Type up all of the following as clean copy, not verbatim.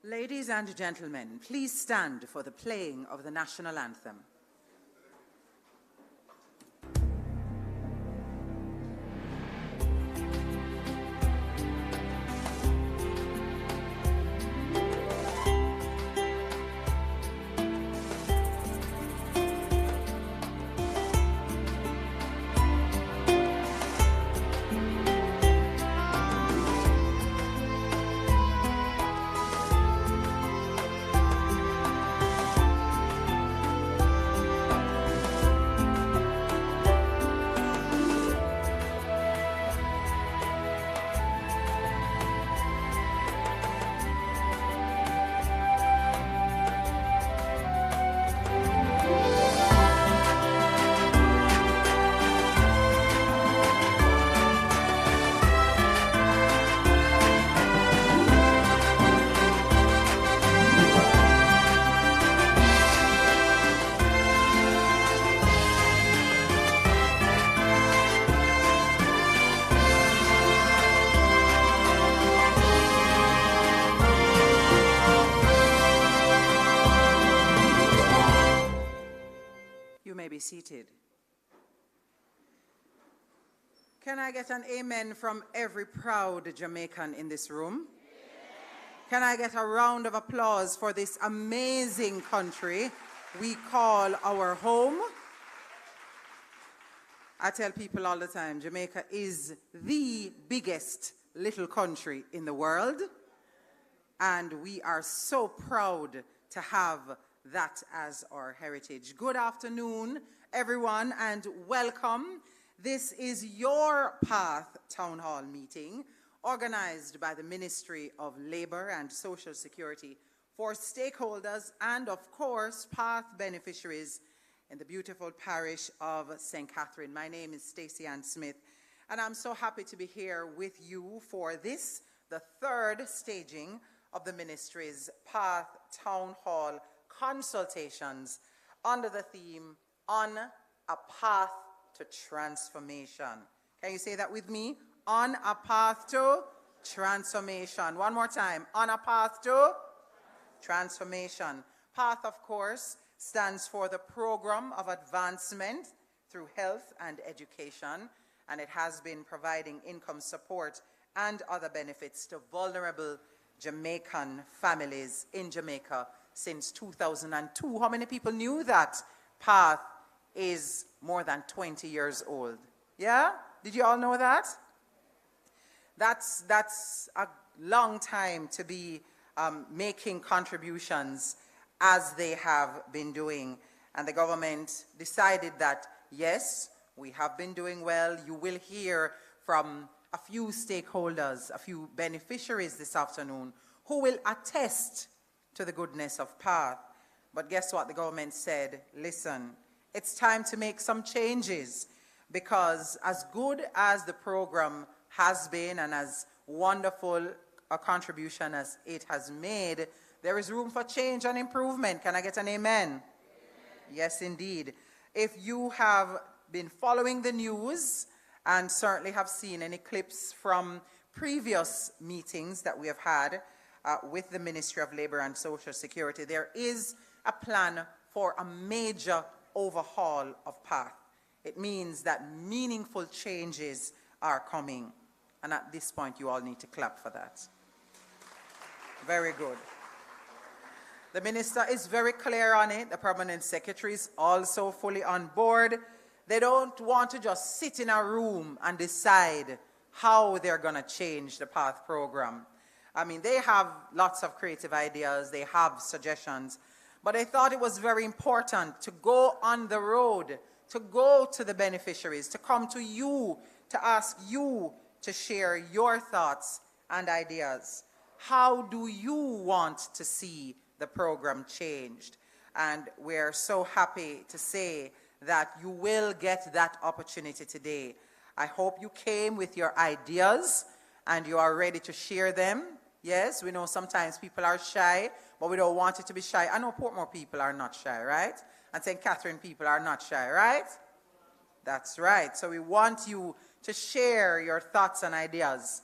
Ladies and gentlemen, please stand for the playing of the national anthem. Be seated. Can I get an amen from every proud Jamaican in this room? Can I get a round of applause for this amazing country we call our home? I tell people all the time, Jamaica is the biggest little country in the world, and we are so proud to have that as our heritage. Good afternoon, everyone, and welcome. This is your Path Town Hall meeting, organized by the Ministry of Labor and Social Security for stakeholders and, of course, Path beneficiaries in the beautiful parish of St. Catherine. My name is Stacey Ann Smith, and I'm so happy to be here with you for this, the third staging of the Ministry's Path Town Hall consultations under the theme On a Path to Transformation. Can you say that with me? On a Path to Transformation. One more time. On a Path to Transformation. PATH, of course, stands for the Program of Advancement through Health and Education, and it has been providing income support and other benefits to vulnerable Jamaican families in Jamaica since 2002. How many people knew that PATH is more than 20 years old? Yeah? Did you all know that? That's a long time to be making contributions as they have been doing. And the government decided that, yes, we have been doing well. You will hear from a few stakeholders, a few beneficiaries this afternoon who will attest to the goodness of PATH. But guess what? The government said, listen, it's time to make some changes, because as good as the program has been and as wonderful a contribution as it has made, there is room for change and improvement. Can I get an amen? Amen. Yes, indeed. If you have been following the news and certainly have seen any clips from previous meetings that we have had with the Ministry of Labor and Social Security, there is a plan for a major overhaul of PATH. It means that meaningful changes are coming. And at this point, you all need to clap for that. Very good. The minister is very clear on it. The permanent secretary is also fully on board. They don't want to just sit in a room and decide how they're going to change the PATH program. I mean, they have lots of creative ideas. They have suggestions. But I thought it was very important to go on the road, to go to the beneficiaries, to come to you, to ask you to share your thoughts and ideas. How do you want to see the program changed? And we're so happy to say that you will get that opportunity today. I hope you came with your ideas and you are ready to share them. Yes, we know sometimes people are shy, but we don't want it to be shy. I know Portmore people are not shy, right? And St. Catherine people are not shy, right? That's right. So we want you to share your thoughts and ideas.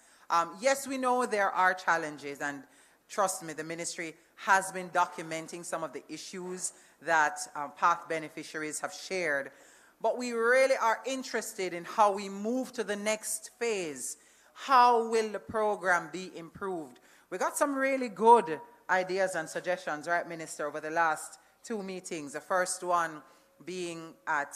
Yes, we know there are challenges, and Trust me, the ministry has been documenting some of the issues that PATH beneficiaries have shared. But we really are interested in how we move to the next phase. How will the program be improved? We got some really good ideas and suggestions, right, Minister, over the last 2 meetings. The first one being at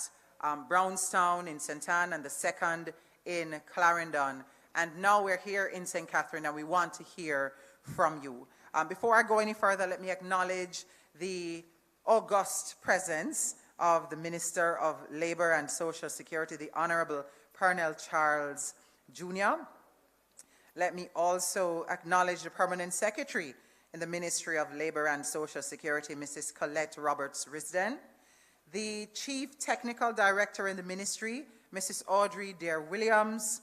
Brownstown in St. Anne and the second in Clarendon. And now we're here in St. Catherine and we want to hear from you. Before I go any further, let me acknowledge the august presence of the Minister of Labour and Social Security, the Honourable Pernell Charles Jr. Let me also acknowledge the Permanent Secretary in the Ministry of Labour and Social Security, Mrs. Colette Roberts-Risden, the Chief Technical Director in the Ministry, Mrs. Audrey Dare-Williams,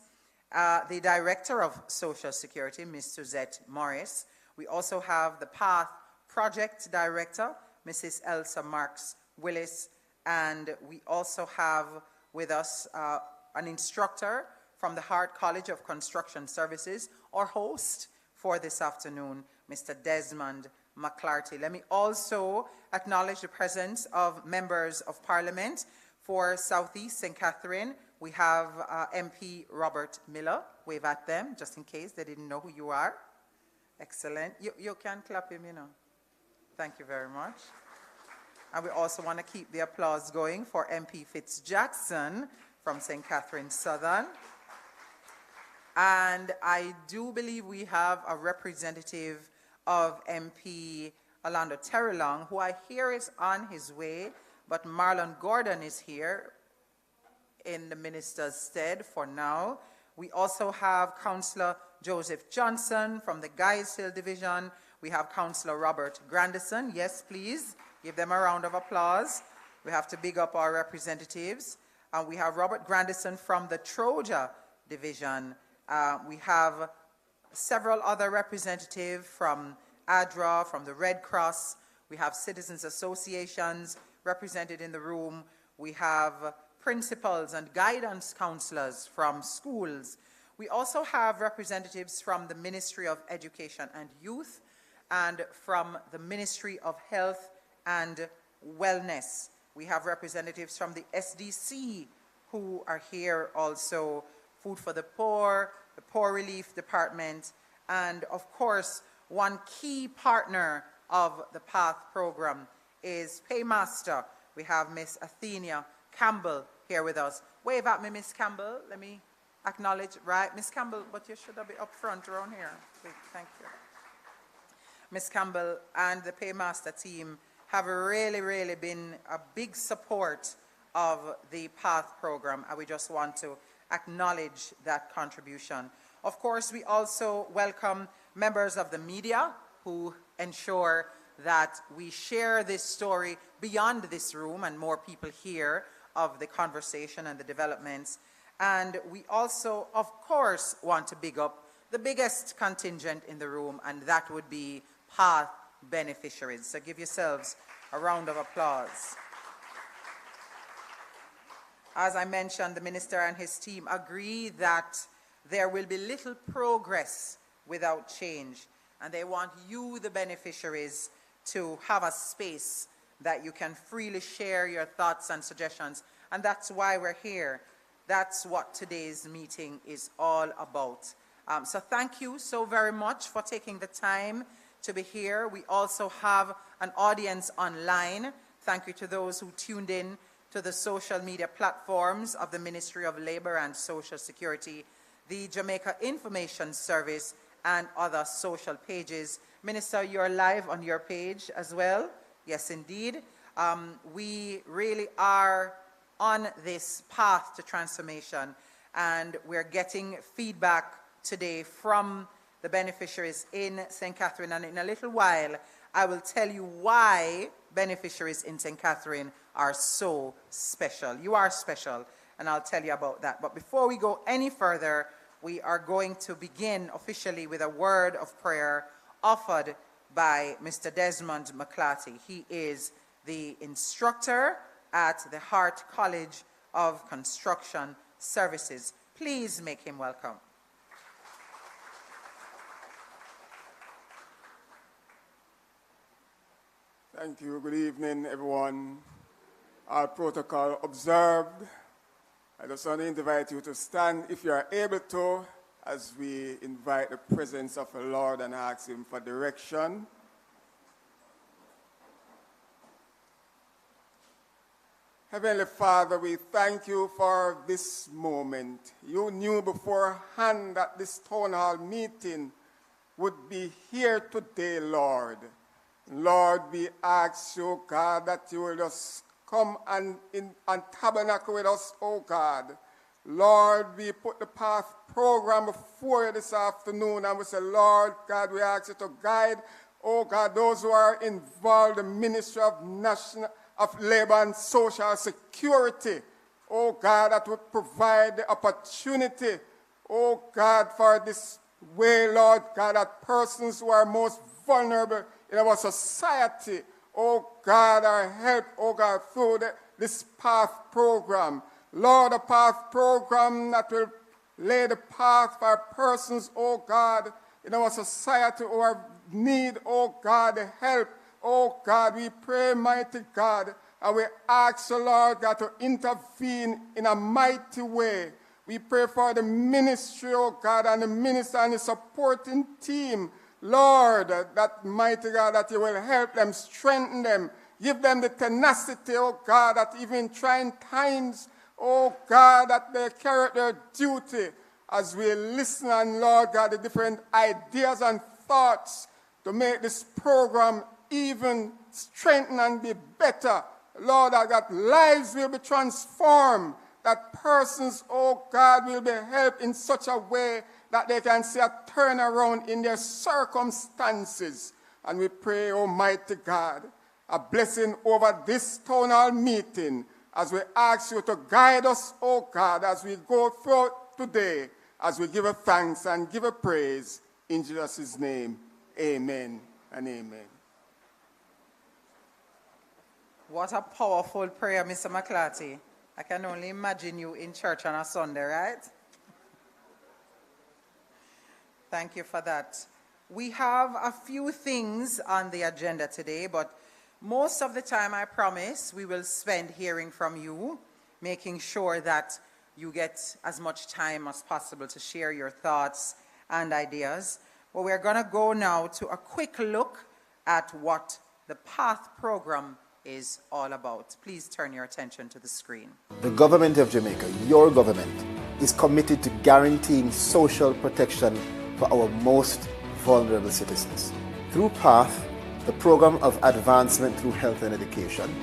the Director of Social Security, Ms. Suzette Morris. We also have the PATH Project Director, Mrs. Elsa Marks-Willis, and we also have with us an instructor from the Hart College of Construction Services, our host for this afternoon, Mr. Desmond McClarty. Let me also acknowledge the presence of members of Parliament for Southeast St. Catherine. We have MP Robert Miller. Wave at them, just in case they didn't know who you are. Excellent. You can clap him, you know. Thank you very much. And we also want to keep the applause going for MP Fitz-Jackson from St. Catherine Southern. And I do believe we have a representative of MP Orlando Terrelong, who I hear is on his way, but Marlon Gordon is here in the minister's stead for now. We also have Councillor Joseph Johnson from the Guys Hill Division. We have Councillor Robert Grandison. Yes, please, give them a round of applause. We have to big up our representatives. And we have Robert Grandison from the Troja Division. We have several other representatives from ADRA, from the Red Cross. We have citizens associations represented in the room. We have principals and guidance counselors from schools. We also have representatives from the Ministry of Education and Youth and from the Ministry of Health and Wellness. We have representatives from the SDC who are here also, Food for the Poor, the Poor Relief Department, and of course, one key partner of the PATH program is Paymaster. We have Miss Athenia Campbell here with us. Wave at me, Miss Campbell. Let me acknowledge, right? Miss Campbell, but you should be up front around here. Please, thank you. Miss Campbell and the Paymaster team have really been a big support of the PATH program, and we just want to acknowledge that contribution. Of course, we also welcome members of the media who ensure that we share this story beyond this room and more people hear of the conversation and the developments. And we also, of course, want to big up the biggest contingent in the room, and that would be PATH beneficiaries. So give yourselves a round of applause. As I mentioned, the minister and his team agree that there will be little progress without change, and they want you, the beneficiaries, to have a space that you can freely share your thoughts and suggestions, and that's why we're here. That's what today's meeting is all about. So thank you so very much for taking the time to be here. We also have an audience online. Thank you to those who tuned in to the social media platforms of the Ministry of Labour and Social Security, the Jamaica Information Service, and other social pages. Minister, you're live on your page as well. Yes, indeed. We really are on this path to transformation, and we're getting feedback today from the beneficiaries in St. Catherine, and in a little while I will tell you why beneficiaries in St. Catherine are so special. You are special, and I'll tell you about that. But before we go any further, we are going to begin officially with a word of prayer offered by Mr. Desmond McClarty. He is the instructor at the Hart College of Construction Services. Please make him welcome. Thank you. Good evening, everyone. Our protocol observed. I just want to invite you to stand, if you are able to, as we invite the presence of the Lord and ask Him for direction. Heavenly Father, we thank you for this moment. You knew beforehand that this town hall meeting would be here today, Lord. Lord, we ask you, God, that you will just come and tabernacle with us, oh God. Lord, we put the PATH program before you this afternoon, and we say, Lord, God, we ask you to guide, oh God, those who are involved in the Ministry of Labor and Social Security, oh God, that would provide the opportunity, oh God, for this way, Lord God, that persons who are most vulnerable in our society, oh God, are helped, oh God, through this PATH program. Lord, a PATH program that will lay the path for persons, oh God, in our society who have need, oh God, help. Oh God, we pray, mighty God, and we ask the Lord God to intervene in a mighty way. We pray for the ministry, oh God, and the minister and the supporting team. Lord, that mighty God, that you will help them, strengthen them, give them the tenacity, oh God, that even in trying times, oh God, that they carry their duty as we listen and, Lord God, the different ideas and thoughts to make this program even strengthen and be better. Lord, that lives will be transformed, that persons, oh God, will be helped in such a way that they can see a turnaround in their circumstances. And we pray, Almighty God, a blessing over this town hall meeting as we ask you to guide us, oh God, as we go through today, as we give a thanks and give a praise. In Jesus' name, amen and amen. What a powerful prayer, Mr. McClarty. I can only imagine you in church on a Sunday, right? Thank you for that. We have a few things on the agenda today, but most of the time, I promise, we will spend hearing from you, making sure that you get as much time as possible to share your thoughts and ideas. But we're going to go now to a quick look at what the PATH program is all about. Please turn your attention to the screen. The government of Jamaica, your government, is committed to guaranteeing social protection for our most vulnerable citizens. Through PATH, the Program of Advancement through Health and Education,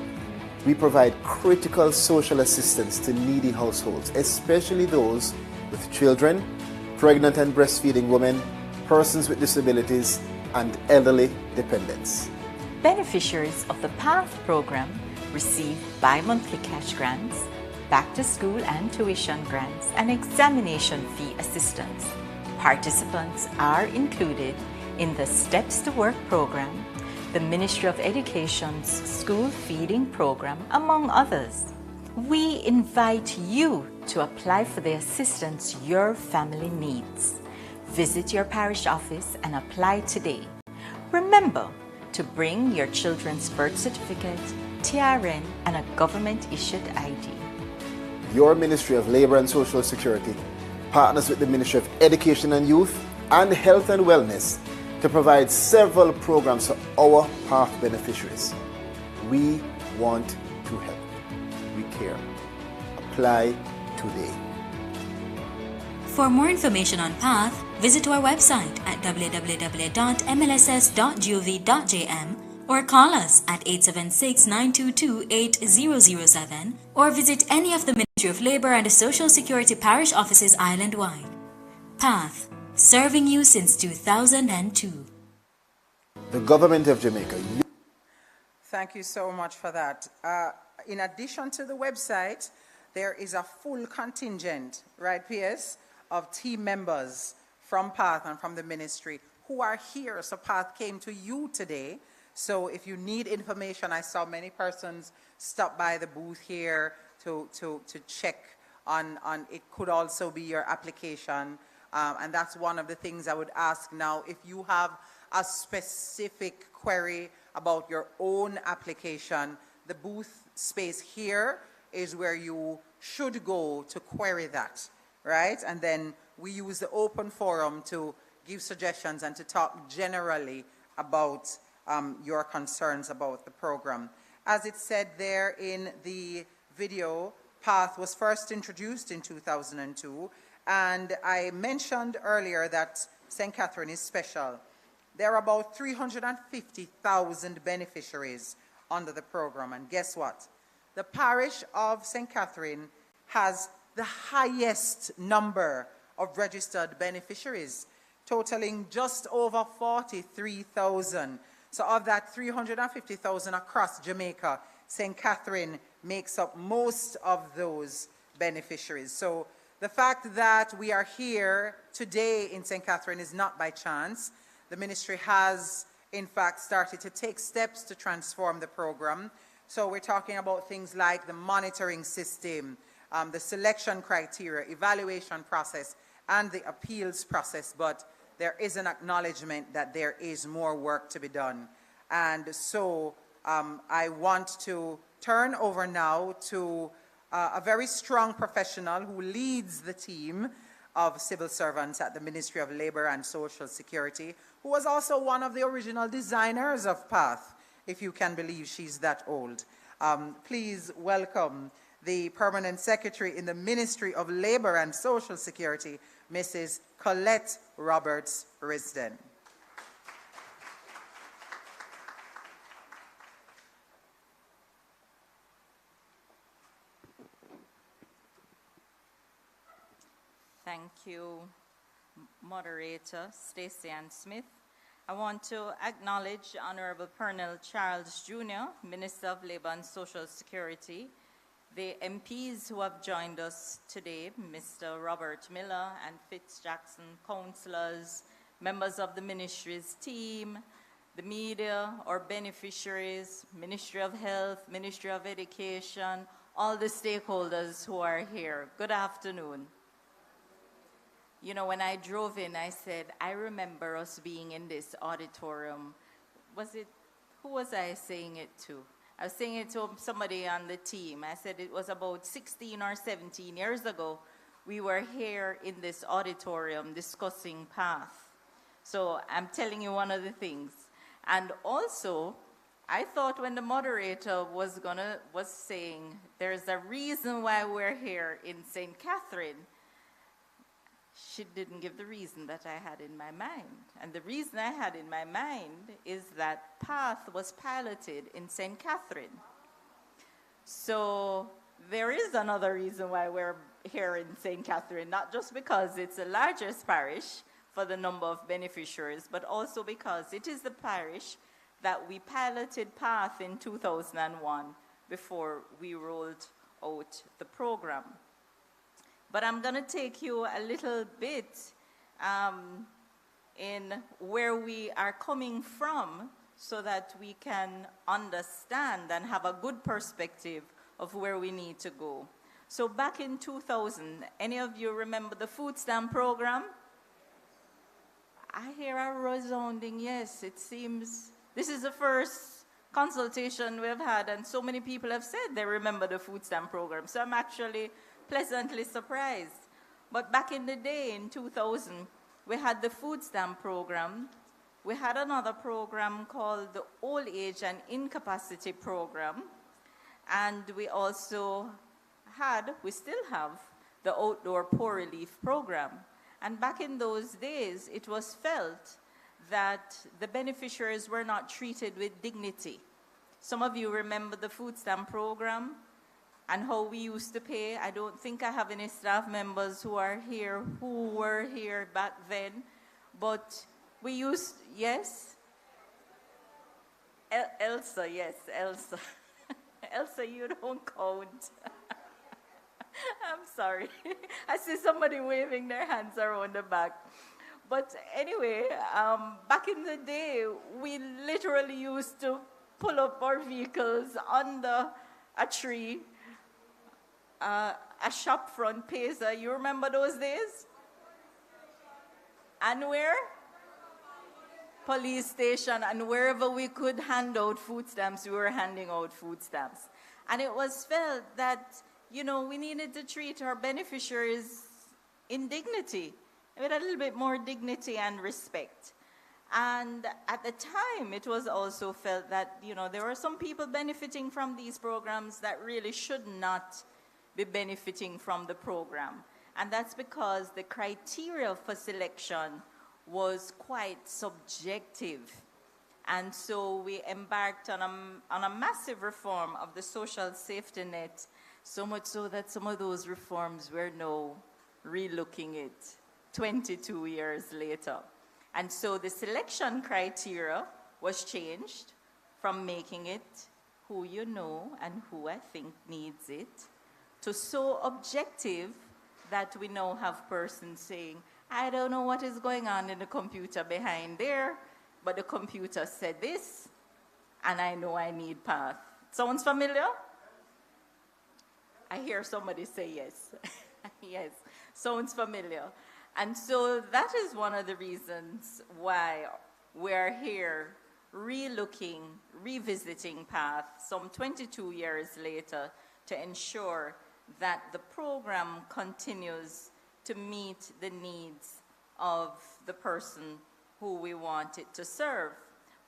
we provide critical social assistance to needy households, especially those with children, pregnant and breastfeeding women, persons with disabilities, and elderly dependents. Beneficiaries of the PATH program receive bi-monthly cash grants, back-to-school and tuition grants, and examination fee assistance. Participants are included in the Steps to Work program, the Ministry of Education's school feeding program, among others. We invite you to apply for the assistance your family needs. Visit your parish office and apply today. Remember to bring your children's birth certificate, TRN, and a government-issued ID. Your Ministry of Labor and Social Security partners with the Ministry of Education and Youth and Health and Wellness to provide several programs for our PATH beneficiaries. We want to help. We care. Apply today. For more information on PATH, visit our website at www.mlss.gov.jm or call us at 876-922-8007 or visit any of the Ministry of Labour and Social Security parish offices island-wide. PATH, serving you since 2002. The government of Jamaica. Thank you so much for that. In addition to the website, there is a full contingent, right, PS, of team members from PATH and from the ministry who are here. So PATH came to you today. So if you need information, I saw many persons stop by the booth here to check on it could also be your application. And that's one of the things I would ask now. If you have a specific query about your own application, the booth space here is where you should go to query that, right? And then we use the open forum to give suggestions and to talk generally about your concerns about the program. As it said there in the video, PATH was first introduced in 2002, and I mentioned earlier that St. Catherine is special. There are about 350,000 beneficiaries under the program, and guess what? The parish of St. Catherine has the highest number of registered beneficiaries, totaling just over 43,000. So of that 350,000 across Jamaica, St. Catherine makes up most of those beneficiaries. So the fact that we are here today in St. Catherine is not by chance. The ministry has, in fact, started to take steps to transform the program. So we're talking about things like the monitoring system, the selection criteria, evaluation process, and the appeals process, but there is an acknowledgement that there is more work to be done. And so I want to turn over now to a very strong professional who leads the team of civil servants at the Ministry of Labor and Social Security, who was also one of the original designers of PATH, if you can believe she's that old. Please welcome the Permanent Secretary in the Ministry of Labor and Social Security, Mrs. Colette Roberts-Risden. Thank you, Moderator Stacey Ann Smith. I want to acknowledge Honorable Pernell Charles Jr., Minister of Labor and Social Security, the MPs who have joined us today, Mr. Robert Miller and Fitz Jackson, councillors, members of the ministry's team, the media, our beneficiaries, Ministry of Health, Ministry of Education, all the stakeholders who are here. Good afternoon. You know, when I drove in, I said, I remember us being in this auditorium. Who was I saying it to? I was saying it to somebody on the team. I said it was about 16 or 17 years ago. We were here in this auditorium discussing PATH. So I'm telling you one of the things. And also, I thought when the moderator was saying there's a reason why we're here in St. Catherine, she didn't give the reason that I had in my mind. And the reason I had in my mind is that PATH was piloted in St. Catherine. So there is another reason why we're here in St. Catherine, not just because it's the largest parish for the number of beneficiaries, but also because it is the parish that we piloted PATH in 2001 before we rolled out the program. But I'm going to take you a little bit in where we are coming from so that we can understand and have a good perspective of where we need to go. So back in 2000, any of you remember the food stamp program? I hear a resounding yes. It seems this is the first consultation we've had, and so many people have said they remember the food stamp program. So I'm actually pleasantly surprised. But back in the day, in 2000, we had the food stamp program. We had another program called the Old Age and Incapacity Program. And we also we still have, the Outdoor Poor Relief Program. And back in those days, it was felt that the beneficiaries were not treated with dignity. Some of you remember the food stamp program and how we used to pay. I don't think I have any staff members who are here who were here back then, but we used, yes? Elsa, yes, Elsa. Elsa, you don't count. I'm sorry. I see somebody waving their hands around the back. But anyway, back in the day, we literally used to pull up our vehicles under a tree, a shop front pizza. You remember those days? And where? police station, and wherever we could hand out food stamps, we were handing out food stamps. And it was felt that, you know, we needed to treat our beneficiaries in dignity, with a little bit more dignity and respect. And at the time, it was also felt that, you know, there were some people benefiting from these programs that really should not be benefiting from the program. And that's because the criteria for selection was quite subjective. And so we embarked on a massive reform of the social safety net, so much so that some of those reforms we're now relooking it 22 years later. And so the selection criteria was changed from making it who you know and who I think needs it, to so objective that we now have persons saying, I don't know what is going on in the computer behind there, but the computer said this, and I know I need PATH. Sounds familiar? I hear somebody say yes. Yes, sounds familiar. And so that is one of the reasons why we're here relooking, revisiting PATH some 22 years later to ensure that the program continues to meet the needs of the person who we want it to serve.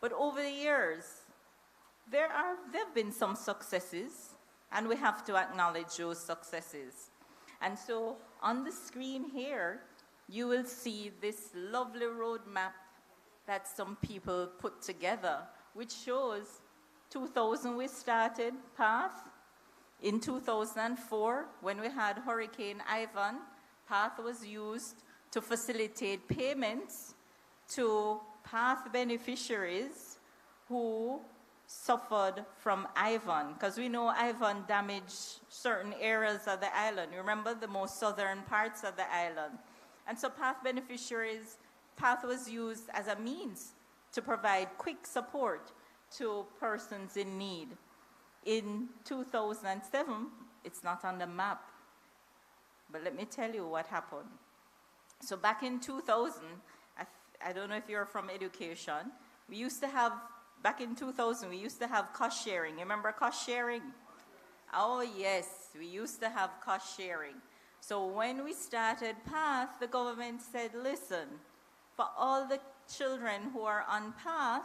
But over the years, there have been some successes, and we have to acknowledge those successes. And so on the screen here, you will see this lovely roadmap that some people put together, which shows 2000 we started PATH. In 2004, when we had Hurricane Ivan, PATH was used to facilitate payments to PATH beneficiaries who suffered from Ivan, because we know Ivan damaged certain areas of the island. You remember the most southern parts of the island. And so PATH beneficiaries, PATH was used as a means to provide quick support to persons in need. In 2007, it's not on the map, but let me tell you what happened. So back in 2000, I don't know if you're from education, we used to have, back in 2000, we used to have cost sharing. You remember cost sharing? Oh yes, we used to have cost sharing. So when we started PATH, the government said, listen, for all the children who are on PATH,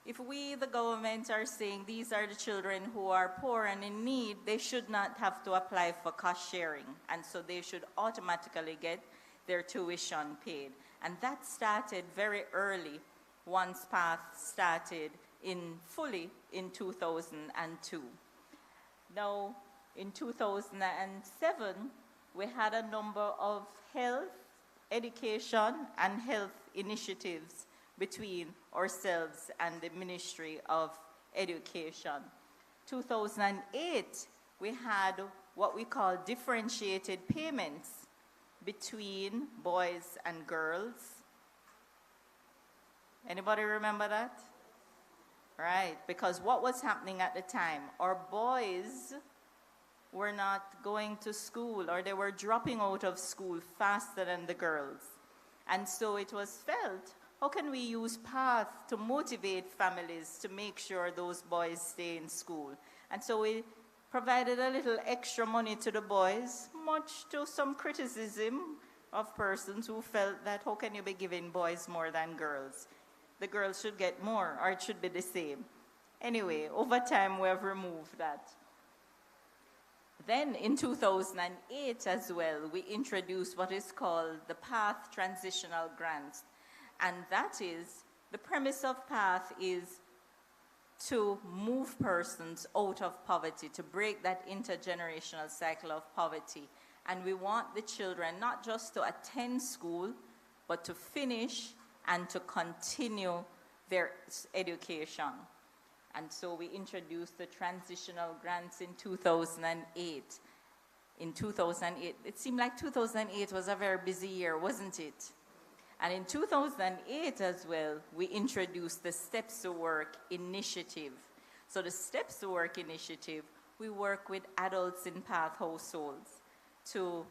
if we, the government, are saying these are the children who are poor and in need, they should not have to apply for cost sharing. And so they should automatically get their tuition paid. And that started very early once PATH started fully in 2002. Now, in 2007, we had a number of health, education, and health initiatives between ourselves and the Ministry of Education. 2008, we had what we call differentiated payments between boys and girls. Anybody remember that? Right, because what was happening at the time, our boys were not going to school, or they were dropping out of school faster than the girls. And so it was felt, how can we use PATH to motivate families to make sure those boys stay in school? And so we provided a little extra money to the boys, much to some criticism of persons who felt that how can you be giving boys more than girls? The girls should get more, or it should be the same. Anyway, over time we have removed that. Then in 2008 as well, we introduced what is called the PATH Transitional Grants. And that is, the premise of PATH is to move persons out of poverty, to break that intergenerational cycle of poverty. And we want the children not just to attend school, but to finish and to continue their education. And so we introduced the transitional grants in 2008. In 2008, it seemed like 2008 was a very busy year, wasn't it? And in 2008 as well, we introduced the Steps to Work initiative. So the Steps to Work initiative, we work with adults in PATH households to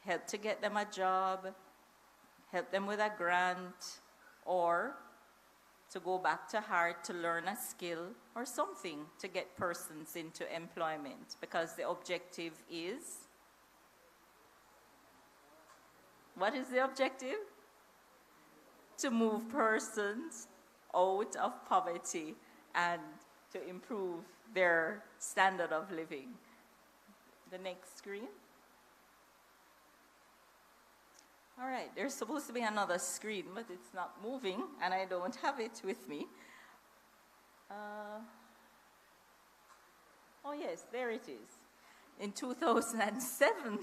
help to get them a job, help them with a grant, or to go back to heart, to learn a skill or something to get persons into employment, because the objective is, what is the objective? To move persons out of poverty and to improve their standard of living. The next screen. All right, there's supposed to be another screen, but it's not moving, and I don't have it with me. Oh yes, there it is. In 2007,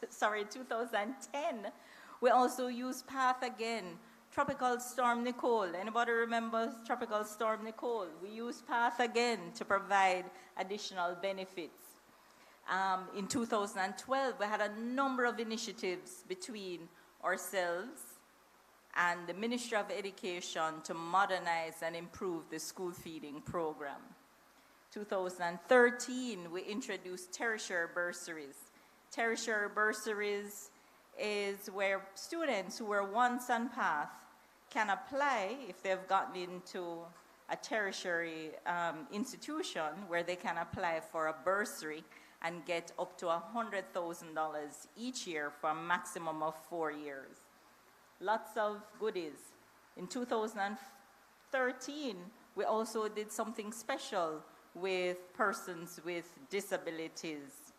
2010, we also used PATH again. Tropical Storm Nicole. Anybody remember Tropical Storm Nicole? We used PATH again to provide additional benefits. In 2012, we had a number of initiatives between ourselves and the Ministry of Education to modernize and improve the school feeding program. 2013, we introduced tertiary bursaries. Tertiary bursaries is where students who were once on PATH can apply if they've gotten into a tertiary institution where they can apply for a bursary and get up to $100,000 each year for a maximum of 4 years. Lots of goodies. In 2013, we also did something special with persons with disabilities.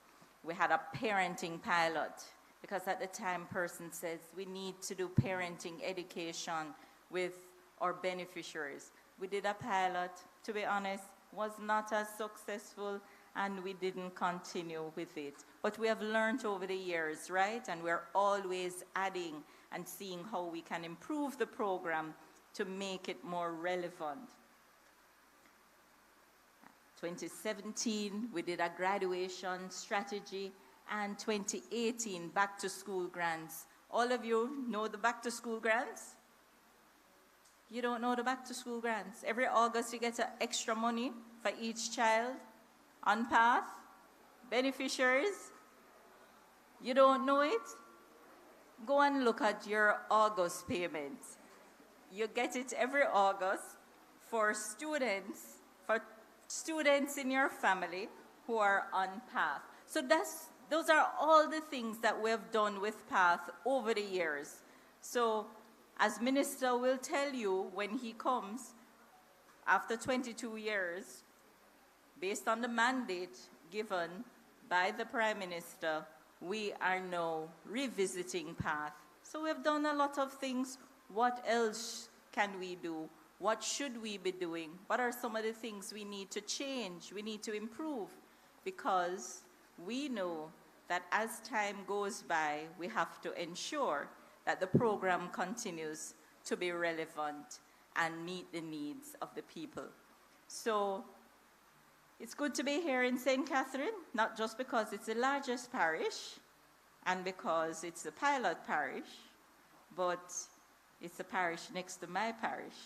We had a parenting pilot, because at the time, person says we need to do parenting education with our beneficiaries. We did a pilot, to be honest, was not as successful, and we didn't continue with it. But we have learned over the years, right? And we're always adding and seeing how we can improve the program to make it more relevant. 2017, we did a graduation strategy, and 2018, back to school grants. All of you know the back to school grants? You don't know the back to school grants. Every August you get extra money for each child on PATH, beneficiaries. You don't know it? Go and look at your August payment. You get it every August for students in your family who are on PATH. So those are all the things that we have done with PATH over the years. So as Minister will tell you when he comes, after 22 years, based on the mandate given by the Prime Minister, we are now revisiting PATH. So we've done a lot of things. What else can we do? What should we be doing? What are some of the things we need to change, we need to improve? Because we know that as time goes by, we have to ensure that the program continues to be relevant and meet the needs of the people. So it's good to be here in St. Catherine, not just because it's the largest parish and because it's the pilot parish, but it's the parish next to my parish.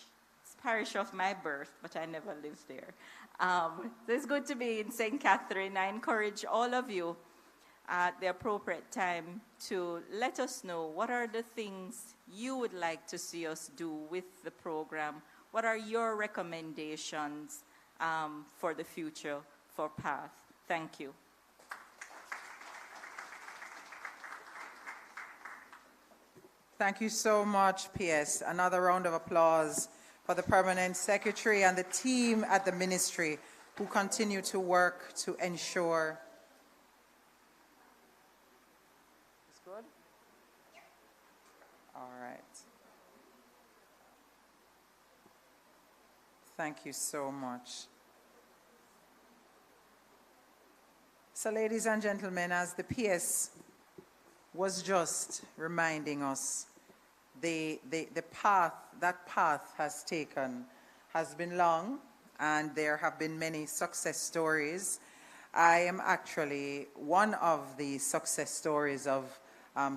It's the parish of my birth, but I never lived there. So it's good to be in St. Catherine. I encourage all of you at the appropriate time to let us know what are the things you would like to see us do with the program. What are your recommendations for the future for PATH? Thank you. Thank you so much, PS. Another round of applause for the Permanent Secretary and the team at the Ministry who continue to work to ensure. It's good? All right. Thank you so much. So, ladies and gentlemen, as the PS was just reminding us, the path that PATH has taken has been long, and there have been many success stories. I am actually one of the success stories of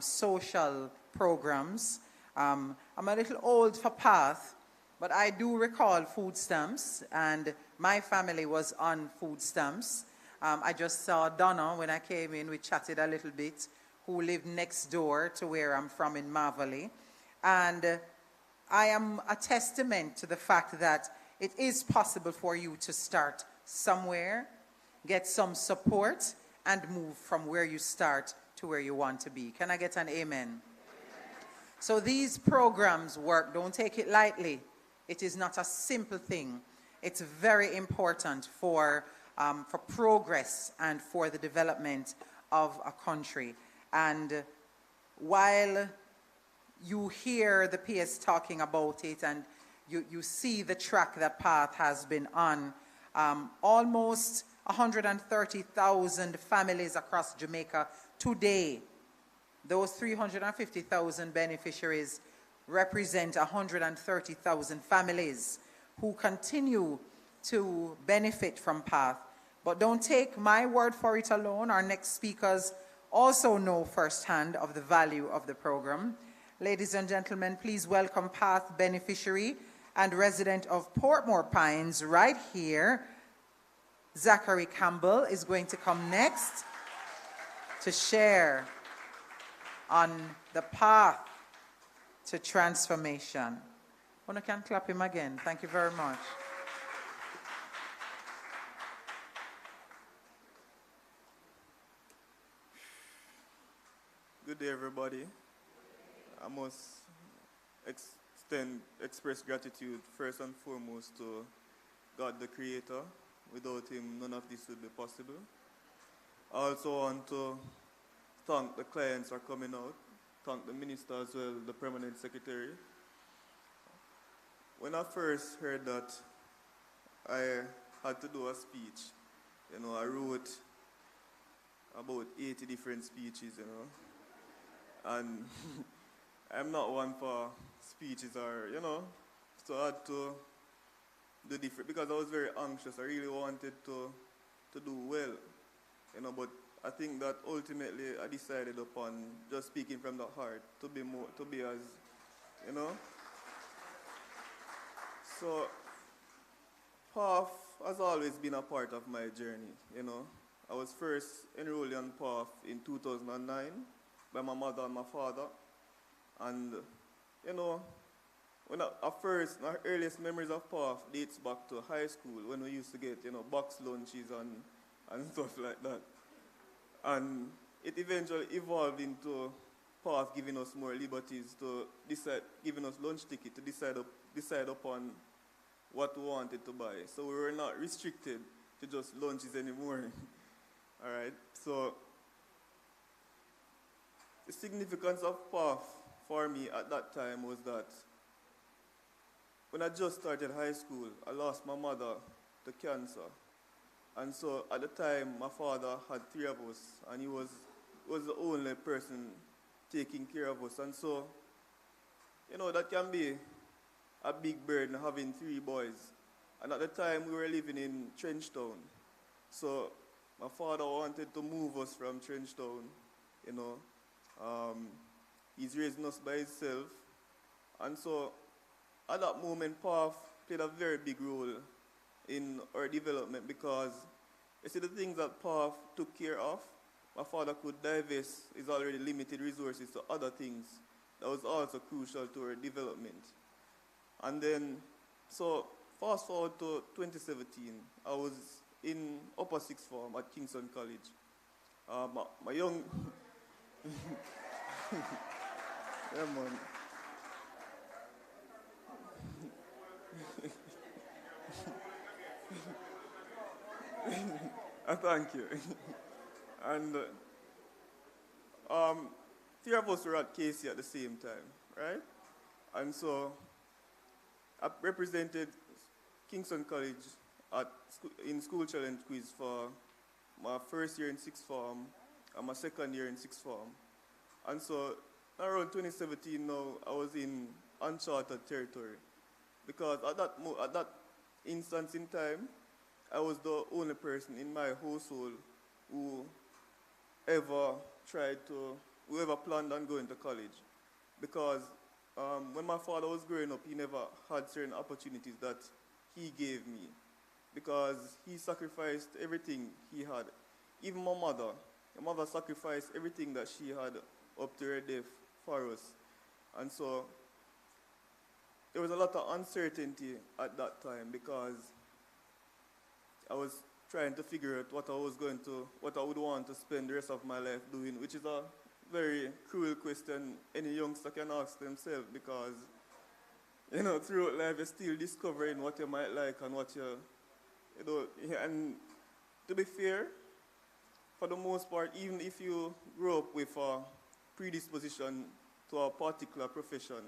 social programs. I'm a little old for PATH, but I do recall food stamps, and my family was on food stamps. I just saw Donna when I came in. We chatted a little bit, who lived next door to where I'm from in Marvally. And I am a testament to the fact that it is possible for you to start somewhere, get some support, and move from where you start to where you want to be. Can I get an amen? So these programs work. Don't take it lightly. It is not a simple thing. It's very important for progress and for the development of a country. And while you hear the PS talking about it and you see the track that Path has been on, almost 130,000 families across Jamaica today. Those 350,000 beneficiaries represent 130,000 families who continue to benefit from Path. But don't take my word for it alone. Our next speakers also know firsthand of the value of the program. Ladies and gentlemen, please welcome Path beneficiary and resident of Portmore Pines right here. Zachary Campbell is going to come next to share on the path to transformation. One can clap him again. Thank you very much. Good day, everybody. I must express gratitude first and foremost to God the Creator. Without Him, none of this would be possible. I also want to thank the clients for coming out, thank the minister as well, the permanent secretary. When I first heard that I had to do a speech, I wrote about 80 different speeches, and I'm not one for speeches or, so I had to do different, because I was very anxious. I really wanted to do well, but I think that ultimately I decided upon just speaking from the heart, to be as, So, PAF has always been a part of my journey, I was first enrolled in PAF in 2009 by my mother and my father, and, when my earliest memories of PAF dates back to high school when we used to get, box lunches and stuff like that. And it eventually evolved into PAF giving us more liberties to decide, giving us lunch ticket to decide upon what we wanted to buy. So we were not restricted to just lunches anymore. All right. So the significance of PAF for me at that time was that when I just started high school, I lost my mother to cancer. And so at the time, my father had 3 of us, and he was the only person taking care of us. And so, that can be a big burden, having 3 boys. And at the time, we were living in Trenchtown. So my father wanted to move us from Trenchtown, He's raising us by himself. And so at that moment, PAF played a very big role in our development, because you see the things that PAF took care of, my father could divest his already limited resources to other things that was also crucial to our development. And then, so fast forward to 2017, I was in upper sixth form at Kingston College. My young... yeah, man. Thank you. And 3 of us were at Casey at the same time, right? And so I represented Kingston College in school challenge quiz for my first year in sixth form and my second year in sixth form. And so around 2017 now, I was in uncharted territory, because at that instance in time, I was the only person in my household who ever planned on going to college. Because when my father was growing up, he never had certain opportunities that he gave me, because he sacrificed everything he had. Even my mother sacrificed everything that she had up to her death for us. And so there was a lot of uncertainty at that time because I was trying to figure out what I would want to spend the rest of my life doing, which is a very cruel question any youngster can ask themselves because, throughout life you're still discovering what you might like and what and to be fair, for the most part, even if you grow up with a predisposition to a particular profession,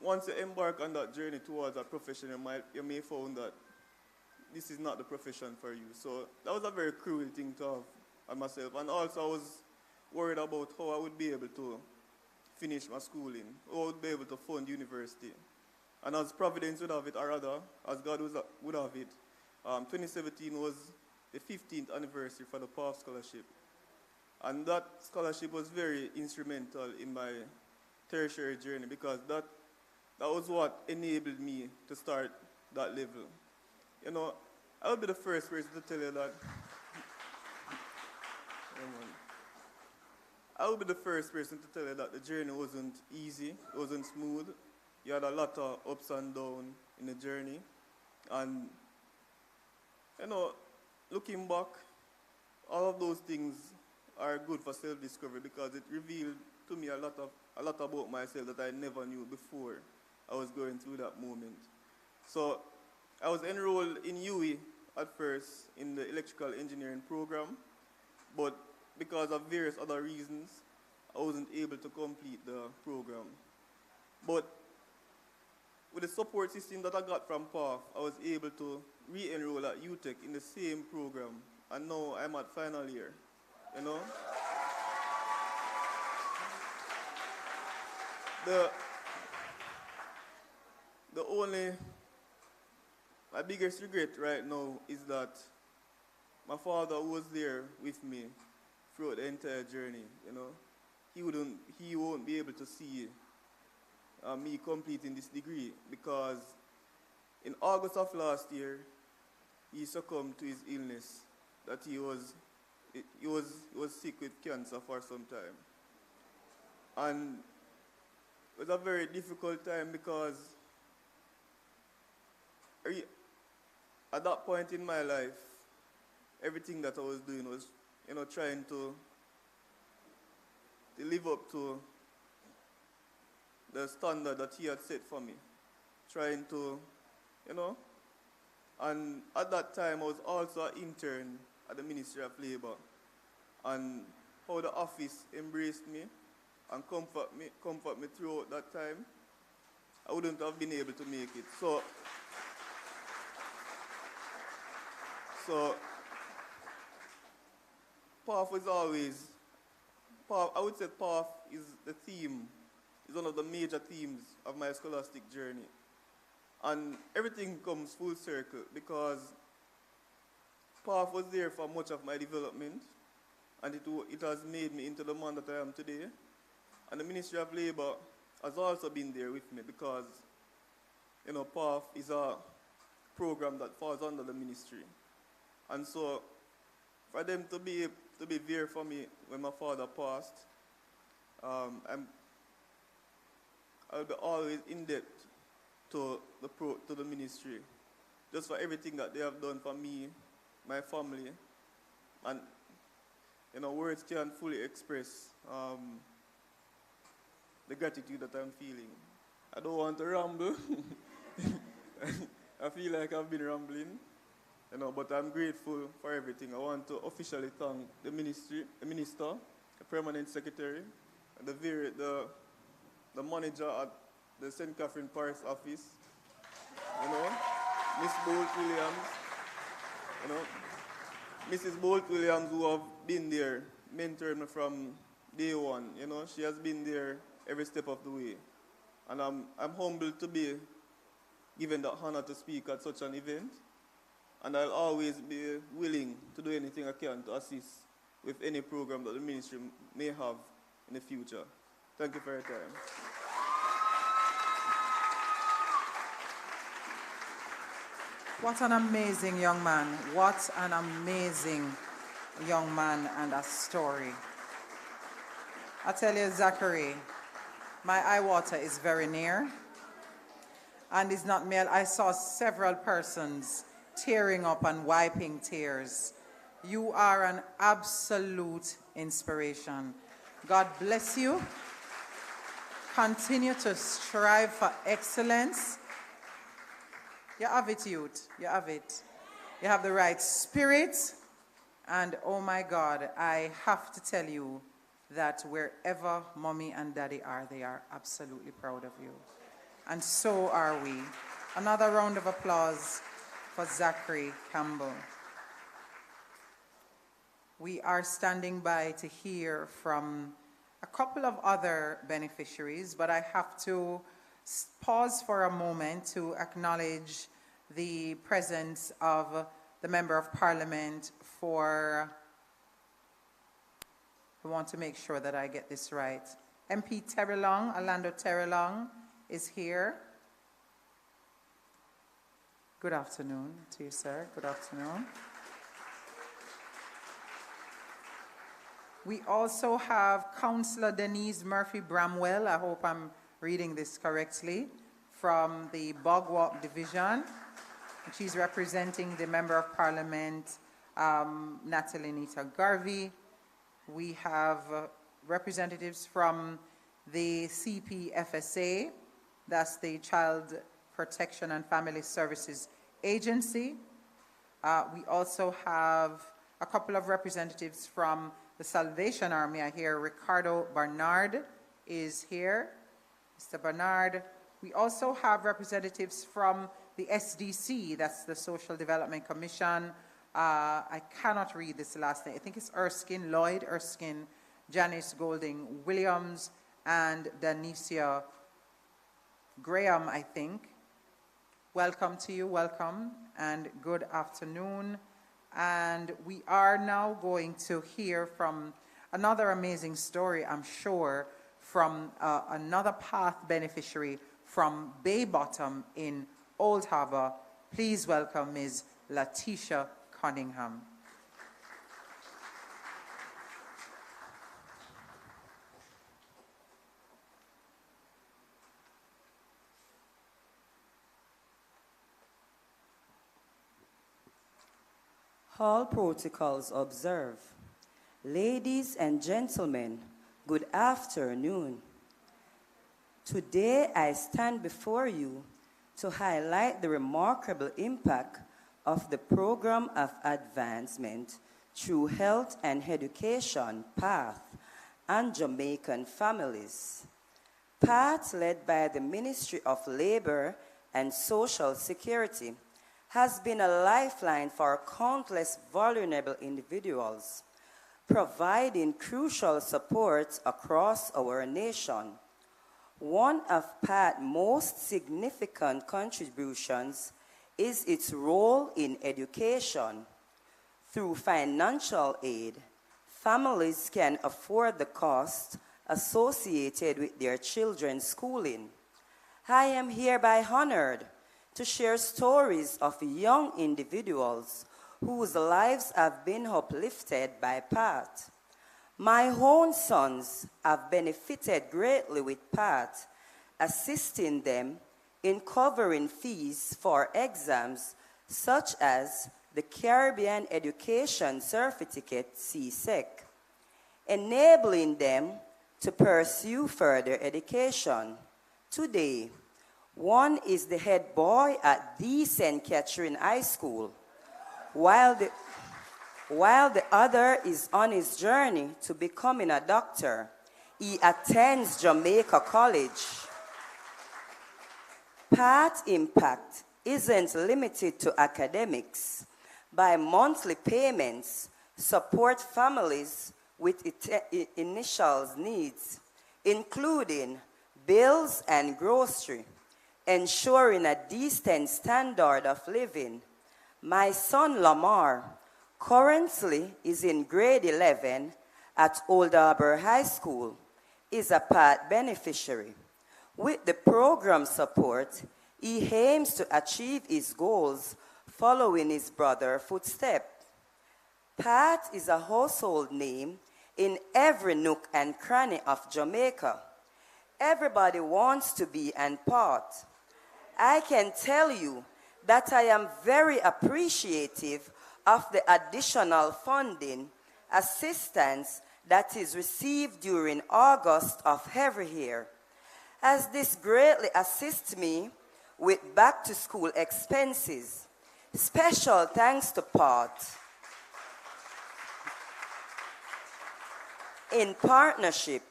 once you embark on that journey towards a profession, you may find that this is not the profession for you. So that was a very cruel thing to have on myself. And also I was worried about how I would be able to finish my schooling, how I would be able to fund university. And as Providence would have it, or rather, as God would have it, 2017 was the 15th anniversary for the PATH Scholarship. And that scholarship was very instrumental in my tertiary journey because that was what enabled me to start that level. I will be the first person to tell you that. I will be the first person to tell you that the journey wasn't easy, it wasn't smooth. You had a lot of ups and downs in the journey. And, looking back, all of those things are good for self-discovery because it revealed to me a lot about myself that I never knew before I was going through that moment. So I was enrolled in UWI at first in the electrical engineering program, but because of various other reasons, I wasn't able to complete the program. But with the support system that I got from PATH, I was able to re-enroll at UTech in the same program, and now I'm at final year, My biggest regret right now is that my father who was there with me throughout the entire journey, he won't be able to see me completing this degree because in August of last year, he succumbed to his illness that he was sick with cancer for some time. And it was a very difficult time because at that point in my life, everything that I was doing was, trying to live up to the standard that he had set for me. Trying to, and at that time I was also an intern at the Ministry of Labor. And how the office embraced me and comfort me throughout that time, I wouldn't have been able to make it. So PATH is always, I would say PATH is the theme, is one of the major themes of my scholastic journey. And everything comes full circle because PATH was there for much of my development, and it has made me into the man that I am today. And the Ministry of Labor has also been there with me because, PATH is a program that falls under the ministry. And so, for them to be there for me when my father passed, I'll be always in debt to the ministry, just for everything that they have done for me, my family, and words can't fully express the gratitude that I'm feeling. I don't want to ramble. I feel like I've been rambling. But I'm grateful for everything. I want to officially thank the minister, the permanent secretary, and the manager at the St. Catherine Parish office, Miss Bolt Williams, Mrs. Bolt Williams, who have been there, mentoring me from day one. She has been there every step of the way. And I'm humbled to be given the honor to speak at such an event. And I'll always be willing to do anything I can to assist with any program that the ministry may have in the future. Thank you for your time. What an amazing young man. What an amazing young man and a story. I tell you, Zachary, My eye water is very near. And it's not me. I saw several persons tearing up and wiping tears. You are an absolute inspiration. God bless you. Continue to strive for excellence. You have it, youth. You have it. You have the right spirit. And oh my God, I have to tell you that wherever mommy and daddy are, they are absolutely proud of you. And so are we. Another round of applause for Zachary Campbell. We are standing by to hear from a couple of other beneficiaries, but I have to pause for a moment to acknowledge the presence of the Member of Parliament for, I want to make sure that I get this right, MP Terrelong, Orlando Terrelong is here. Good afternoon to you, sir. Good afternoon. We also have Councillor Denise Murphy Bramwell, I hope I'm reading this correctly, from the Bogwalk Division. She's representing the Member of Parliament, Natalie Nita Garvey. We have representatives from the CPFSA, that's the Child Protection and Family Services Agency. We also have a couple of representatives from the Salvation Army. I hear Ricardo Bernard is here. Mr. Bernard. We also have representatives from the SDC, that's the Social Development Commission. I cannot read this last name. I think it's Erskine, Lloyd Erskine, Janice Golding Williams, and Danicia Graham, I think. Welcome to you, welcome, and good afternoon. And we are now going to hear from another amazing story, I'm sure, from another PATH beneficiary from Bay Bottom in Old Harbour. Please welcome Ms. Latisha Cunningham. All protocols observed. Ladies and gentlemen, good afternoon. Today I stand before you to highlight the remarkable impact of the Program of Advancement through Health and Education, PATH, on Jamaican families. PATH, led by the Ministry of Labor and Social Security, has been a lifeline for countless vulnerable individuals, providing crucial support across our nation. One of PATH's most significant contributions is its role in education. Through financial aid, families can afford the cost associated with their children's schooling. I am hereby honored to share stories of young individuals whose lives have been uplifted by PATH. My own sons have benefited greatly with PATH, assisting them in covering fees for exams such as the Caribbean Education Certificate, CSEC, enabling them to pursue further education. Today, one is the head boy at the St. Catherine High School, while the other is on his journey to becoming a doctor. He attends Jamaica College. PATH impact isn't limited to academics. By monthly payments, support families with initial needs, including bills and grocery, ensuring a decent standard of living. My son Lamar currently is in grade 11 at Old Harbour High School, is a PATH beneficiary. With the program support, he aims to achieve his goals following his brother's footsteps. PATH is a household name in every nook and cranny of Jamaica. Everybody wants to be and part. I can tell you that I am very appreciative of the additional funding assistance that is received during August of every year, as this greatly assists me with back-to-school expenses. Special thanks to PART. In partnership,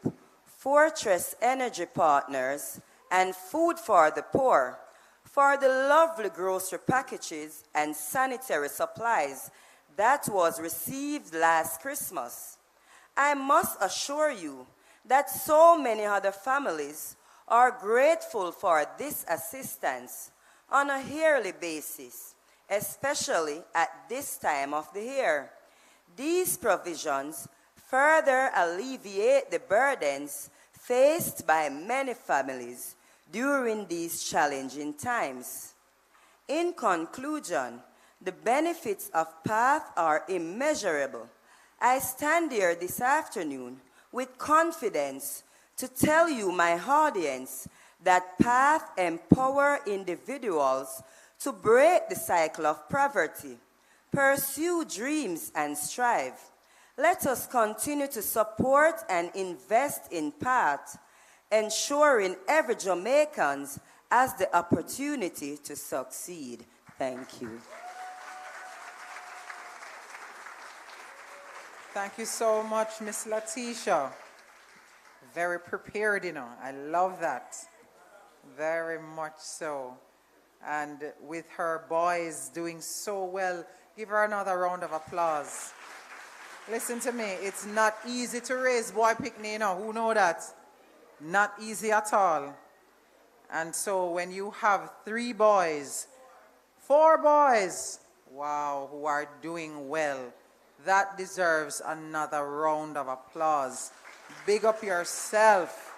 Fortress Energy Partners and Food for the Poor for the lovely grocery packages and sanitary supplies that was received last Christmas. I must assure you that so many other families are grateful for this assistance on a yearly basis, especially at this time of the year. These provisions further alleviate the burdens faced by many families during these challenging times. In conclusion, the benefits of PATH are immeasurable. I stand here this afternoon with confidence to tell you, my audience, that PATH empower individuals to break the cycle of poverty, pursue dreams, and strive. Let us continue to support and invest in PATH, ensuring every Jamaican has the opportunity to succeed. Thank you. Thank you so much, Miss Letitia. Very prepared, you know. I love that. Very much so. And with her boys doing so well, give her another round of applause. Listen to me, it's not easy to raise boy picnic, you know. Who know that? Not easy at all. And so when you have 3 boys, 4 boys, wow, who are doing well, that deserves another round of applause. Big up yourself.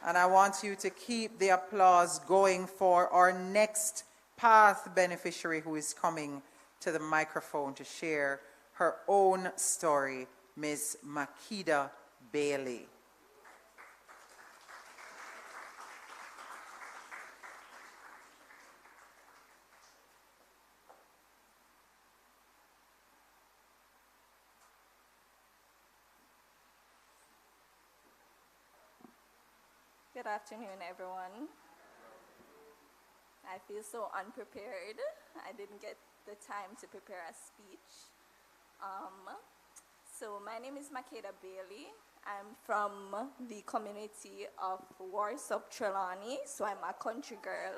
And I want you to keep the applause going for our next PATH beneficiary who is coming to the microphone to share her own story, Ms. Makeda Bailey. Good afternoon, everyone. I feel so unprepared. I didn't get the time to prepare a speech. So my name is Makeda Bailey. I'm from the community of Warsop Trelawney, so I'm a country girl.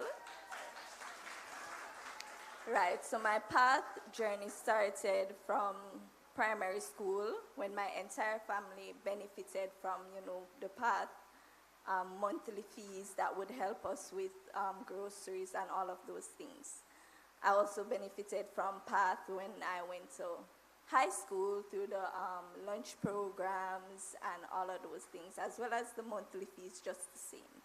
Right, so my path journey started from primary school when my entire family benefited from, the path. Monthly fees that would help us with groceries and all of those things. I also benefited from PATH when I went to high school through the lunch programs and all of those things, as well as the monthly fees just the same.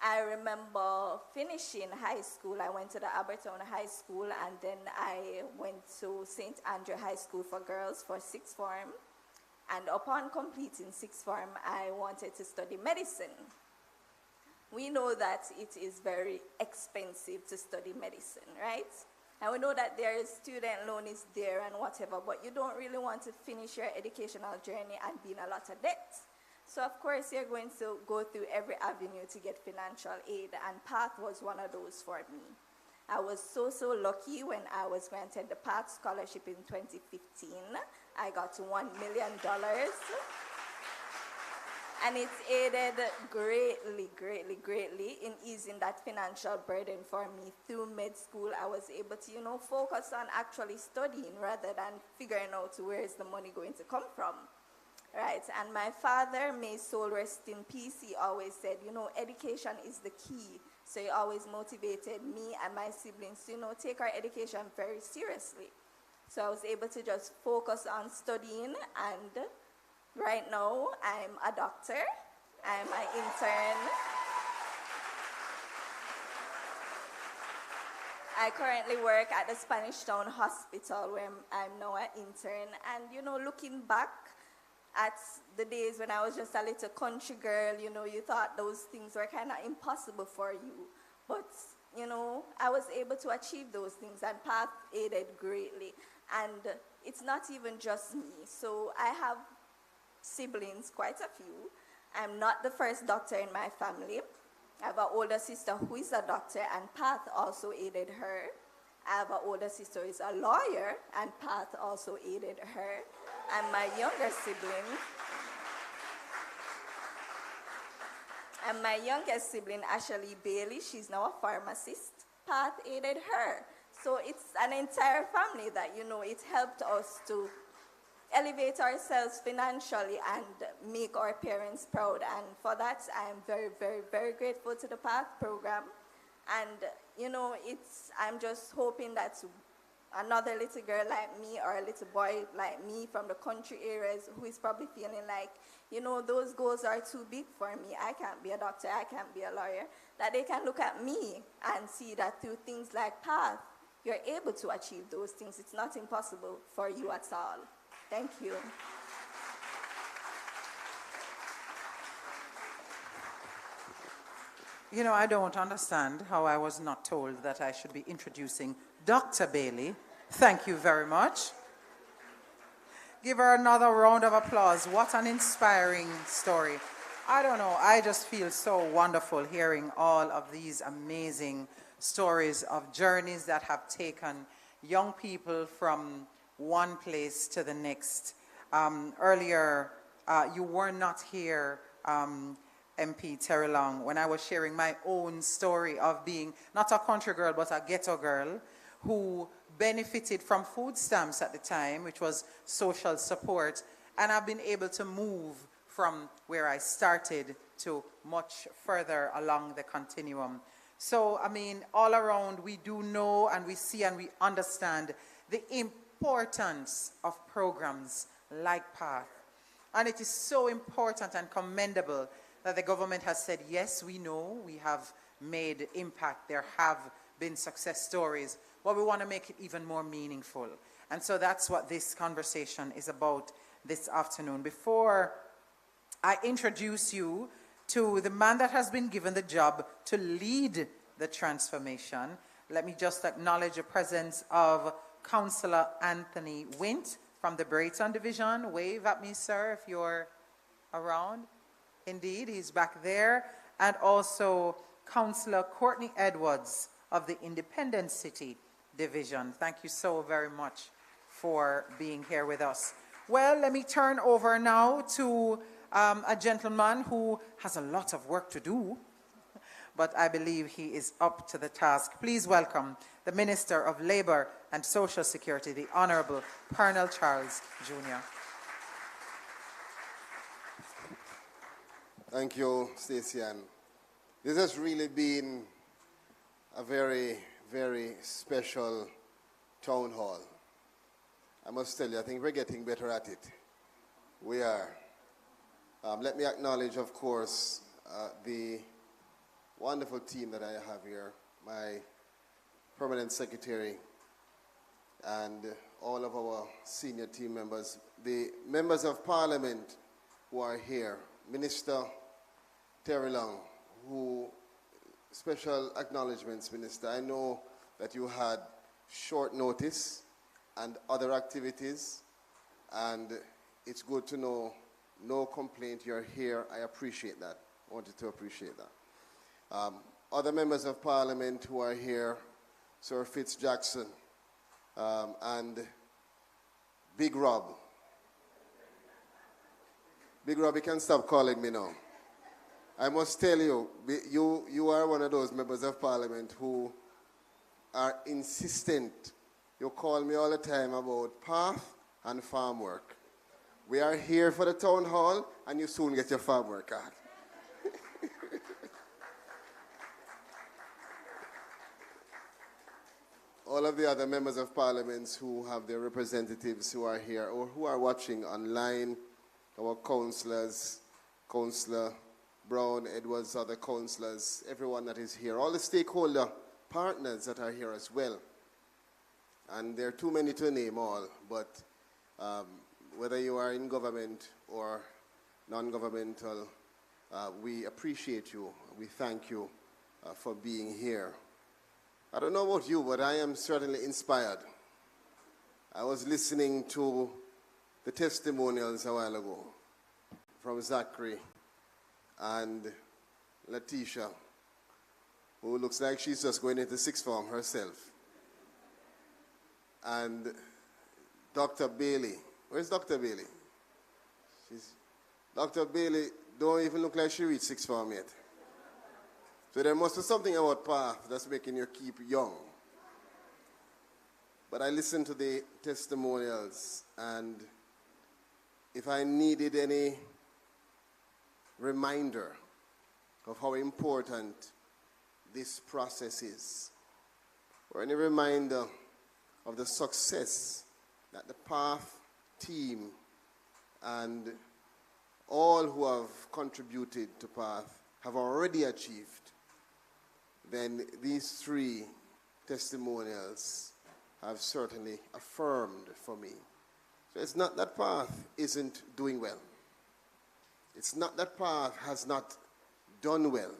I remember finishing high school. I went to the Albertown High School, and then I went to St. Andrew High School for girls for 6th form. And upon completing 6th form, I wanted to study medicine. We know that it is very expensive to study medicine, right? And we know that there is student loan is there and whatever, but you don't really want to finish your educational journey and be in a lot of debt. So of course, you're going to go through every avenue to get financial aid, and PATH was one of those for me. I was so lucky when I was granted the PATH scholarship in 2015. I got $1 million. And it aided greatly in easing that financial burden for me. Through med school, I was able to, focus on actually studying rather than figuring out where is the money going to come from. Right, and my father, may his soul rest in peace, he always said, education is the key. So he always motivated me and my siblings to, take our education very seriously. So I was able to just focus on studying, and right now I'm a doctor, I'm an intern. I currently work at the Spanish Town Hospital where I'm now an intern, and looking back, at the days when I was just a little country girl, you know, you thought those things were kind of impossible for you. But, you know, I was able to achieve those things, and PATH aided greatly. And it's not even just me. So I have siblings, quite a few. I'm not the first doctor in my family. I have an older sister who is a doctor, and PATH also aided her. I have an older sister who is a lawyer, and PATH also aided her. And my younger sibling, Ashley Bailey, she's now a pharmacist. PATH aided her. So it's an entire family that, you know, it helped us to elevate ourselves financially and make our parents proud. And for that, I am very, very, very grateful to the PATH program. And, you know, I'm just hoping that another little girl like me or a little boy like me from the country areas who is probably feeling like, you know, those goals are too big for me. I can't be a doctor, I can't be a lawyer. That they can look at me and see that through things like PATH, you're able to achieve those things. It's not impossible for you at all. Thank you. You know, I don't understand how I was not told that I should be introducing Dr. Bailey. Thank you very much. Give her another round of applause. What an inspiring story. I don't know, I just feel so wonderful hearing all of these amazing stories of journeys that have taken young people from one place to the next. Earlier, you were not here, MP Terry Long, when I was sharing my own story of being not a country girl, but a ghetto girl who benefited from food stamps at the time, which was social support, and I've been able to move from where I started to much further along the continuum. So, I mean, all around, we do know and we see and we understand the importance of programs like PATH. And it is so important and commendable that the government has said, yes, we know, we have made impact, there have been success stories, but we want to make it even more meaningful. And so that's what this conversation is about this afternoon. Before I introduce you to the man that has been given the job to lead the transformation, let me just acknowledge the presence of Councillor Anthony Wint from the Brayton Division. Wave at me, sir, if you're around. Indeed, he's back there. And also Councillor Courtney Edwards of the Independent City Division. Thank you so very much for being here with us. Well, let me turn over now to a gentleman who has a lot of work to do, but I believe he is up to the task. Please welcome the Minister of Labour and Social Security, the Honourable Pernell Charles Jr. Thank you, Stacey Ann. This has really been a very, very special town hall. I must tell you, I think we're getting better at it. We are. Let me acknowledge, of course, the wonderful team that I have here, my permanent secretary, and all of our senior team members, the members of parliament who are here, Minister Terry Long, who, special acknowledgements, Minister. I know that you had short notice and other activities, and it's good to know, no complaint, you're here. I appreciate that. I wanted to appreciate that. Other members of parliament who are here, Sir Fitz Jackson, and Big Rob. Big Rob, you can stop calling me now. I must tell you, you are one of those members of parliament who are insistent. You call me all the time about PATH and farm work. We are here for the town hall, and you soon get your farm work card. All of the other members of parliament who have their representatives who are here or who are watching online, our councillors, Councillor Brown, Edwards, other councillors, everyone that is here, all the stakeholder partners that are here as well. And there are too many to name all, but whether you are in government or non-governmental, we appreciate you. We thank you for being here. I don't know about you, but I am certainly inspired. I was listening to the testimonials a while ago from Zachary and Letitia, who looks like she's just going into sixth form herself. And Dr. Bailey. Where's Dr. Bailey? Dr. Bailey don't even look like she reached sixth form yet. So there must be something about path that's making you keep young. But I listened to the testimonials, and if I needed any reminder of how important this process is, or any reminder of the success that the PATH team and all who have contributed to PATH have already achieved, then these three testimonials have certainly affirmed for me. So it's not that PATH isn't doing well. It's not that PATH has not done well.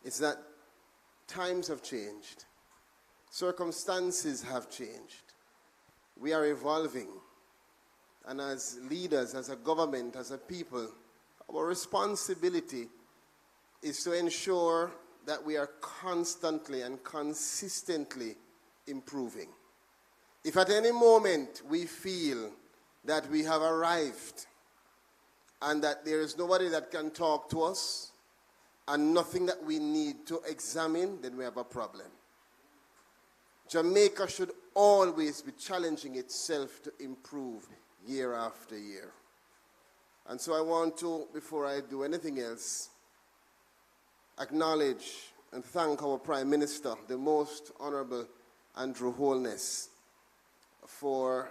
It's that times have changed. Circumstances have changed. We are evolving. And as leaders, as a government, as a people, our responsibility is to ensure that we are constantly and consistently improving. If at any moment we feel that we have arrived and that there is nobody that can talk to us and nothing that we need to examine, then we have a problem. Jamaica should always be challenging itself to improve year after year. And so I want to, before I do anything else, acknowledge and thank our Prime Minister, the Most Honorable Andrew Holness, for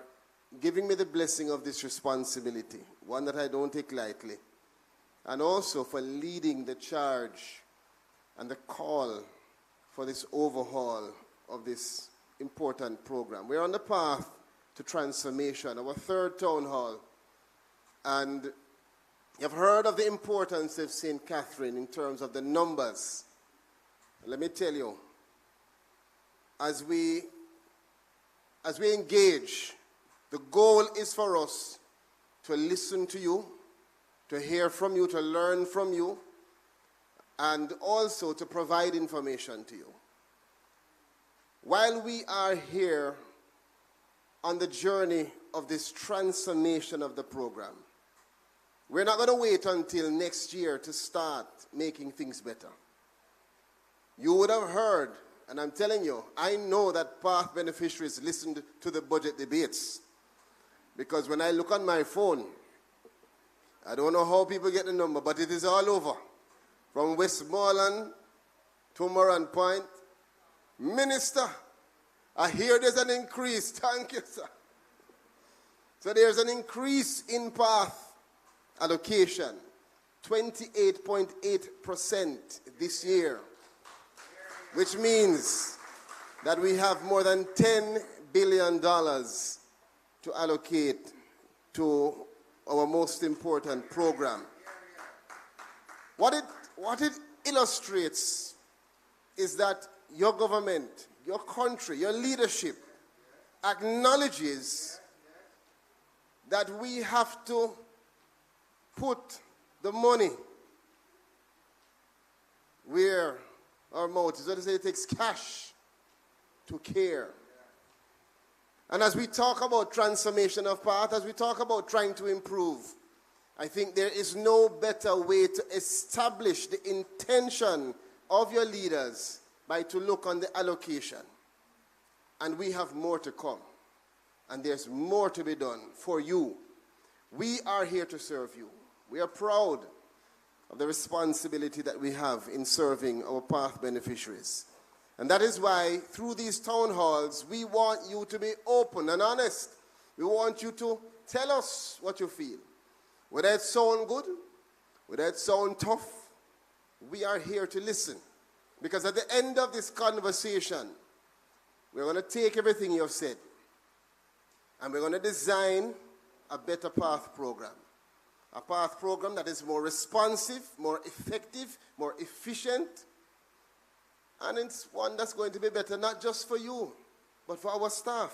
giving me the blessing of this responsibility, one that I don't take lightly, and also for leading the charge and the call for this overhaul of this important program. We're on the path to transformation, our third town hall, and you've heard of the importance of St. Catherine in terms of the numbers. Let me tell you, as we engage, the goal is for us to listen to you, to hear from you, to learn from you, and also to provide information to you. While we are here on the journey of this transformation of the program, we're not going to wait until next year to start making things better. You would have heard, and I'm telling you, I know that PATH beneficiaries listened to the budget debates, because when I look on my phone, I don't know how people get the number, but it is all over. From Westmoreland to Moran Point. Minister, I hear there's an increase. Thank you, sir. So there's an increase in PATH allocation, 28.8% this year, which means that we have more than $10 billion to allocate to our most important program. What it illustrates is that your government, your country, your leadership acknowledges that we have to put the money where our mouth is. What is it? It takes cash to care. And as we talk about transformation of PATH, as we talk about trying to improve, I think there is no better way to establish the intention of your leaders by to look on the allocation. And we have more to come. And there's more to be done for you. We are here to serve you. We are proud of the responsibility that we have in serving our PATH beneficiaries. And that is why, through these town halls, we want you to be open and honest. We want you to tell us what you feel. Whether it sounds good, whether it sounds tough, we are here to listen. Because at the end of this conversation, we're going to take everything you've said, and we're going to design a better path program. A path program that is more responsive, more effective, more efficient, and it's one that's going to be better not just for you, but for our staff.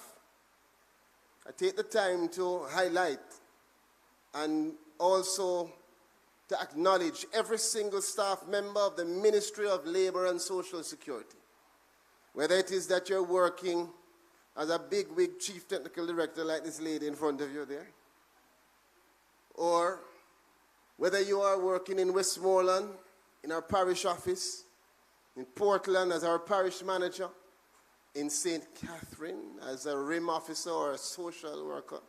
I take the time to highlight and also to acknowledge every single staff member of the Ministry of Labor and Social Security. Whether it is that you're working as a big-wig chief technical director like this lady in front of you there, or whether you are working in Westmoreland, in our parish office, in Portland as our parish manager, in St. Catherine as a RIM officer or a social worker,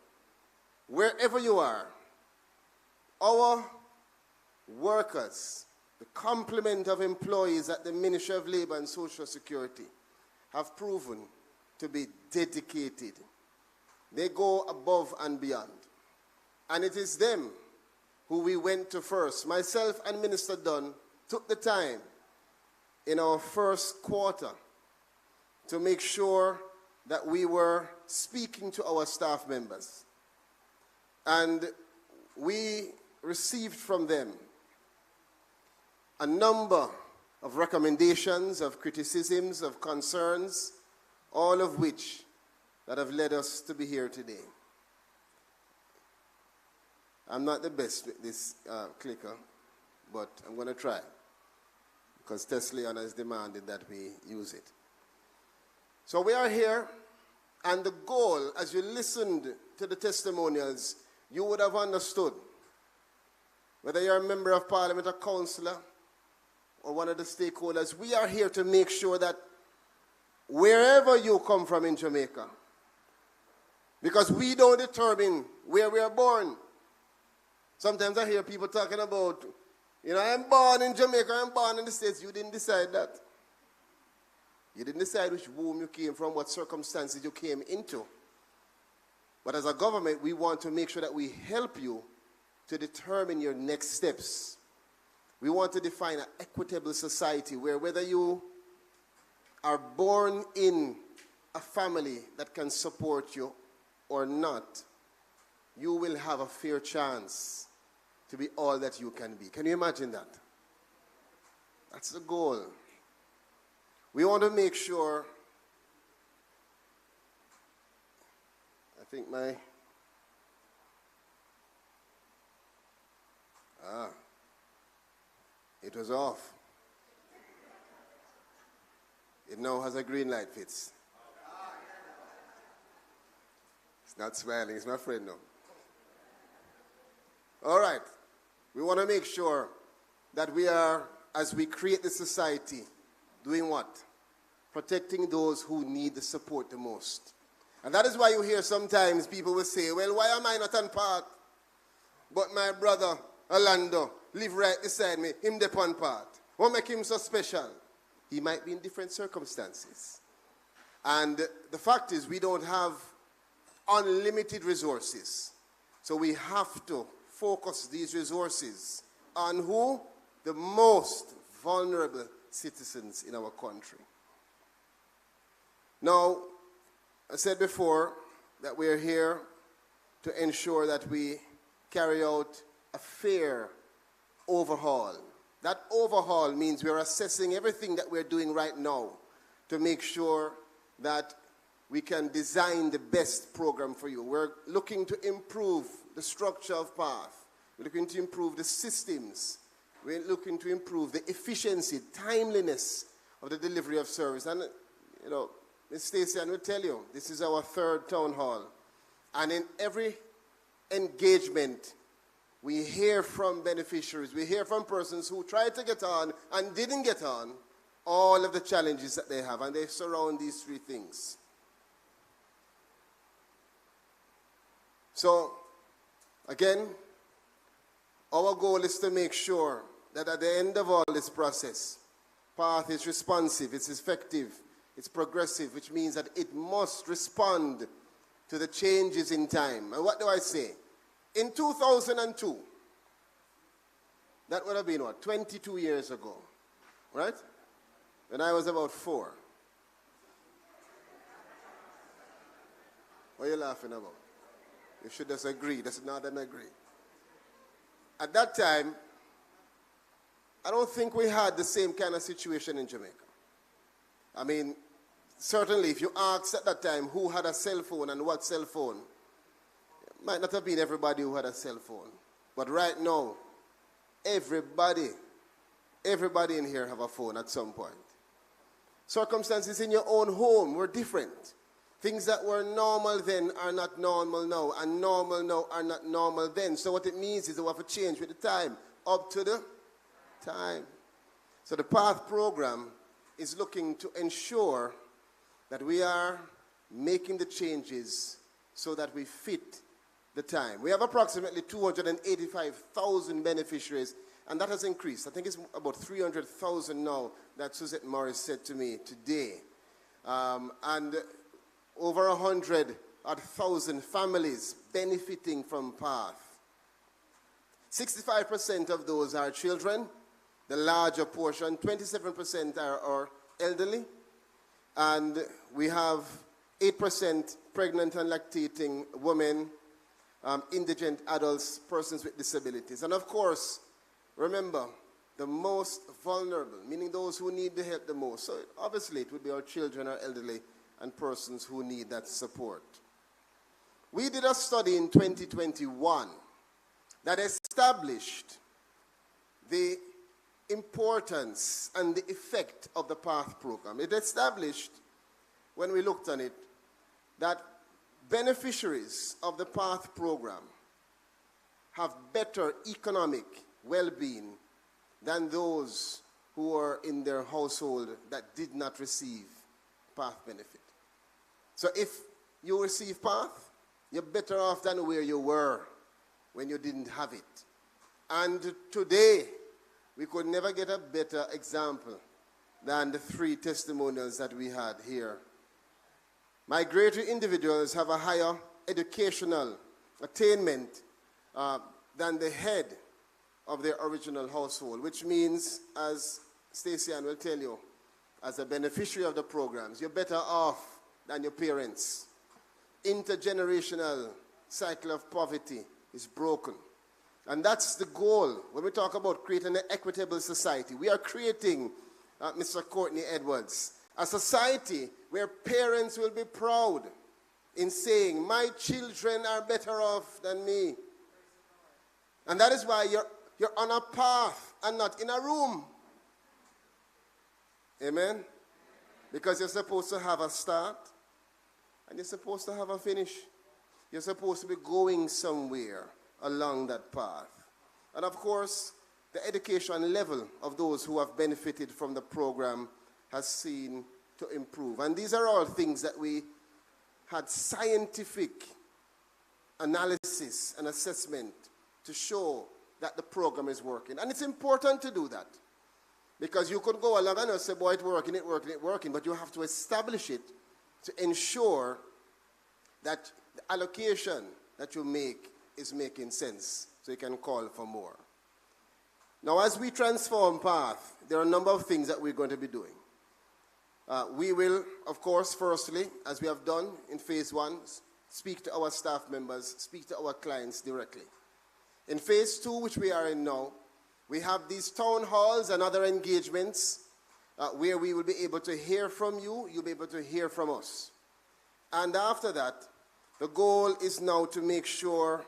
wherever you are, our workers, the complement of employees at the Ministry of Labor and Social Security, have proven to be dedicated. They go above and beyond. And it is them who we went to first. Myself and Minister Dunn took the time in our first quarter to make sure that we were speaking to our staff members. And we received from them a number of recommendations, of criticisms, of concerns, all of which that have led us to be here today. I'm not the best with this clicker, but I'm going to try, because Tesla has demanded that we use it. So we are here, and the goal, as you listened to the testimonials, you would have understood, whether you're a member of parliament, a councillor, or one of the stakeholders, we are here to make sure that wherever you come from in Jamaica, because we don't determine where we are born. Sometimes I hear people talking about, I'm born in Jamaica, I'm born in the States. You didn't decide that. You didn't decide which womb you came from, what circumstances you came into. But as a government, we want to make sure that we help you to determine your next steps. We want to define an equitable society where whether you are born in a family that can support you or not, you will have a fair chance to be all that you can be. Can you imagine that? That's the goal. We want to make sure, I think it was off. It now has a green light, Fitz. It's not smiling, it's my friend now. All right. We want to make sure that we are, as we create the society, doing what? Protecting those who need the support the most. And that is why you hear sometimes people will say, well, why am I not on part? But my brother, Orlando, live right beside me, him dep on part. What make him so special? He might be in different circumstances. And the fact is, we don't have unlimited resources. So we have to focus these resources on who? The most vulnerable citizens in our country. Now, I said before that we are here to ensure that we carry out a fair overhaul. That overhaul means we're assessing everything that we're doing right now to make sure that we can design the best program for you. We're looking to improve the structure of PATH. We're looking to improve the systems. We're looking to improve the efficiency, timeliness of the delivery of service. And, Ms. Stacey, I will tell you, this is our third town hall. And in every engagement, we hear from beneficiaries, we hear from persons who tried to get on and didn't get on, all of the challenges that they have, and they surround these three things. So, again, our goal is to make sure that at the end of all this process, PATH is responsive, it's effective, it's progressive, which means that it must respond to the changes in time. And what do I say? In 2002, that would have been what, 22 years ago, right? When I was about 4. What are you laughing about? You should just agree. That's not an agree. At that time, I don't think we had the same kind of situation in Jamaica. I mean, certainly if you asked at that time who had a cell phone and what cell phone, it might not have been everybody who had a cell phone. But right now, everybody in here have a phone at some point. Circumstances in your own home were different. Things that were normal then are not normal now, and normal now are not normal then. So what it means is that we have to change with the time, up to the time. So the PATH program is looking to ensure that we are making the changes so that we fit the time. We have approximately 285,000 beneficiaries, and that has increased. I think it's about 300,000 now that Suzette Morris said to me today. And over 100,000 families benefiting from PATH. 65% of those are children. The larger portion, 27% are elderly. And we have 8% pregnant and lactating women, indigent adults, persons with disabilities. And of course, remember, the most vulnerable, meaning those who need the help the most. So obviously it would be our children, our elderly, and persons who need that support. We did a study in 2021 that established the importance and the effect of the PATH program. It established, when we looked on it, that beneficiaries of the PATH program have better economic well-being than those who are in their household that did not receive PATH benefit. So if you receive PATH, you're better off than where you were when you didn't have it. And today, we could never get a better example than the 3 testimonials that we had here. Migratory individuals have a higher educational attainment than the head of their original household, which means, as Stacey Ann will tell you, as a beneficiary of the programs, you're better off than your parents. Intergenerational cycle of poverty is broken. And that's the goal when we talk about creating an equitable society. We are creating, Mr. Courtney Edwards, a society where parents will be proud in saying, my children are better off than me. And that is why you're on a path and not in a room. Amen? Because you're supposed to have a start and you're supposed to have a finish. You're supposed to be going somewhere along that path. And of course, the education level of those who have benefited from the program has seen to improve. And these are all things that we had scientific analysis and assessment to show that the program is working. And it's important to do that. Because you could go along and say, boy, it's working, but you have to establish it to ensure that the allocation that you make is making sense, so you can call for more. Now, as we transform PATH, there are a number of things that we're going to be doing. We will, of course, firstly, as we have done in phase 1, speak to our staff members, speak to our clients directly. In phase 2, which we are in now, we have these town halls and other engagements where we will be able to hear from you, you'll be able to hear from us. And after that, the goal is now to make sure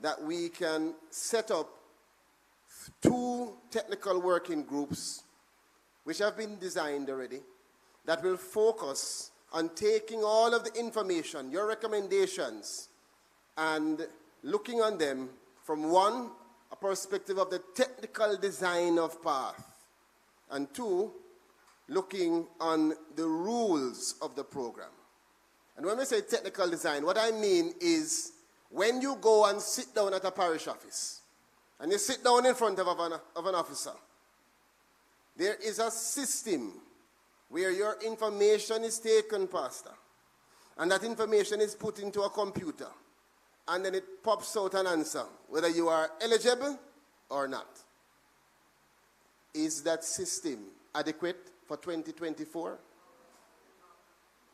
that we can set up 2 technical working groups, which have been designed already, that will focus on taking all of the information, your recommendations, and looking on them from 1, a perspective of the technical design of PATH, and 2, looking on the rules of the program. And when we say technical design, what I mean is when you go and sit down at a parish office, and you sit down in front of an officer, there is a system where your information is taken, Pastor, and that information is put into a computer, and then it pops out an answer, whether you are eligible or not. Is that system adequate for 2024?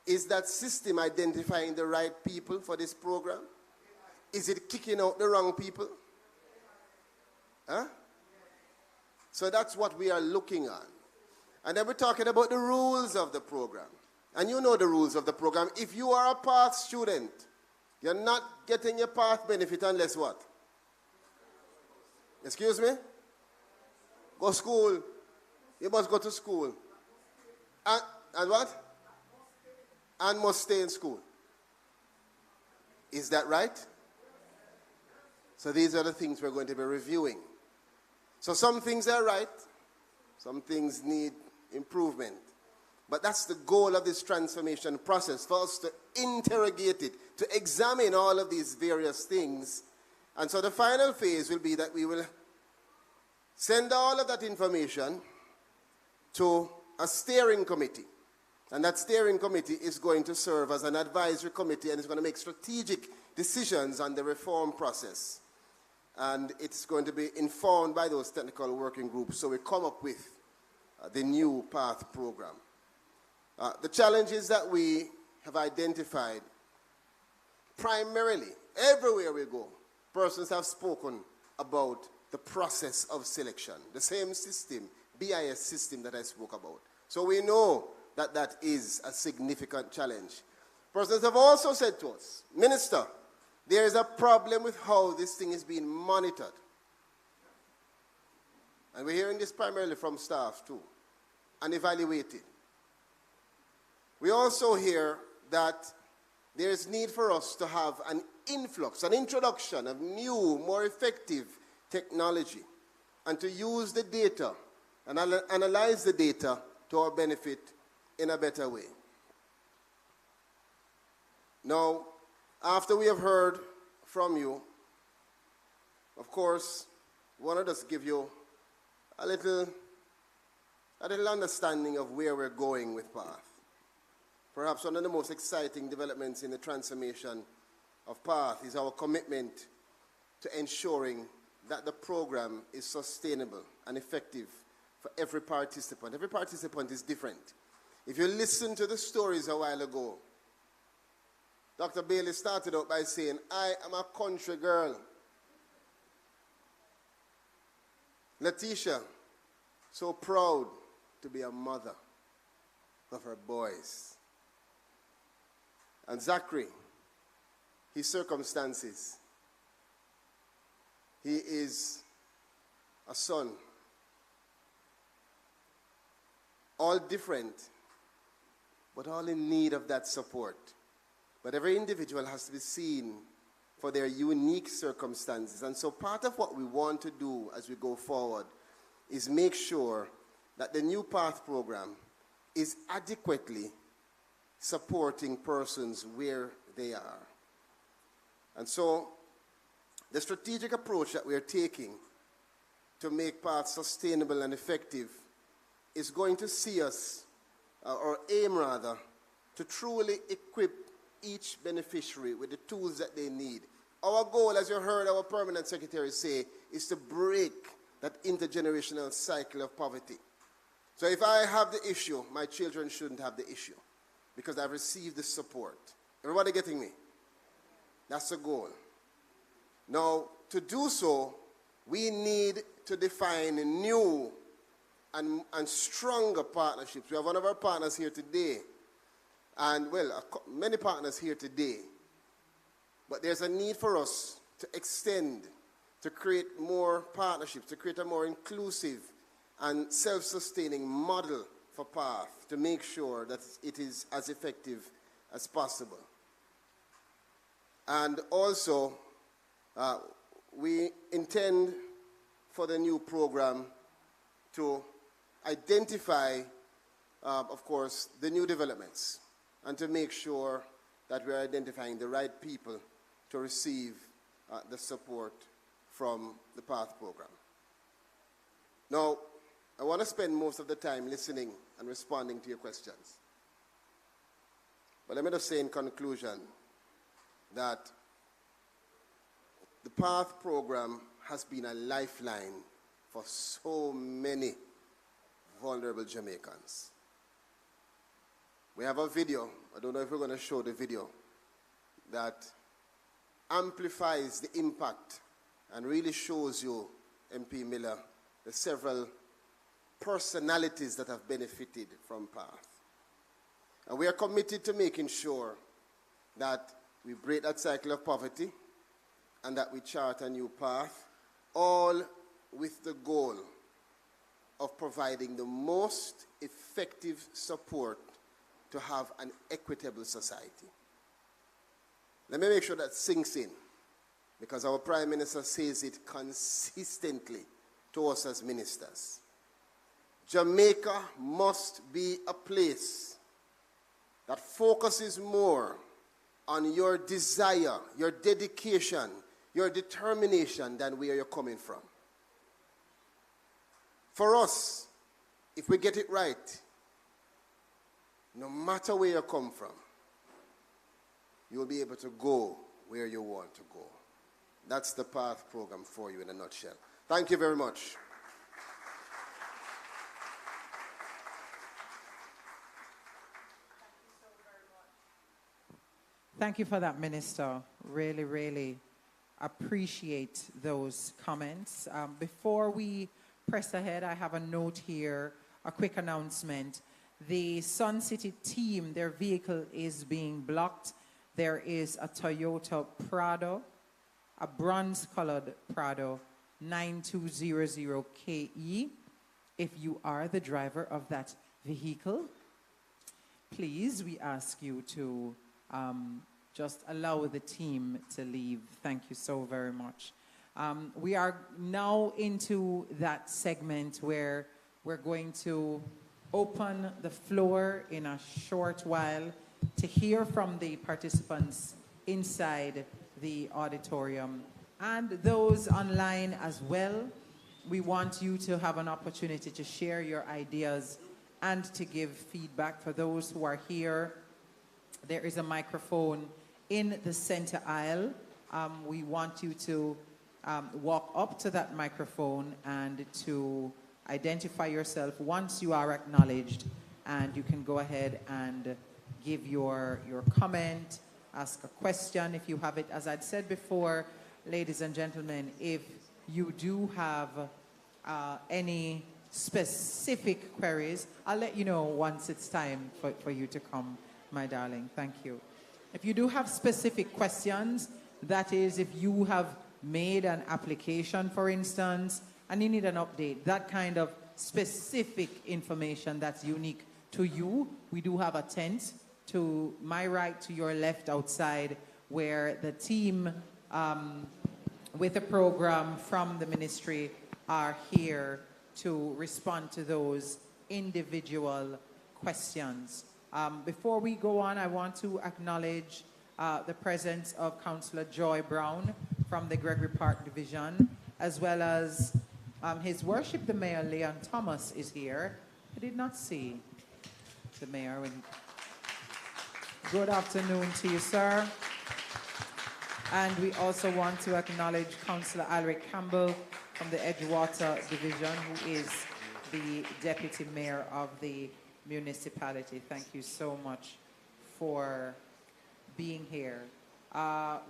Is that system identifying the right people for this program? Is it kicking out the wrong people? Huh? So that's what we are looking at. And then we're talking about the rules of the program. And you know the rules of the program. If you are a PATH student, you're not getting your PATH benefit unless what? Excuse me? Go school. You must go to school. And what? And must stay in school. Is that right? So these are the things we're going to be reviewing. So some things are right. Some things need improvement. But that's the goal of this transformation process, for us to interrogate it, to examine all of these various things. And so the final phase will be that we will send all of that information to a steering committee. And that steering committee is going to serve as an advisory committee and is going to make strategic decisions on the reform process. And it's going to be informed by those technical working groups. So we come up with the new PATH program. The challenges that we have identified, primarily, everywhere we go, persons have spoken about the process of selection, the same system, BIS system that I spoke about. So we know that that is a significant challenge. Persons have also said to us, Minister, there is a problem with how this thing is being monitored. And we're hearing this primarily from staff too, and evaluated. We also hear that there is need for us to have an influx, an introduction of new, more effective technology, and to use the data and analyze the data to our benefit in a better way. Now, after we have heard from you, of course, we want to just give you a little understanding of where we're going with PATH. Perhaps one of the most exciting developments in the transformation of PATH is our commitment to ensuring that the program is sustainable and effective for every participant. Every participant is different. If you listen to the stories a while ago, Dr. Bailey started out by saying, I am a country girl. Letitia, so proud to be a mother of her boys. And Zachary, his circumstances. He is a son. All different, but all in need of that support. But every individual has to be seen for their unique circumstances. And so part of what we want to do as we go forward is make sure that the new PATH program is adequately supporting persons where they are. And so the strategic approach that we are taking to make PATH sustainable and effective is going to see us, or aim rather, to truly equip each beneficiary with the tools that they need. Our goal, as you heard our permanent secretary say, is to break that intergenerational cycle of poverty. So if I have the issue, my children shouldn't have the issue because I've received the support. Everybody getting me? That's the goal. Now, to do so, we need to define new and stronger partnerships. We have one of our partners here today, and well, many partners here today, but there's a need for us to extend, to create more partnerships, to create a more inclusive and self-sustaining model for PATH to make sure that it is as effective as possible. And also, we intend for the new program to identify, of course, the new developments and to make sure that we're identifying the right people to receive the support from the PATH program. Now, I want to spend most of the time listening and responding to your questions. But let me just say in conclusion that the PATH program has been a lifeline for so many vulnerable Jamaicans. We have a video, I don't know if we're going to show the video, that amplifies the impact and really shows you, MP Miller, the several personalities that have benefited from PATH. And we are committed to making sure that we break that cycle of poverty and that we chart a new path, all with the goal of providing the most effective support to have an equitable society. Let me make sure that sinks in, because our Prime Minister says it consistently to us as ministers. Jamaica must be a place that focuses more on your desire, your dedication, your determination than where you're coming from. For us, if we get it right, no matter where you come from, you'll be able to go where you want to go. That's the PATH program for you in a nutshell. Thank you very much. Thank you for that, Minister. Really, really appreciate those comments. Before we press ahead, I have a note here, a quick announcement. The Sun City team, their vehicle is being blocked. There is a Toyota Prado, a bronze-colored Prado 9200KE. If you are the driver of that vehicle, please, we ask you to just allow the team to leave. Thank you so very much. We are now into that segment where we're going to open the floor in a short while to hear from the participants inside the auditorium and those online as well. We want you to have an opportunity to share your ideas and to give feedback. For those who are here, there is a microphone in the center aisle. We want you to walk up to that microphone and to identify yourself once you are acknowledged, and you can go ahead and give your comment, ask a question if you have it. As I'd said before, ladies and gentlemen, if you do have any specific queries, I'll let you know once it's time for you to come, my darling. Thank you. If you do have specific questions, that is, if you have made an application, for instance, and you need an update, that kind of specific information that's unique to you, we do have a tent to my right, to your left outside, where the team with a program from the ministry are here to respond to those individual questions. Before we go on, I want to acknowledge the presence of Councillor Joy Brown from the Gregory Park Division, as well as His Worship the Mayor, Leon Thomas, is here. I did not see the Mayor. Good afternoon to you, sir. And we also want to acknowledge Councillor Alric Campbell from the Edgewater Division, who is the Deputy Mayor of the municipality. Thank you so much for being here.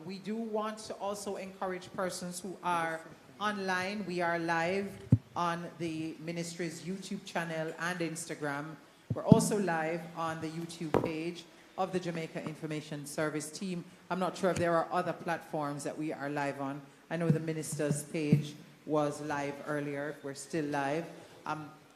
We do want to also encourage persons who are online. We are live on the ministry's YouTube channel and Instagram. We're also live on the YouTube page of the Jamaica Information Service team. I'm not sure if there are other platforms that we are live on. I know the minister's page was live earlier. We're still live.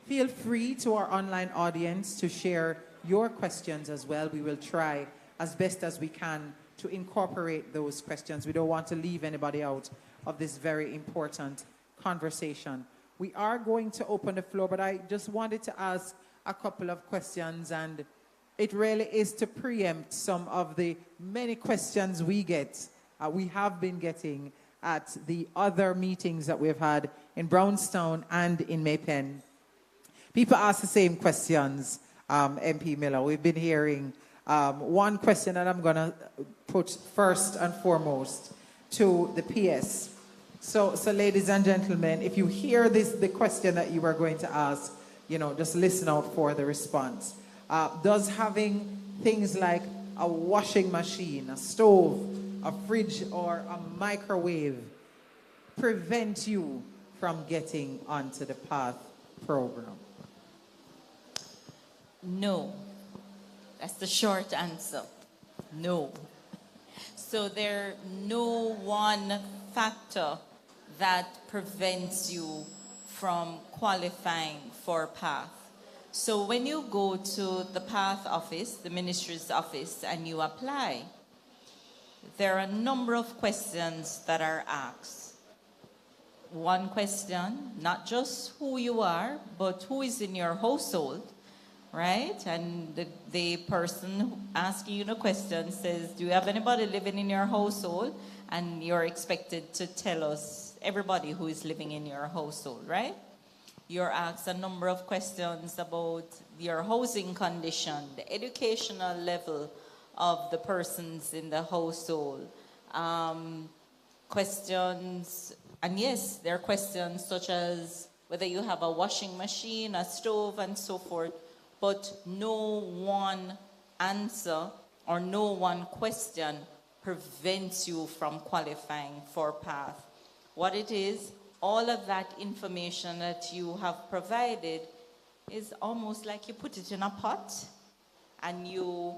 Feel free to our online audience to share your questions as well. We will try as best as we can to incorporate those questions. We don't want to leave anybody out of this very important conversation. We are going to open the floor, but I just wanted to ask a couple of questions, and it really is to preempt some of the many questions we get, we have been getting at the other meetings that we've had in Brownstown and in Maypen. People ask the same questions, MP Miller. We've been hearing one question that I'm going to put first and foremost to the PS. So ladies and gentlemen, if you hear the question that you are going to ask, just listen out for the response. Does having things like a washing machine, a stove, a fridge or a microwave prevent you from getting onto the PATH program? No. That's the short answer. No. So there's no one factor that prevents you from qualifying for PATH. So when you go to the PATH office, the ministry's office, and you apply, there are a number of questions that are asked. One question, not just who you are, but who is in your household, right? And the person asking you the question says, do you have anybody living in your household? And you're expected to tell us everybody who is living in your household, right? You're asked a number of questions about your housing condition, the educational level of the persons in the household. Questions, and yes, there are questions such as whether you have a washing machine, a stove, and so forth, but no one answer or no one question prevents you from qualifying for PATH. What it is, all of that information that you have provided is almost like you put it in a pot and you,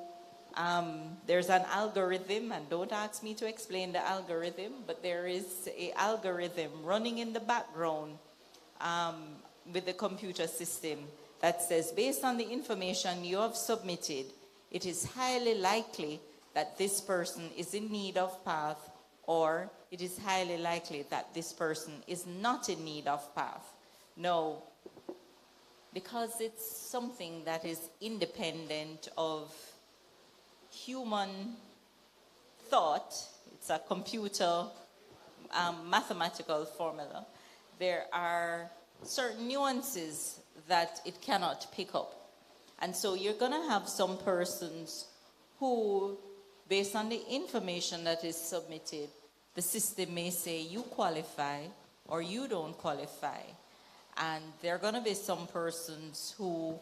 there's an algorithm, and don't ask me to explain the algorithm, but there is an algorithm running in the background with the computer system that says, based on the information you have submitted, it is highly likely that this person is in need of PATH, or it is highly likely that this person is not in need of PATH. No, because it's something that is independent of human thought. It's a computer mathematical formula. There are certain nuances that it cannot pick up. And so you're going to have some persons who, based on the information that is submitted, the system may say you qualify or you don't qualify. And there are going to be some persons who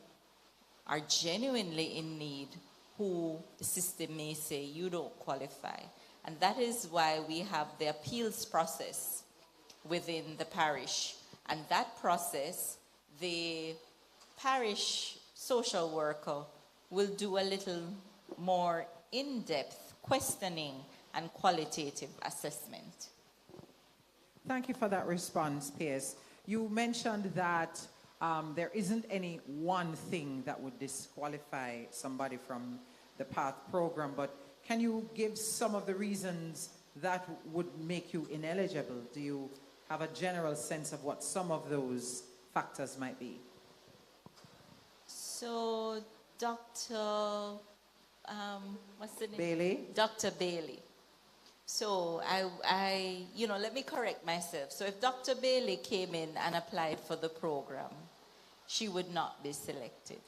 are genuinely in need, who the system may say you don't qualify. And that is why we have the appeals process within the parish. And that process, the parish social worker will do a little more in-depth questioning and qualitative assessment. Thank you for that response, Pierce. You mentioned that there isn't any one thing that would disqualify somebody from the PATH program, but can you give some of the reasons that would make you ineligible? Do you have a general sense of what some of those factors might be? So, Dr. What's the name? Bailey. Dr. Bailey. So let me correct myself. So if Dr. Bailey came in and applied for the program, she would not be selected.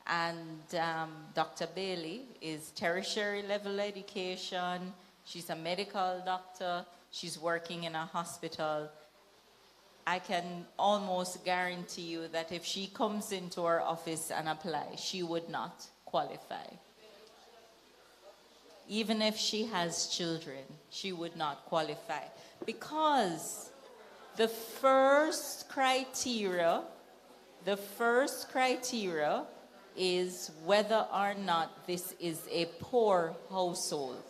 And Dr. Bailey is tertiary level education. She's a medical doctor. She's working in a hospital. I can almost guarantee you that if she comes into our office and applies, she would not qualify. Even if she has children, she would not qualify. Because the first criteria is whether or not this is a poor household.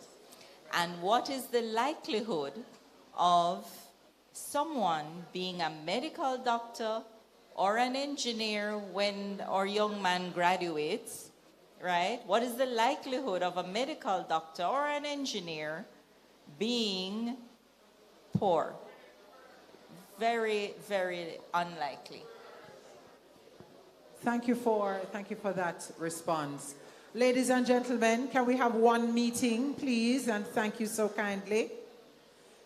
And what is the likelihood of someone being a medical doctor or an engineer when our young man graduates, right? What is the likelihood of a medical doctor or an engineer being poor? Very, very unlikely. Thank you for that response. Ladies and gentlemen, can we have one meeting, please? And thank you so kindly.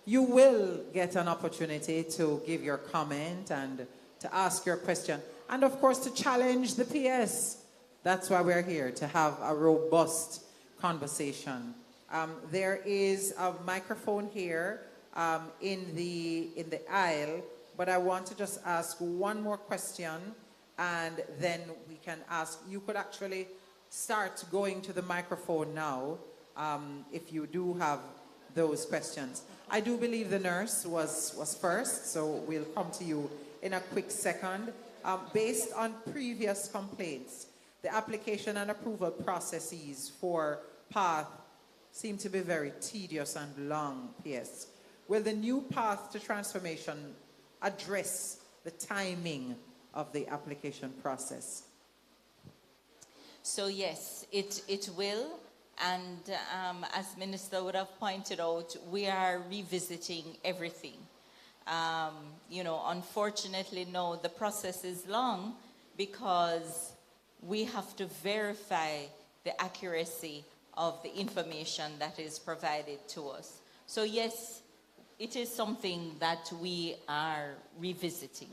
You will get an opportunity to give your comment and to ask your question. And of course, to challenge the PS. That's why we're here, to have a robust conversation. There is a microphone here in the aisle, but I want to just ask one more question, and then we can ask. You could actually start going to the microphone now if you do have those questions. I do believe the nurse was first, so we'll come to you in a quick second. Based on previous complaints, the application and approval processes for PATH seem to be very tedious and long, PS. Will the new path to transformation address the timing of the application process? So yes, it will. And as Minister would have pointed out, we are revisiting everything. Unfortunately, no, the process is long because we have to verify the accuracy of the information that is provided to us. So yes, it is something that we are revisiting.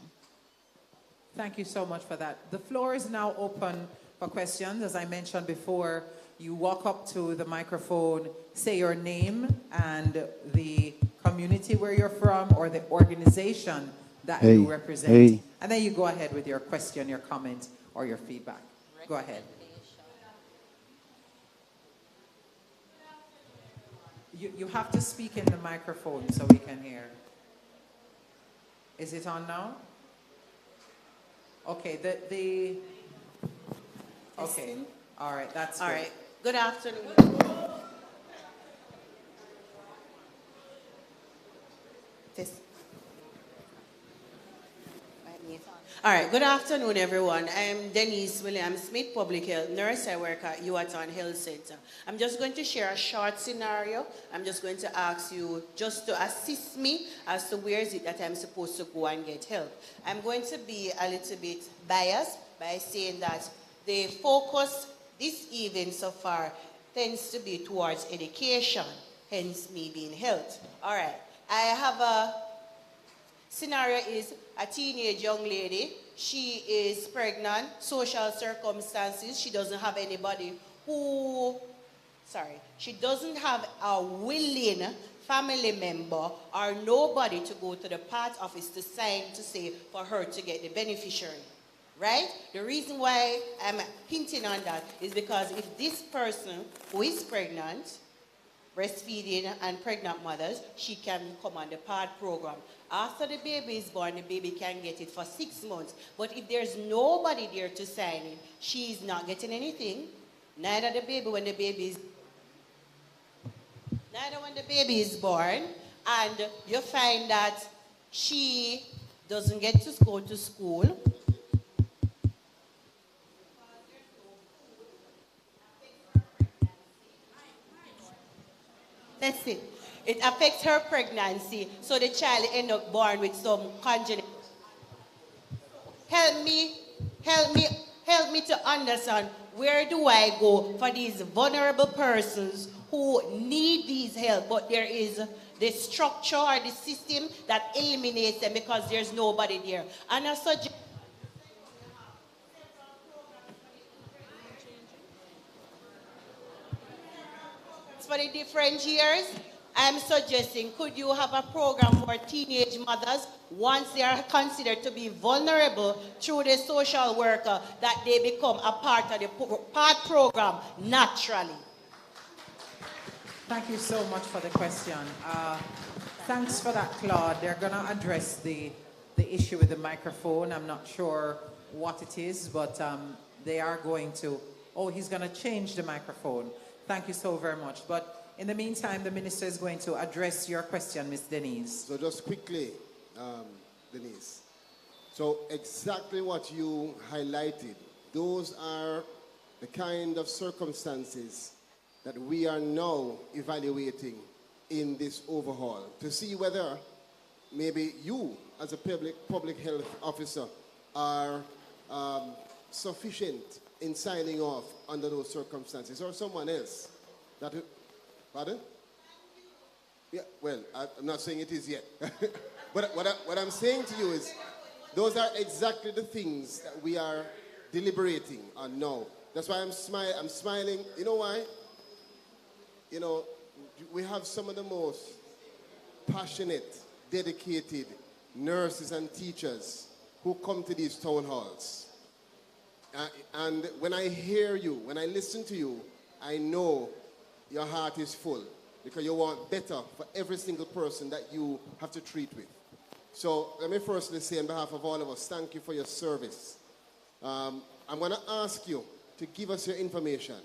Thank you so much for that. The floor is now open for questions. As I mentioned before, you walk up to the microphone, say your name and the community where you're from or the organization that you represent. And then you go ahead with your question, your comment, or your feedback. Go ahead. You have to speak in the microphone so we can hear. Is it on now? Okay, okay. All right, that's good. All right. Good afternoon. All right, good afternoon, everyone. I'm Denise Williams-Smith, public health nurse. I work at Yuaton Health Center. I'm just going to share a short scenario. I'm just going to ask you just to assist me as to where is it that I'm supposed to go and get help. I'm going to be a little bit biased by saying that the focus this evening so far tends to be towards education, hence me being health. All right, I have a scenario is a teenage young lady. She is pregnant, social circumstances. She doesn't have anybody she doesn't have a willing family member or nobody to go to the PATH office to sign to say for her to get the beneficiary, right? The reason why I'm hinting on that is because if this person who is pregnant, breastfeeding and pregnant mothers, she can come on the PAD program. After the baby is born, the baby can get it for 6 months. But if there's nobody there to sign it, she's not getting anything. Neither when the baby is born, and you find that she doesn't get to go to school. That's it. It affects her pregnancy, so the child end up born with some congenital. Help me to understand, where do I go for these vulnerable persons who need these help, but there is the structure or the system that eliminates them because there's nobody there. And I suggest for the different years, I'm suggesting, could you have a program for teenage mothers once they are considered to be vulnerable through the social worker, that they become a part of the PATH program naturally? Thank you so much for the question. Thanks for that, Claude. They're going to address the issue with the microphone. I'm not sure what it is, but they are going to. Oh, he's going to change the microphone. Thank you so very much. But in the meantime, the minister is going to address your question, Ms. Denise. So just quickly, Denise. So exactly what you highlighted, those are the kind of circumstances that we are now evaluating in this overhaul to see whether maybe you, as a public health officer, are sufficient in signing off under those circumstances, or someone else. Pardon? Yeah, well, I'm not saying it is yet. But what I'm saying to you is, those are exactly the things that we are deliberating on now. That's why I'm smiling. You know why? You know, we have some of the most passionate, dedicated nurses and teachers who come to these town halls. And when I hear you, when I listen to you, I know your heart is full because you want better for every single person that you have to treat with. So let me firstly say on behalf of all of us, thank you for your service. I'm going to ask you to give us your information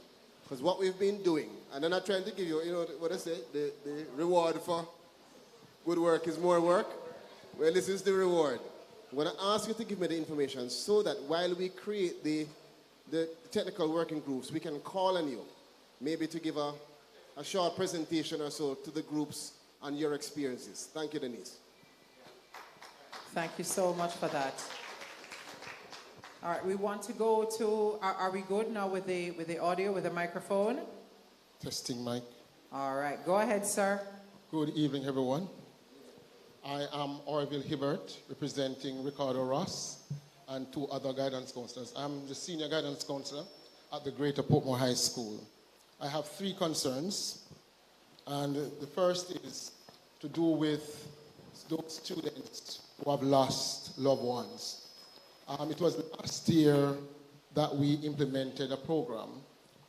because what we've been doing, and I'm not trying to give you, you know what I say, the reward for good work is more work. Well, this is the reward. I'm going to ask you to give me the information so that while we create the technical working groups, we can call on you, maybe to give a short presentation or so to the groups on your experiences. Thank you, Denise. Thank you so much for that. All right, we want to go to, are we good now with the audio, with the microphone? Testing mic. All right, go ahead, sir. Good evening, everyone. I am Orville Hibbert, representing Ricardo Ross and 2 other guidance counselors. I'm the senior guidance counselor at the Greater Portmore High School. I have 3 concerns, and the first is to do with those students who have lost loved ones. It was last year that we implemented a program.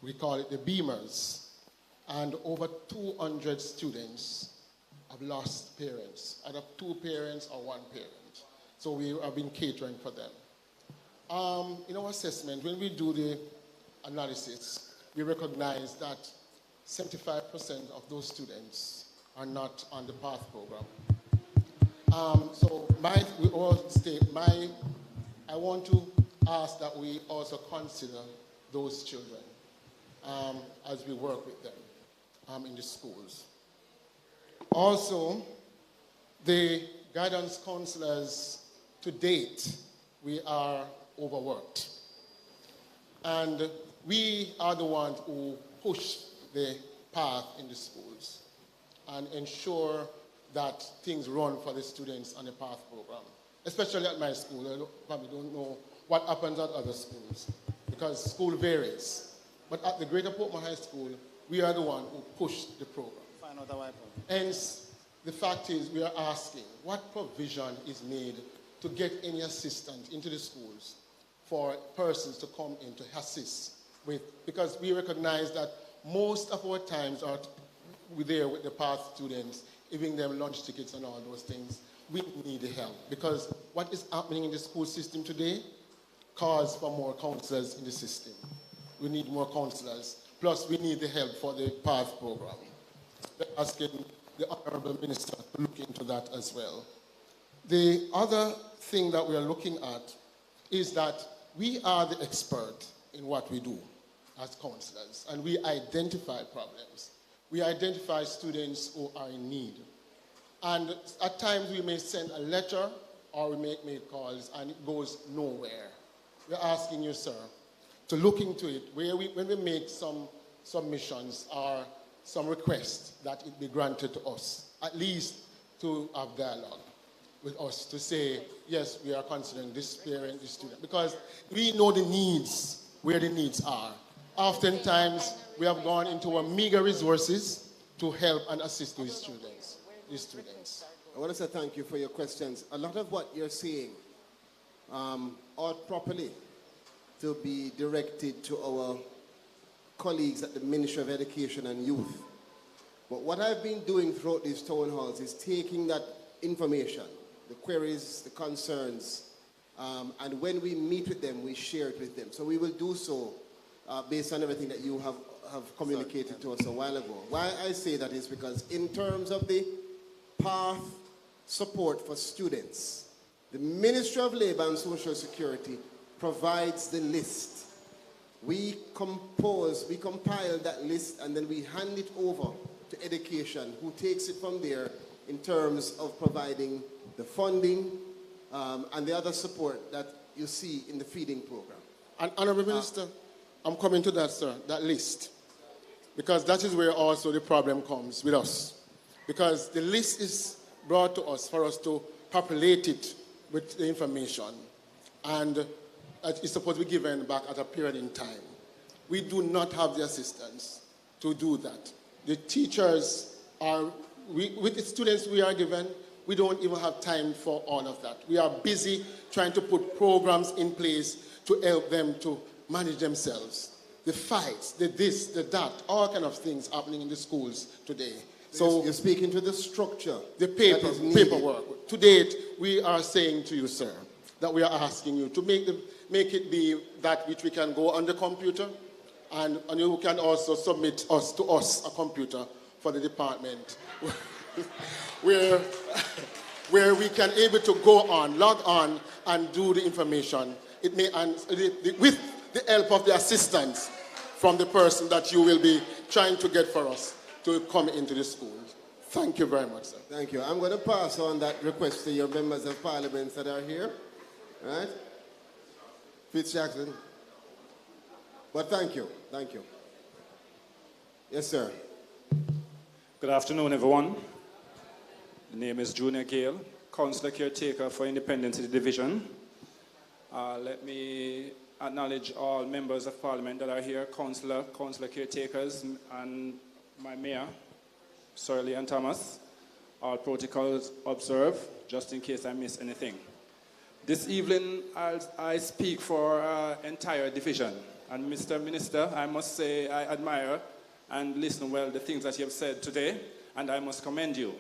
We call it the Beamers, and over 200 students have lost parents, either 2 parents or 1 parent. So we have been catering for them. In our assessment, when we do the analysis, we recognize that 75% of those students are not on the PATH program. I want to ask that we also consider those children as we work with them in the schools. Also, the guidance counselors, to date, we are overworked. And we are the ones who push the path in the schools and ensure that things run for the students on the PATH program. Especially at my school. I probably don't know what happens at other schools because school varies. But at the Greater Portmore High School, we are the one who push the program. Hence, the fact is we are asking what provision is made to get any assistance into the schools for persons to come in to assist with, because we recognize that most of our times are there with the PATH students, giving them lunch tickets and all those things. We need the help because what is happening in the school system today calls for more counselors in the system. We need more counselors. Plus, we need the help for the PATH program. We're asking the Honorable Minister to look into that as well. The other thing that we are looking at is that we are the expert in what we do as counselors, and we identify problems. We identify students who are in need. And at times we may send a letter or we make calls and it goes nowhere. We're asking you, sir, to look into it when we make some submissions or some requests that it be granted to us, at least to have dialogue with us to say, yes, we are considering this parent, this student, because we know the needs, where the needs are. Oftentimes, we have gone into our meager resources to help and assist these students. I want to say thank you for your questions. A lot of what you're saying ought properly to be directed to our colleagues at the Ministry of Education and Youth. But what I've been doing throughout these town halls is taking that information, the queries, the concerns, and when we meet with them, we share it with them. So we will do so based on everything that you have communicated to us a while ago. Why I say that is because in terms of the PATH support for students, the Ministry of Labor and Social Security provides the list. We compile that list and then we hand it over to education, who takes it from there in terms of providing the funding and the other support that you see in the feeding program. And Honorable Minister, I'm coming to that, sir, that list. Because that is where also the problem comes with us. Because the list is brought to us for us to populate it with the information. And it's supposed to be given back at a period in time. We do not have the assistance to do that. The teachers are, with the students we are given, we don't even have time for all of that. We are busy trying to put programs in place to help them to manage themselves. the fights, the this, the that, all kind of things happening in the schools today. So you're speaking to the structure, the paperwork. To date, we are saying to you, sir, that we are asking you to make it be that which we can go on the computer, and you can also submit to us a computer for the department, where we can able to go on, log on, and do the information. It may with the help of the assistance from the person that you will be trying to get for us to come into the schools. Thank you very much, sir. Thank you. I'm going to pass on that request to your members of parliament that are here. Right? Fitz Jackson. But thank you. Thank you. Yes, sir. Good afternoon, everyone. The name is Junior Gale, Councillor Caretaker for Independent City Division. Let me acknowledge all members of Parliament that are here, Councillor Caretakers, and my Mayor, Sir Leon Thomas. All protocols observed, just in case I miss anything. This evening, I speak for our entire division. And Mr. Minister, I must say I admire and listen well the things that you have said today, and I must commend you.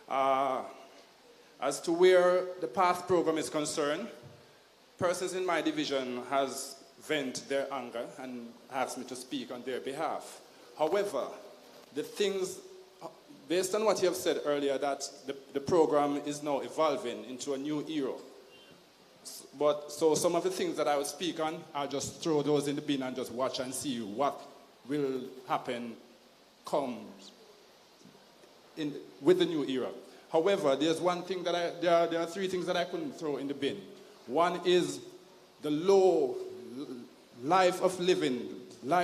As to where the PATH program is concerned, persons in my division has vent their anger and asked me to speak on their behalf. However, the things, based on what you have said earlier, that the program is now evolving into a new era. So some of the things that I will speak on, I'll just throw those in the bin and just watch and see what will happen with the new era. However, there's one thing that there are three things that I couldn't throw in the bin. One is the low life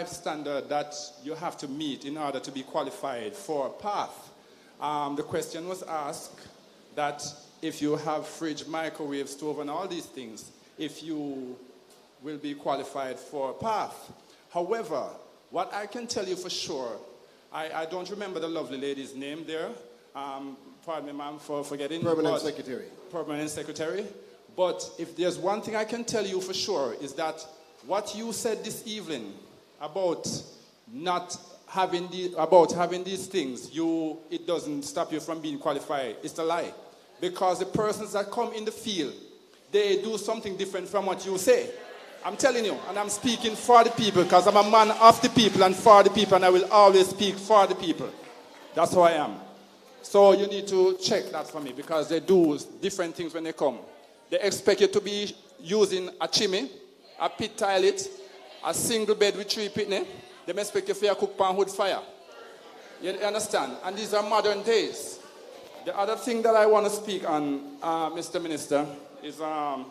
standard that you have to meet in order to be qualified for PATH. The question was asked that if you have fridge, microwave, stove, and all these things, if you will be qualified for PATH. However, what I can tell you for sure, I don't remember the lovely lady's name there. Pardon me, ma'am, for forgetting. Permanent Secretary. Permanent Secretary. But if there's one thing I can tell you for sure is that what you said this evening about having these things, it doesn't stop you from being qualified. It's a lie. Because the persons that come in the field, they do something different from what you say. I'm telling you, and I'm speaking for the people because I'm a man of the people and for the people, and I will always speak for the people. That's who I am. So you need to check that for me because they do different things when they come. They expect you to be using a chimney, a pit toilet, a single bed with 3 pitney. They expect you to cook pan wood fire. You understand? And these are modern days. The other thing that I want to speak on, Mr. Minister, is how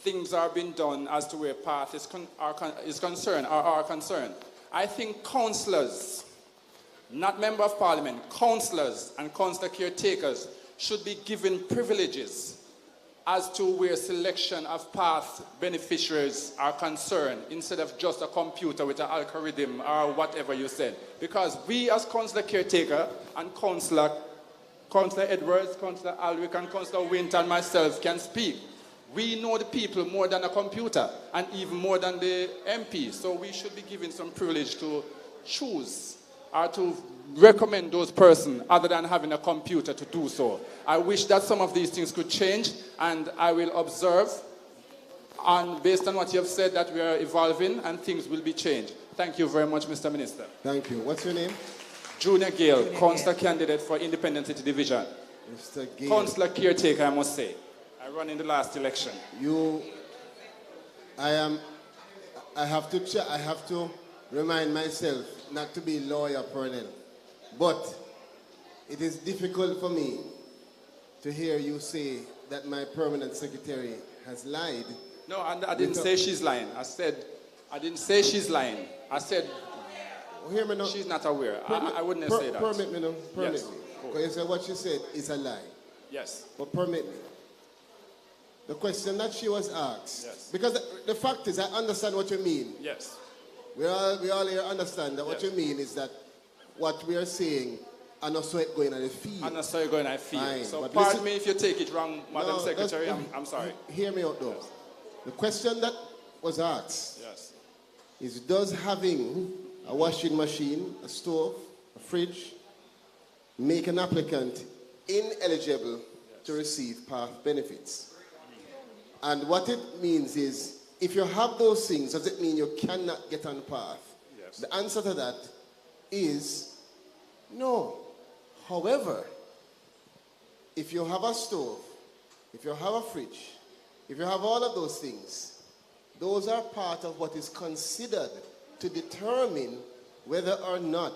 things are being done as to where PATH is concerned, or are concerned. I think councillors, not member of parliament, councillors and councillor caretakers should be given privileges as to where selection of PATH beneficiaries are concerned, instead of just a computer with an algorithm or whatever you said. Because we as councillor caretaker and councillor Edwards, councillor Alwick and councillor Winter and myself can speak. We know the people more than a computer and even more than the MP. So we should be given some privilege to choose or to recommend those persons other than having a computer to do so. I wish that some of these things could change, and I will observe, and based on what you have said, that we are evolving and things will be changed. Thank you very much, Mr. Minister. Thank you. What's your name? Junior Gale, councillor candidate for Independent City Division. Mr. Gale. Councillor caretaker, I must say. I ran in the last election. I have to remind myself not to be lawyer, Pernell. But it is difficult for me to hear you say that my permanent secretary has lied. No, I didn't say she's lying. I didn't say she's lying. I said hear me now. She's not aware. I wouldn't say that. Permit me now. Permit yes. me. Because you said what she said is a lie. Yes. But permit me. The question that she was asked. Yes. Because the fact is, I understand what you mean. Yes. We all here understand that what you mean is that what we are saying And also it going on the field. And also it going on the field. Fine. So But pardon listen, me if you take it wrong, Madam Secretary. that's- I'm sorry. Hear me out though. The question that was asked Yes. is, does having a washing machine, a stove, a fridge, make an applicant ineligible to receive PATH benefits? And what it means is, if you have those things, does it mean you cannot get on PATH? Yes. The answer to that is no. However, if you have a stove, if you have a fridge, if you have all of those things, those are part of what is considered to determine whether or not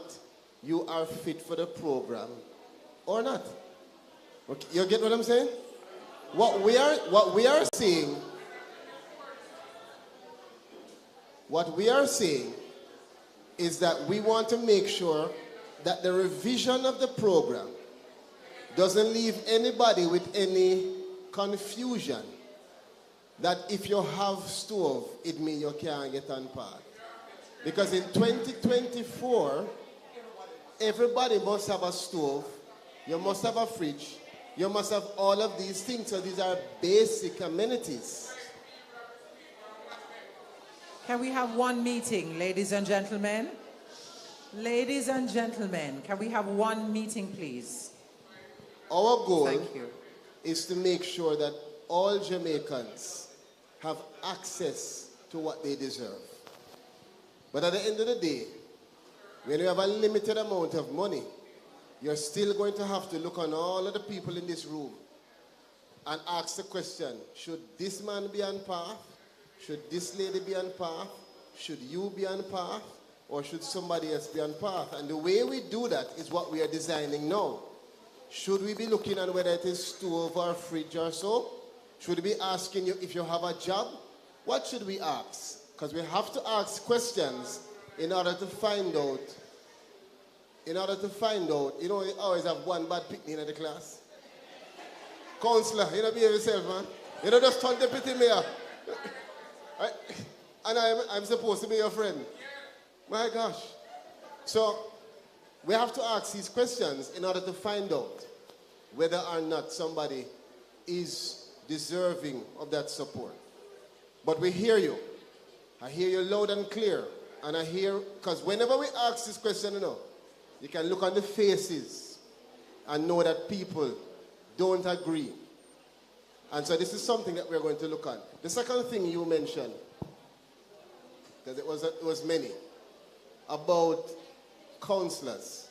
you are fit for the program or not. Okay, you get what I'm saying? What we are saying is that we want to make sure that the revision of the program doesn't leave anybody with any confusion that if you have stove, it means you can't get on PATH. Because in 2024, everybody must have a stove, you must have a fridge, you must have all of these things. So these are basic amenities. Can we have one meeting, ladies and gentlemen? Ladies and gentlemen, can we have one meeting, please? Our goal Thank you. is to make sure that all Jamaicans have access to what they deserve. But at the end of the day, when you have a limited amount of money, you're still going to have to look on all of the people in this room and ask the question, should this man be on PATH? Should this lady be on PATH? Should you be on PATH? Or should somebody else be on PATH? And the way we do that is what we are designing now. Should we be looking at whether it is stove or fridge or so? Should we be asking you if you have a job? What should we ask? Because we have to ask questions in order to find out. You know, you always have one bad picnic in the class. Counselor, you know, behave yourself, man. You know, just turn deputy mayor. And I'm supposed to be your friend. My gosh. So, we have to ask these questions in order to find out whether or not somebody is deserving of that support. But we hear you. I hear you loud and clear. And I hear, because whenever we ask this question, you know, you can look on the faces and know that people don't agree. And so this is something that we're going to look at. The second thing you mentioned, because it was many, about counselors.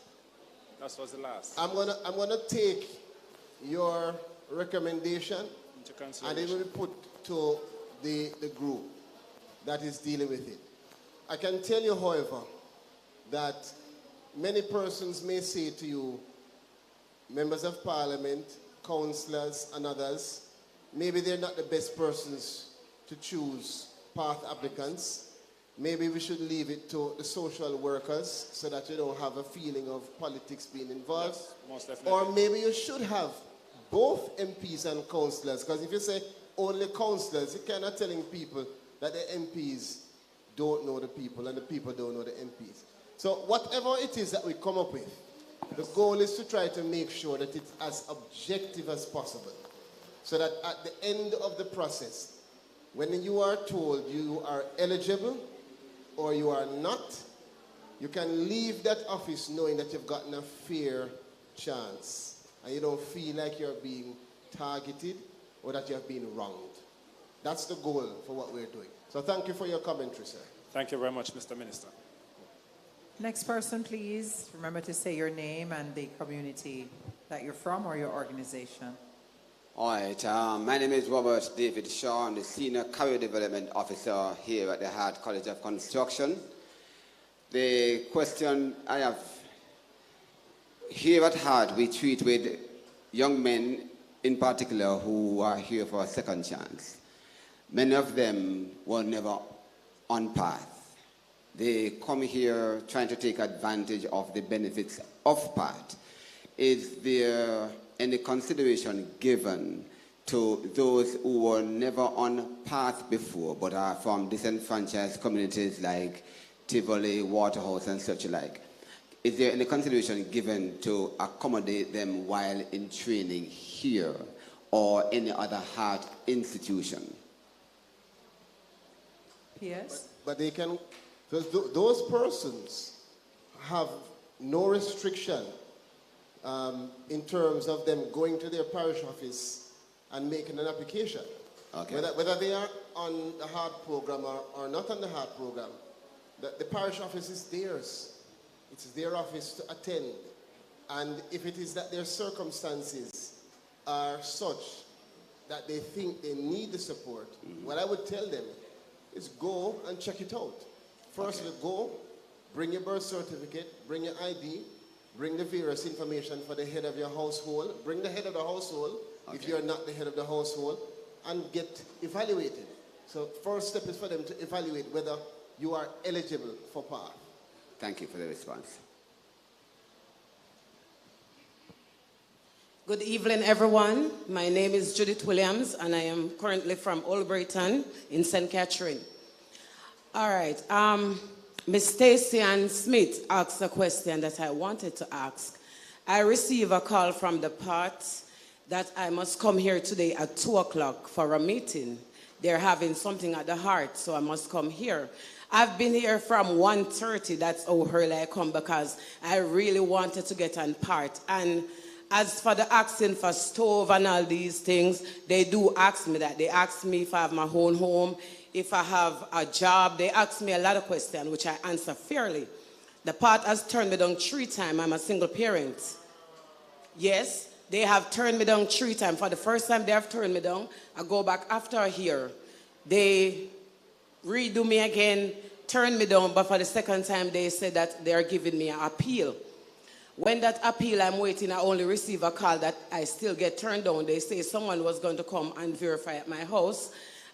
That was the last. I'm gonna take your recommendation and it will be put to the group that is dealing with it. I can tell you, however, that many persons may say to you, members of parliament, councillors and others, maybe they're not the best persons to choose PATH applicants. Maybe we should leave it to the social workers so that you don't have a feeling of politics being involved. Yes, most definitely. Or maybe you should have both MPs and councillors, because if you say only councillors, you're kind of telling people that the MPs don't know the people and the people don't know the MPs. So whatever it is that we come up with, the goal is to try to make sure that it's as objective as possible, so that at the end of the process, when you are told you are eligible or you are not, you can leave that office knowing that you've gotten a fair chance and you don't feel like you're being targeted or that you're being wronged. That's the goal for what we're doing. So thank you for your commentary, sir. Thank you very much, Mr. Minister. Next person, please. Remember to say your name and the community that you're from or your organization. All right. My name is Robert David Shaw. I'm the Senior Career Development Officer here at the Hart College of Construction. The question I have here at Hart, we treat with young men in particular who are here for a second chance. Many of them were never on PATH. They come here trying to take advantage of the benefits of PATH. Is there any consideration given to those who were never on PATH before but are from disenfranchised communities like Tivoli, Waterhouse, and such like? is there any consideration given to accommodate them while in training here or any other heart institution? Yes. But they can, those persons have no restriction in terms of them going to their parish office and making an application. Okay. Whether they are on the heart program or not on the heart program, the parish office is theirs. It's their office to attend. And if it is that their circumstances are such that they think they need the support, what I would tell them is go and check it out. Firstly, go, bring your birth certificate, bring your ID, bring the various information for the head of your household, bring the head of the household, if you're not the head of the household, and get evaluated. So first step is for them to evaluate whether you are eligible for PATH. Thank you for the response. Good evening, everyone. My name is Judith Williams, and I am currently from Old Brayton in St. Catherine. All right. Ms. Stacey Ann Smith asked a question that I wanted to ask. I received a call from the PATH that I must come here today at 2 o'clock for a meeting. They're having something at the heart, so I must come here. I've been here from 1:30, that's how early I come, because I really wanted to get on part. And as for the asking for stove and all these things, they do ask me that. They ask me if I have my own home, if I have a job. They ask me a lot of questions, which I answer fairly. The PATH has turned me down 3 times. I'm a single parent. Yes, they have turned me down 3 times. For the first time they have turned me down, I go back after a year. They redo me again, turn me down, but for the second time they said that they are giving me an appeal. When that appeal I'm waiting, I only receive a call that I still get turned down. They say someone was going to come and verify at my house.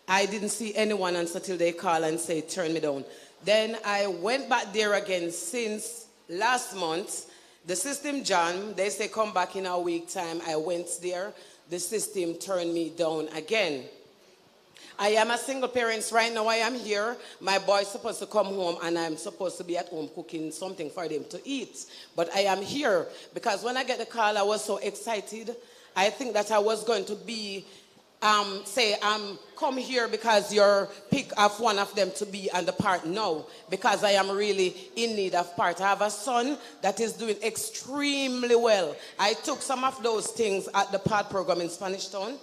I didn't see anyone until they call and say turn me down. Then I went back there again since last month. The system jammed. They say come back in a week time. I went there. The system turned me down again. I am a single parent right now. I am here. My boy's supposed to come home and I'm supposed to be at home cooking something for them to eat. But I am here because when I get the call, I was so excited. I think that I was going to be, come here because you're pick off one of them to be on the part. No, because I am really in need of part. I have a son that is doing extremely well. I took some of those things at the part program in Spanish Town.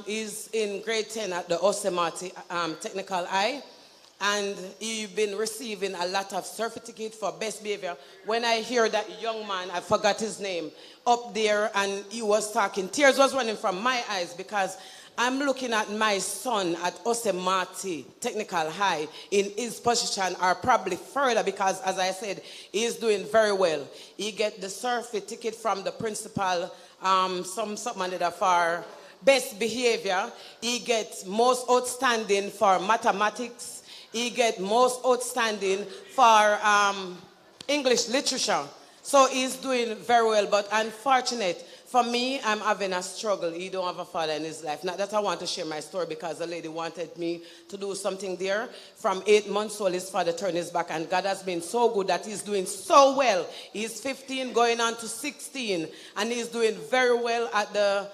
He's in grade 10 at the Osemati Technical High, and he's been receiving a lot of certificates for best behavior. When I hear that young man, I forgot his name, up there, and he was talking, tears was running from my eyes because I'm looking at my son at Osemati Technical High in his position, or probably further, because as I said, he's doing very well. He get the certificate from the principal, something that for best behavior. He gets most outstanding for mathematics. He gets most outstanding for English literature. So he's doing very well, but unfortunate. For me, I'm having a struggle. He don't have a father in his life. Not that I want to share my story because the lady wanted me to do something there. From 8 months old, his father turned his back, and God has been so good that he's doing so well. He's 15 going on to 16, and he's doing very well at the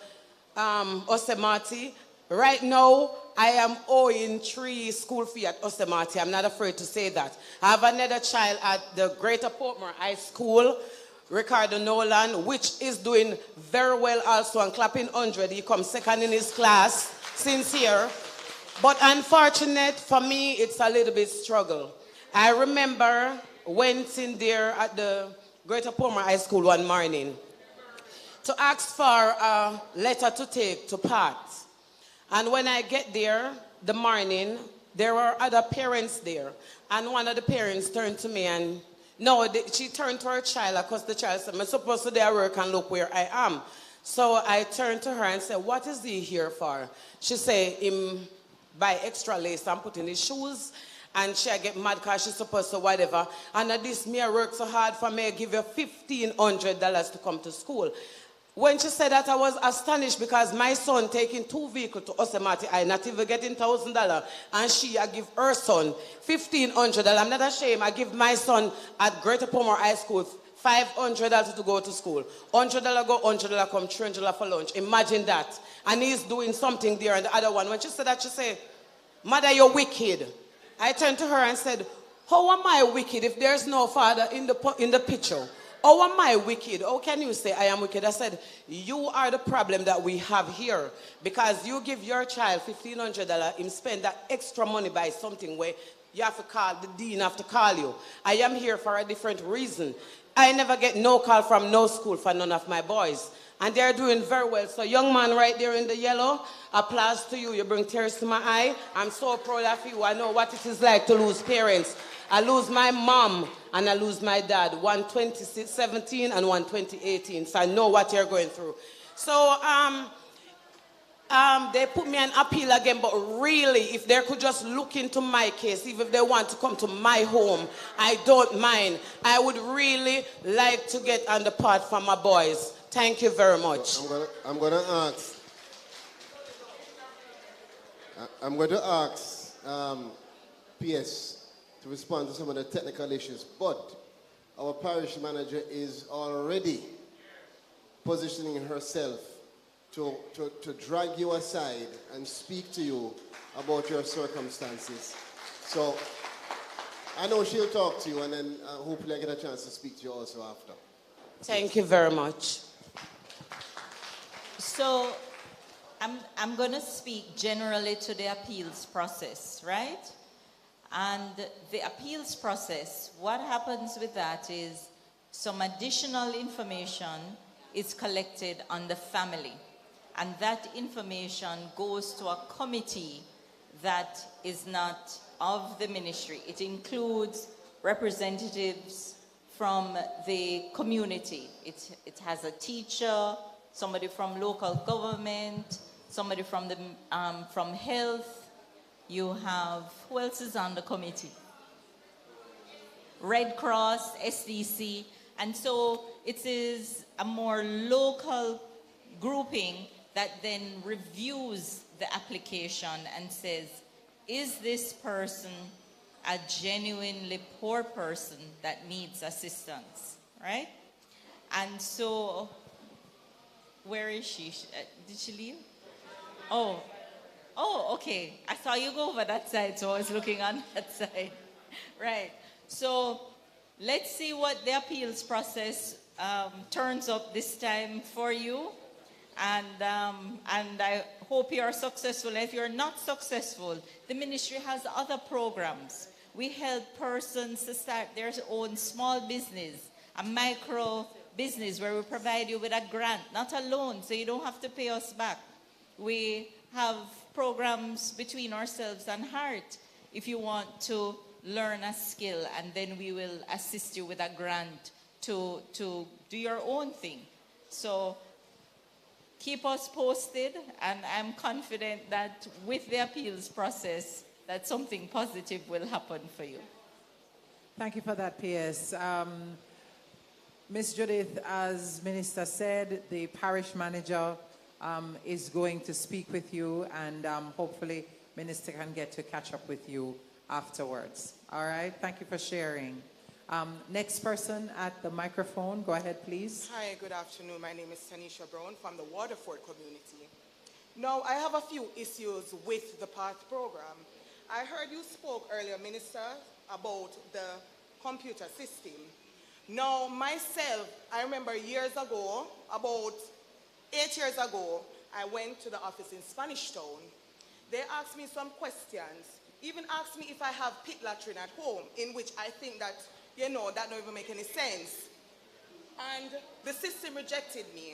Osemati. Right now, I am owing 3 school fee at Osemati. I'm not afraid to say that. I have another child at the Greater Portmore High School, Ricardo Nolan, which is doing very well also and clapping 100. He comes second in his class since here. But unfortunate for me, it's a little bit struggle. I remember went in there at the Greater Portmore High School one morning to ask for a letter to take to PATH. And when I get there, the morning, there were other parents there. And one of the parents turned to me and, she turned to her child because the child said, I'm supposed to do work and look where I am. So I turned to her and said, what is he here for? She said, him buy extra lace and put in his shoes. And she get mad because she's supposed to whatever. And this me, I work so hard for me, I give you $1,500 to come to school. When she said that, I was astonished because my son taking 2 vehicles to Osemati, I not even getting $1,000, and I give her son $1,500. I'm not ashamed. I give my son at Greater Palmer High School $500 to go to school. $100 go, $100 come, $300 for lunch. Imagine that. And he's doing something there, and the other one. When she said that, she said, "Mother, you're wicked." I turned to her and said, "How am I wicked if there's no father in the picture? How am I wicked? How can you say I am wicked?" I said, "You are the problem that we have here, because you give your child $1,500, him spend that extra money by something where you have to call, the dean have to call you. I am here for a different reason. I never get no call from no school for none of my boys. And they're doing very well. So young man right there in the yellow, applause to you. You bring tears to my eye. I'm so proud of you. I know what it is like to lose parents. I lose my mom and I lose my dad, one 2017 and one 2018. So I know what you're going through." So they put me on appeal again, but really, if they could just look into my case, even if they want to come to my home, I don't mind. I would really like to get on the part for my boys. Thank you very much. I'm going to ask PS to respond to some of the technical issues, but our parish manager is already positioning herself to drag you aside and speak to you about your circumstances. So I know she'll talk to you, and then hopefully I get a chance to speak to you also after. Thank you very much. So I'm going to speak generally to the appeals process, right? And the appeals process, what happens with that is some additional information is collected on the family. And that information goes to a committee that is not of the ministry. It includes representatives from the community. It has a teacher, somebody from local government, somebody from health. You have, who else is on the committee? Red Cross, SDC. And so it is a more local grouping that then reviews the application and says, is this person a genuinely poor person that needs assistance, right? And so, where is she? Did she leave? Oh, okay. I saw you go over that side, so I was looking on that side. Right. So let's see what the appeals process turns up this time for you. And I hope you are successful. If you're not successful, the ministry has other programs. We help persons to start their own small business, a micro business, where we provide you with a grant, not a loan, so you don't have to pay us back. We have programs between ourselves and Heart if you want to learn a skill, and then we will assist you with a grant to do your own thing. So keep us posted, and I'm confident that with the appeals process, that something positive will happen for you. Thank you for that, PS. Ms. Judith, as Minister said, the parish manager is going to speak with you, and hopefully Minister can get to catch up with you afterwards. All right, thank you for sharing. Next person at the microphone, go ahead, please. Hi, good afternoon. My name is Tanisha Brown from the Waterford community. Now, I have a few issues with the PATH program. I heard you spoke earlier, Minister, about the computer system. Now, myself, I remember years ago, about 8 years ago, I went to the office in Spanish Town. They asked me some questions, even asked me if I have pit latrine at home, in which I think that, that don't even make any sense. And the system rejected me.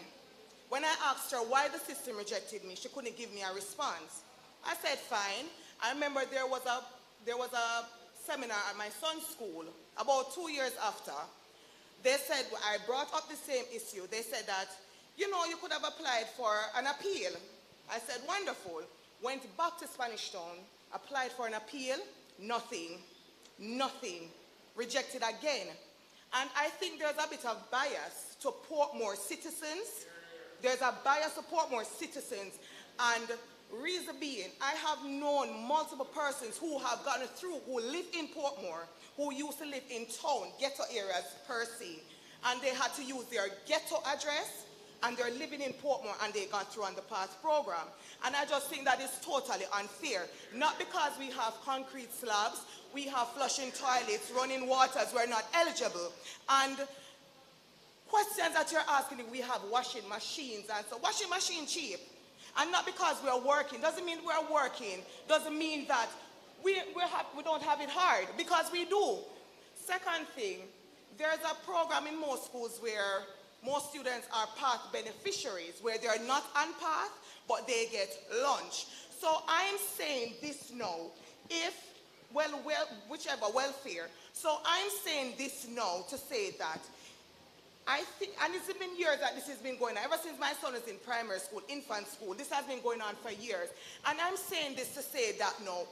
When I asked her why the system rejected me, she couldn't give me a response. I said, fine. I remember there was a seminar at my son's school about 2 years after. They said, I brought up the same issue. They said that, you could have applied for an appeal. I said, wonderful. Went back to Spanish Town, applied for an appeal, nothing. Rejected again. And I think there's a bit of bias to port more citizens There's a buyer support more citizens. And reason being, I have known multiple persons who have gotten through, who live in Portmore, who used to live in town, ghetto areas per se, and they had to use their ghetto address, and they're living in Portmore, and they got through on the PATH program. And I just think that is totally unfair. Not because we have concrete slabs, we have flushing toilets, running waters, we're not eligible. And questions that you're asking, we have washing machines, and so washing machine cheap. And not because we're working, doesn't mean we're working, doesn't mean that we don't have it hard, because we do. Second thing, there's a program in most schools where most students are PATH beneficiaries, where they're not on PATH, but they get lunch. So I'm saying this now, whichever welfare. So I'm saying this now to say that I think, and it's been years that this has been going on, ever since my son is in primary school, infant school, this has been going on for years. And I'm saying this to say that now,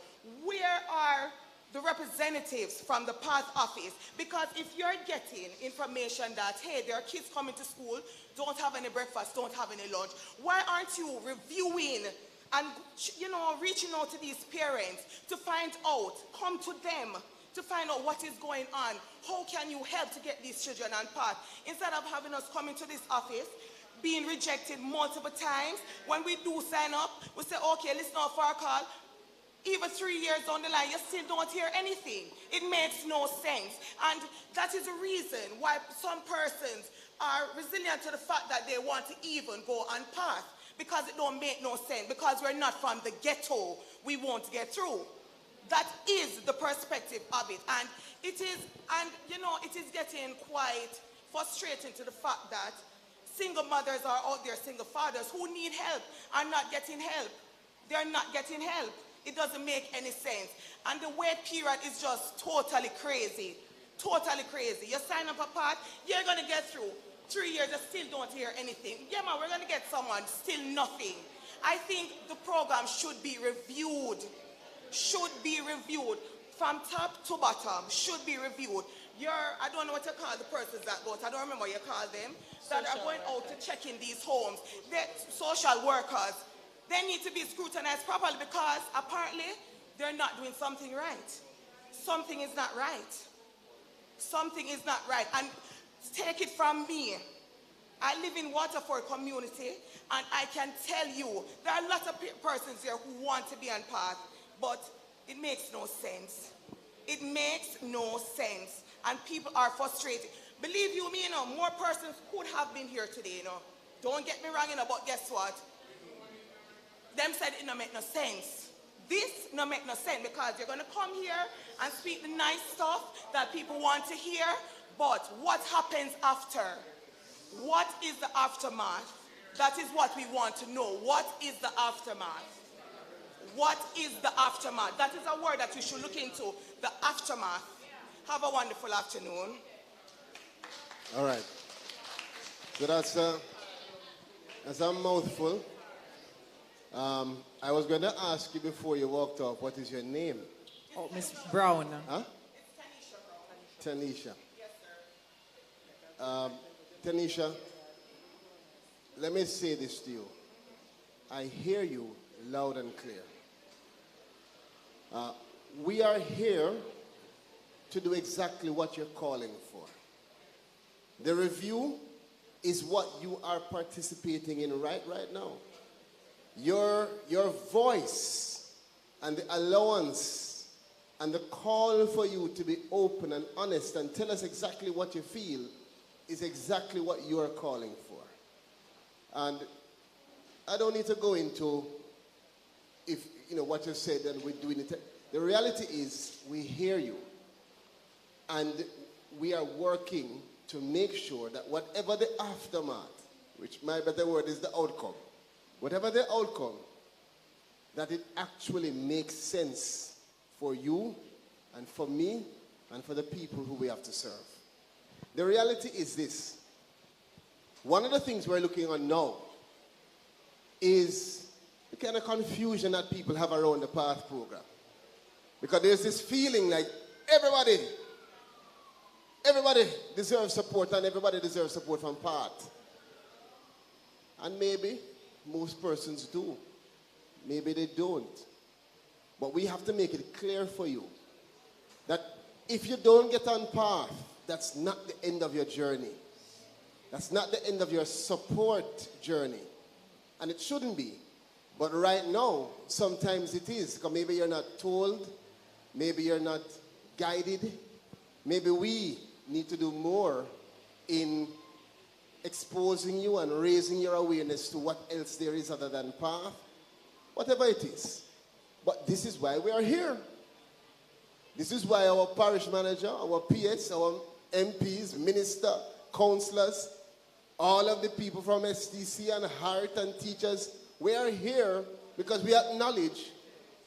where are the representatives from the PATH office? Because if you're getting information that, hey, there are kids coming to school, don't have any breakfast, don't have any lunch, why aren't you reviewing and, you know, reaching out to these parents to find out, come to them, to find out what is going on? How can you help to get these children on PATH? Instead of having us come into this office, being rejected multiple times, when we do sign up, we say, okay, listen out for our call. Even 3 years down the line, you still don't hear anything. It makes no sense. And that is the reason why some persons are resilient to the fact that they want to even go on PATH, because it don't make no sense, because we're not from the ghetto, we won't get through. That is the perspective of it. And it is, and you know, it is getting quite frustrating to the fact that single mothers are out there, single fathers who need help are not getting help. They're not getting help. It doesn't make any sense. And the wait period is just totally crazy. Totally crazy. You sign up a PATH, you're going to get through. 3 years, you still don't hear anything. Yeah, man, we're going to get someone, still nothing. I think the program should be reviewed. Should be reviewed. From top to bottom, should be reviewed. I don't know what you call the persons that go, I don't remember what you call them, that are going out to check in these homes. They're social workers. They need to be scrutinized properly, because apparently they're not doing something right. Something is not right. Something is not right. And take it from me. I live in Waterford community, and I can tell you there are a lot of persons here who want to be on PATH, but it makes no sense. It makes no sense. And people are frustrated. Believe you me, you know, more persons could have been here today, you know. Don't get me wrong, you know, but guess what? Them said it no make no sense. This no make no sense, because you're going to come here and speak the nice stuff that people want to hear, but what happens after? What is the aftermath? That is what we want to know. What is the aftermath? What is the aftermath? That is a word that we should look into, the aftermath. Have a wonderful afternoon. All right. So that's a mouthful. I was going to ask you before you walked off, what is your name? Oh, Miss Brown. Huh? Tanisha. Yes, sir. Tanisha, let me say this to you. I hear you loud and clear. We are here to do exactly what you're calling for. The review is what you are participating in right now. Your voice and the allowance and the call for you to be open and honest and tell us exactly what you feel is exactly what you are calling for. And I don't need to go into if you know what you said and we're doing it. The reality is we hear you, and we are working to make sure that whatever the aftermath, which my better word is the outcome, whatever the outcome, that it actually makes sense for you and for me and for the people who we have to serve. The reality is this. One of the things we're looking on now is the kind of confusion that people have around the PATH program. Because there's this feeling like everybody deserves support, and everybody deserves support from PATH. And maybe most persons do. Maybe they don't. But we have to make it clear for you that if you don't get on path, that's not the end of your journey. That's not the end of your support journey. And it shouldn't be. But right now, sometimes it is. Because maybe you're not told. Maybe you're not guided. Maybe we need to do more in exposing you and raising your awareness to what else there is other than path. Whatever it is. But this is why we are here. This is why our parish manager, our PS, our MPs, minister, councillors, all of the people from STC and Heart and teachers, we are here because we acknowledge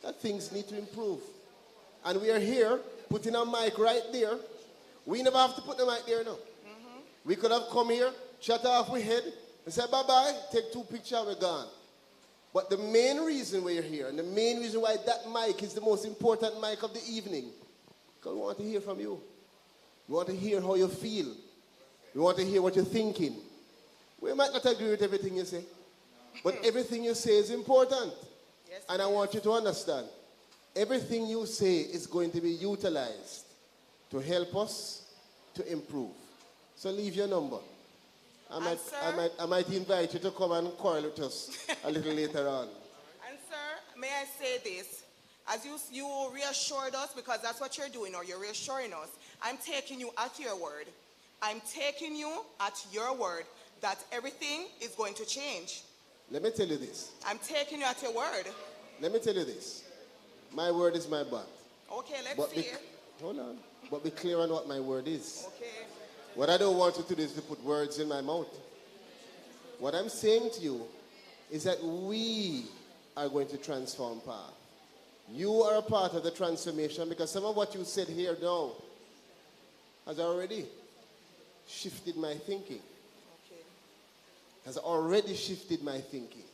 that things need to improve. And we are here putting a mic right there. We never have to put the mic there now. We could have come here, shut off our head, and say bye-bye, take 2 pictures, we're gone. But the main reason we're here, and the main reason why that mic is the most important mic of the evening, because we want to hear from you. We want to hear how you feel. We want to hear what you're thinking. We might not agree with everything you say, but everything you say is important. Yes, and I want you to understand, everything you say is going to be utilized to help us to improve. So leave your number. I might invite you to come and quarrel with us a little later on. And sir, may I say this? As you reassured us, because that's what you're doing, or you're reassuring us, I'm taking you at your word. I'm taking you at your word that everything is going to change. Let me tell you this. I'm taking you at your word. Let me tell you this. My word is my bond. Okay, let's see it. Hold on. But be clear on what my word is. Okay. What I don't want you to do is to put words in my mouth. What I'm saying to you is that we are going to transform path. You are a part of the transformation because some of what you said here now has already shifted my thinking. Okay. Has already shifted my thinking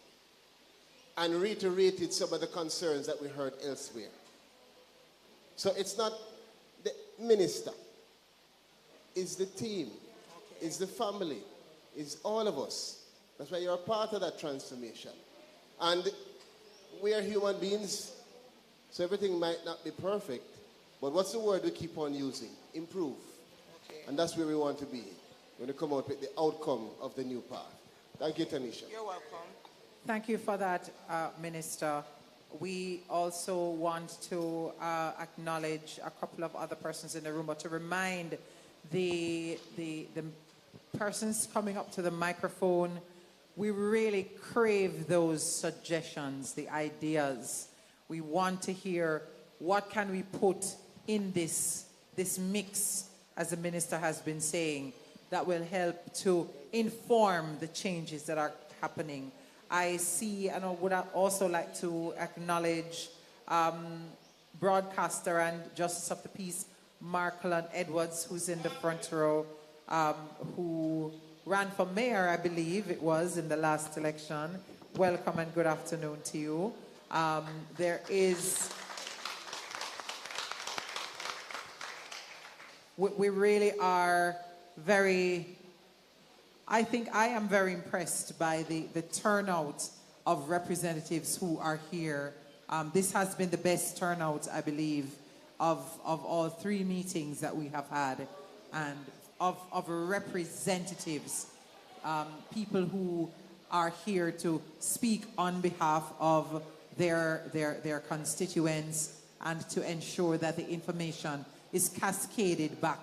and reiterated some of the concerns that we heard elsewhere. So it's not the minister. It's the team, it's the family, it's all of us. That's why you're a part of that transformation. And we are human beings, so everything might not be perfect. But what's the word we keep on using? Improve. Okay. And that's where we want to be when we come out with the outcome of the new path. Thank you, Tanisha. You're welcome. Thank you for that, Minister. We also want to acknowledge a couple of other persons in the room, but to remind the persons coming up to the microphone, we really crave those suggestions, the ideas. We want to hear what can we put in this mix, as the minister has been saying, that will help to inform the changes that are happening. I see, and I would also like to acknowledge broadcaster and Justice of the Peace, Markland Edwards, who's in the front row, who ran for mayor, I believe it was, in the last election. Welcome and good afternoon to you. We really are I think I am very impressed by the turnout of representatives who are here. This has been the best turnout, I believe, of all 3 meetings that we have had, and of representatives, people who are here to speak on behalf of their constituents and to ensure that the information is cascaded back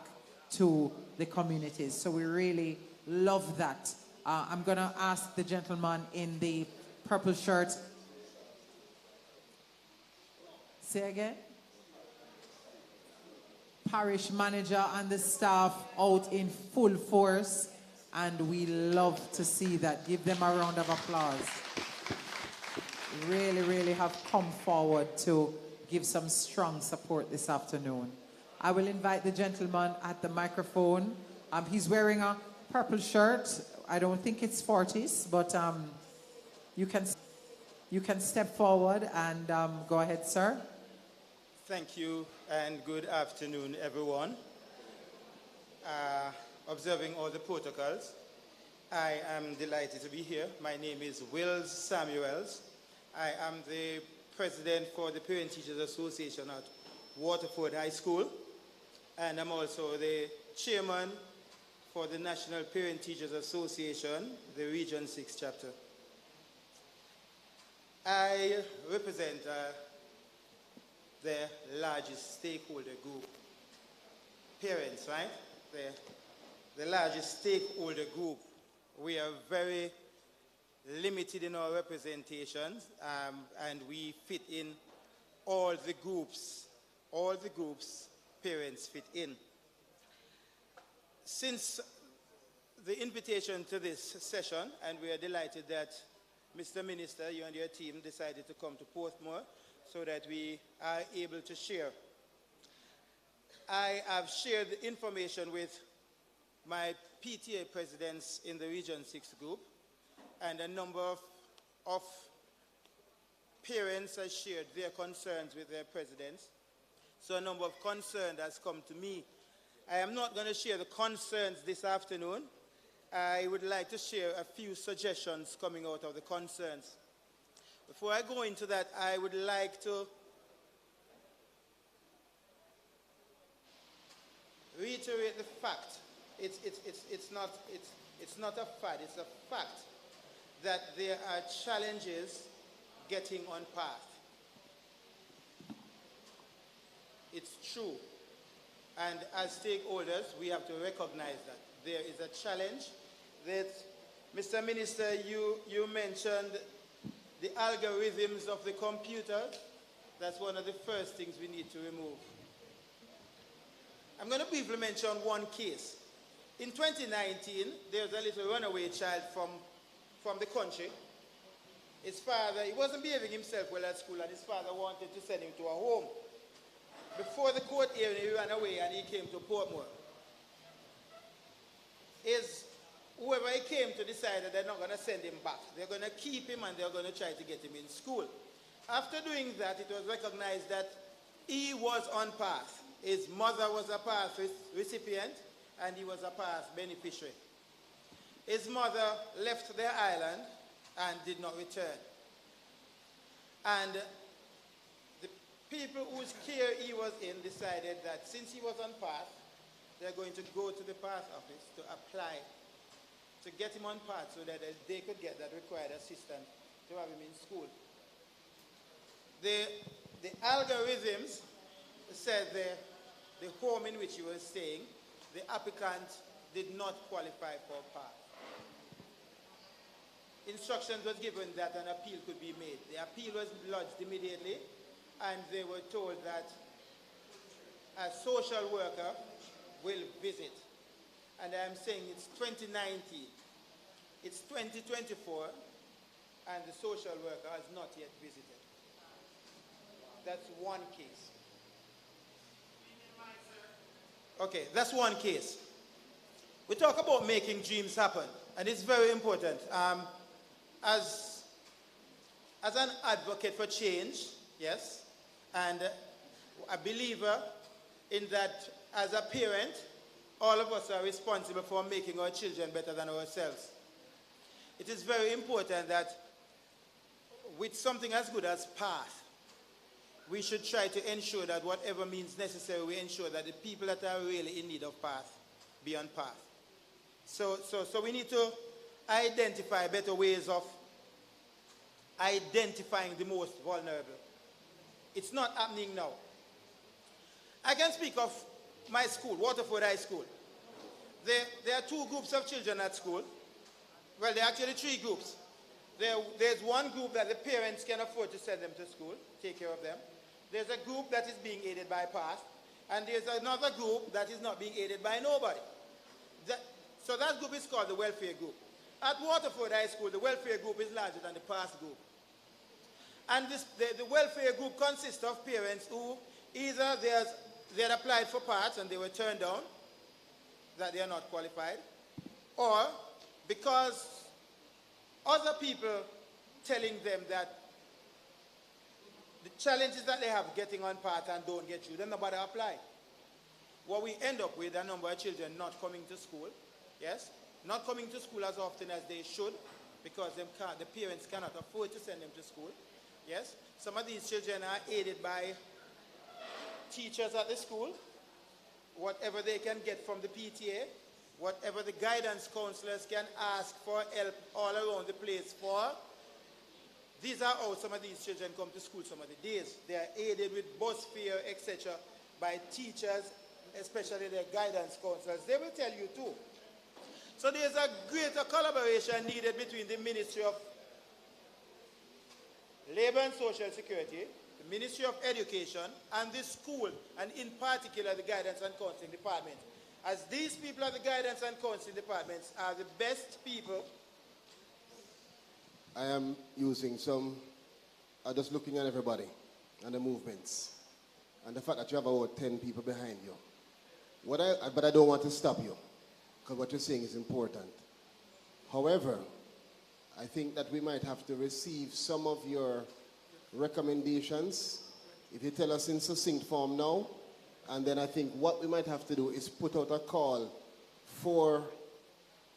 to the communities. So we really love that. I'm going to ask the gentleman in the purple shirt. Say again? Parish manager and the staff out in full force, and we love to see that. Give them a round of applause. Really, really have come forward to give some strong support this afternoon. I will invite the gentleman at the microphone. He's wearing a purple shirt. I don't think it's 40s, but you can step forward and go ahead, sir. Thank you and good afternoon, everyone. Observing all the protocols, I am delighted to be here. My name is Wills Samuels. I am the president for the Parent Teachers Association at Waterford High School, and I'm also the chairman for the National Parent Teachers Association, the Region 6 chapter. I represent the largest stakeholder group, parents, right? The largest stakeholder group. We are very limited in our representations, and we fit in all the groups parents fit in. Since the invitation to this session, and we are delighted that Mr. Minister, you and your team decided to come to Portmore so that we are able to share. I have shared the information with my PTA presidents in the Region 6 group, and a number of parents have shared their concerns with their presidents. So a number of concerns has come to me. I am not going to share the concerns this afternoon. I would like to share a few suggestions coming out of the concerns. Before I go into that, I would like to reiterate the fact. It's not a fad, it's a fact that there are challenges getting on path. It's true. And as stakeholders, we have to recognize that. There is a challenge that, Mr. Minister, you mentioned the algorithms of the computer. That's one of the first things we need to remove. I'm going to briefly mention one case. In 2019, there was a little runaway child from the country. His father, he wasn't behaving himself well at school, and his father wanted to send him to a home. Before the court hearing, he ran away and he came to Portmore. Whoever he came to decided they're not going to send him back. They're going to keep him and they're going to try to get him in school. After doing that, it was recognized that he was on path. His mother was a path recipient and he was a path beneficiary. His mother left their island and did not return. And the people whose care he was in decided that since he was on path, they're going to go to the path office to apply to get him on path so that they could get that required assistance to have him in school. The algorithms said the home in which he was staying, the applicant did not qualify for path. Instructions was given that an appeal could be made. The appeal was lodged immediately, and they were told that a social worker will visit. And I'm saying it's 2019. It's 2024, and the social worker has not yet visited. That's one case. Okay, that's one case. We talk about making dreams happen, and it's very important. As an advocate for change, yes, and a believer in that as a parent, all of us are responsible for making our children better than ourselves. It is very important that with something as good as path, we should try to ensure that whatever means necessary, we ensure that the people that are really in need of path be on path. So we need to identify better ways of identifying the most vulnerable. It's not happening now. I can speak of my school, Waterford High School. There are two groups of children at school. Well, there are actually three groups. There's one group that the parents can afford to send them to school, take care of them. There's a group that is being aided by PATH, and there's another group that is not being aided by nobody. So that group is called the welfare group. At Waterford High School, the welfare group is larger than the PATH group. And the welfare group consists of parents who either they had applied for PATH and they were turned down, that they are not qualified, or because other people telling them that the challenges that they have getting on PATH and don't get through, then nobody apply. What we end up with, a number of children not coming to school, yes, not coming to school as often as they should because the parents cannot afford to send them to school. Yes, some of these children are aided by teachers at the school, whatever they can get from the PTA, whatever the guidance counselors can ask for help all around the place for. These are how some of these children come to school some of the days. They are aided with bus fare, etc. by teachers, especially their guidance counselors. They will tell you too. So there's a greater collaboration needed between the Ministry of Labor and Social Security, the Ministry of Education, and the school, and in particular the Guidance and Counseling Department. As these people at the Guidance and Counseling Departments are the best people. I am using just looking at everybody and the movements and the fact that you have about 10 people behind you. But I don't want to stop you because what you're saying is important. However, I think that we might have to receive some of your recommendations if you tell us in succinct form now, and then I think what we might have to do is put out a call for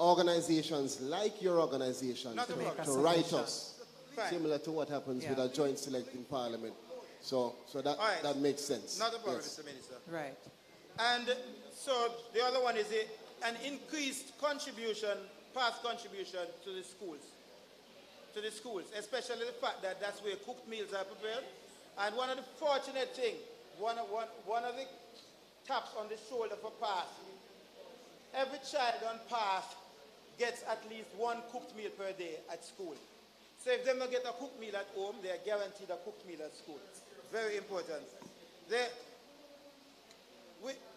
organizations like your organization to write us, similar to what happens with a joint select in Parliament. So that makes sense. Not a problem, yes. Mr. Minister. Right. And so the other one is an increased contribution, past contribution to the schools, especially the fact that that's where cooked meals are prepared. And one of the fortunate things, one of the taps on the shoulder for PATH, every child on PATH gets at least one cooked meal per day at school. So if they don't get a cooked meal at home, they are guaranteed a cooked meal at school. Very important.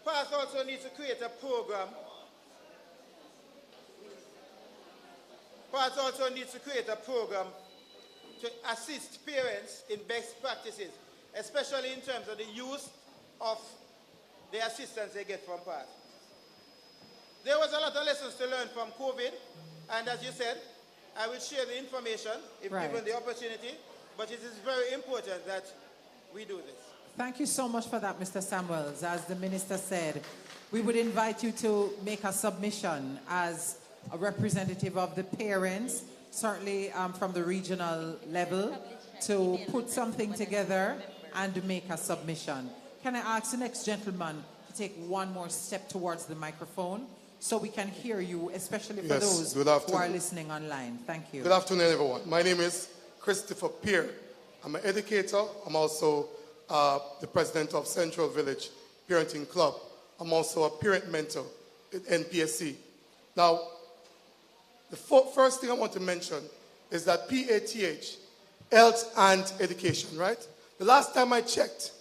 PATH also needs to create a program. PATH also needs to create a program to assist parents in best practices, especially in terms of the use of the assistance they get from PATH. There was a lot of lessons to learn from COVID, and as you said, I will share the information if given the opportunity, but it is very important that we do this. Thank you so much for that, Mr. Samuels. As the Minister said, we would invite you to make a submission as a representative of the parents, certainly from the regional level, to put something together and make a submission. Can I ask the next gentleman to take one more step towards the microphone so we can hear you, especially for those who are listening online? Thank you. Good afternoon, everyone. My name is Christopher Peer. I'm an educator. I'm also the president of Central Village Parenting Club. I'm also a parent mentor at NPSC. Now, the first thing I want to mention is that PATH, health and education, right? The last time I checked,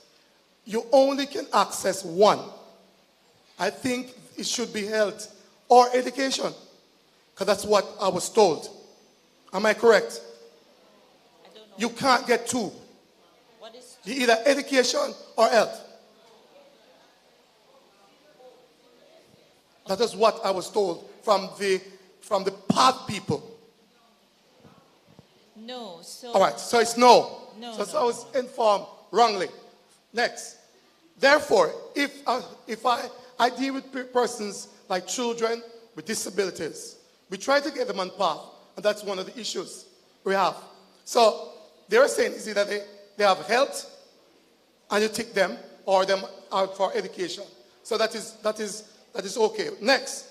you only can access one. I think it should be health or education, because that's what I was told. Am I correct? I don't know. You can't get two. What is Either education or health. That is what I was told from the PATH people. No, so... All right, so it's no. No, So I was informed wrongly. Next. Therefore, if I deal with persons like children with disabilities, we try to get them on PATH, and that's one of the issues we have. So they're saying is either they have health, and you take them, or them out for education. So that is okay. Next,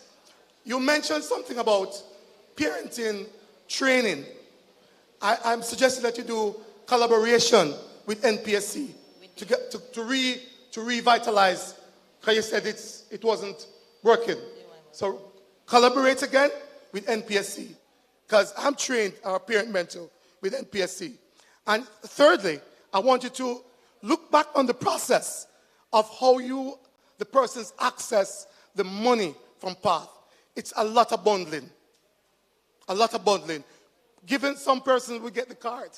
you mentioned something about parenting training. I'm suggesting that you do collaboration with NPSC to revitalize, because you said it wasn't working. So collaborate again with NPSC, because I'm trained as a parent mentor with NPSC. And thirdly, I want you to look back on the process of how the persons access the money from PATH. It's a lot of bundling. A lot of bundling. Given some persons will get the card,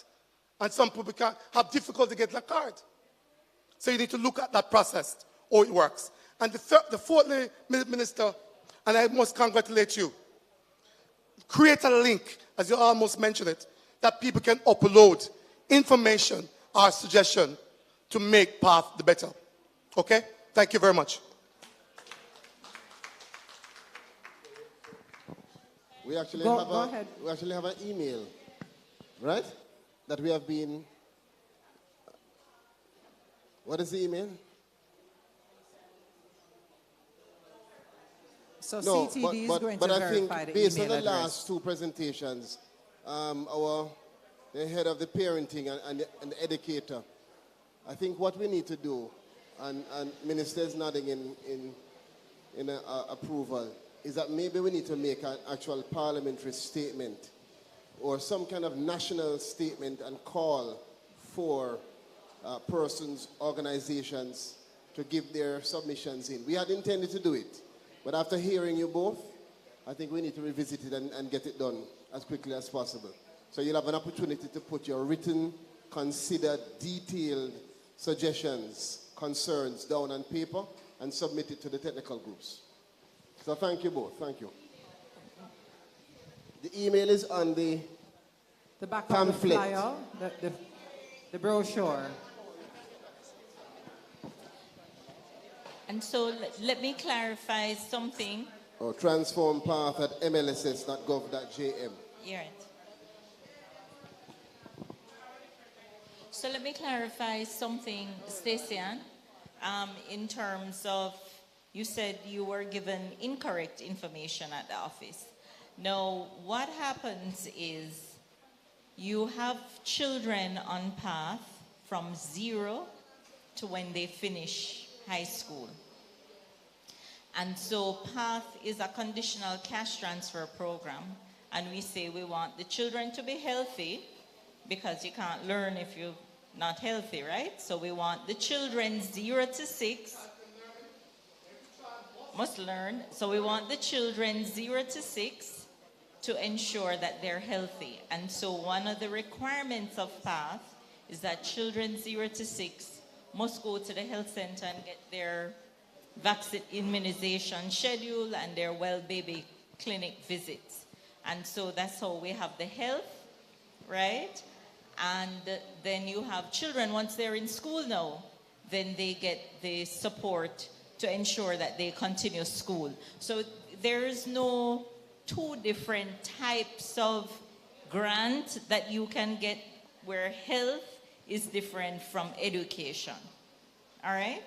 and some people have difficulty to get the card. So you need to look at that process, how it works. And the fourthly, Minister, and I must congratulate you, create a link, as you almost mentioned it, that people can upload information or suggestion to make PATH the better. Okay? Thank you very much. We actually Go have ahead. we actually have an email, right? That we have been. What is the email? So No, CTD is going but to I verify think the based on email the address. last two presentations, the head of the parenting and the educator, I think what we need to do, and Minister is nodding in approval, is that maybe we need to make an actual parliamentary statement or some kind of national statement and call for persons, organizations to give their submissions in. We had intended to do it, but after hearing you both, I think we need to revisit it and get it done as quickly as possible. So you'll have an opportunity to put your written, considered, detailed suggestions, concerns down on paper and submit it to the technical groups. So thank you both. Thank you. The email is on the back pamphlet. of the flyer, the brochure. And so let me clarify something. Or transformpath at mlss.gov.jm. You're right. So let me clarify something, Stacey-Ann, in terms of, you said you were given incorrect information at the office. Now, what happens is you have children on path from 0 to when they finish high school. And so PATH is a conditional cash transfer program, and we say we want the children to be healthy because you can't learn if you're not healthy, right? So we want the children 0 to 6 must learn. So we want the children 0 to 6 to ensure that they're healthy. And so one of the requirements of PATH is that children 0 to 6 must go to the health center and get their vaccine immunization schedule and their well baby clinic visits. And so that's how we have the health, right? And then you have children, once they're in school now, then they get the support to ensure that they continue school. So there's no two different types of grant that you can get where health is different from education. All right?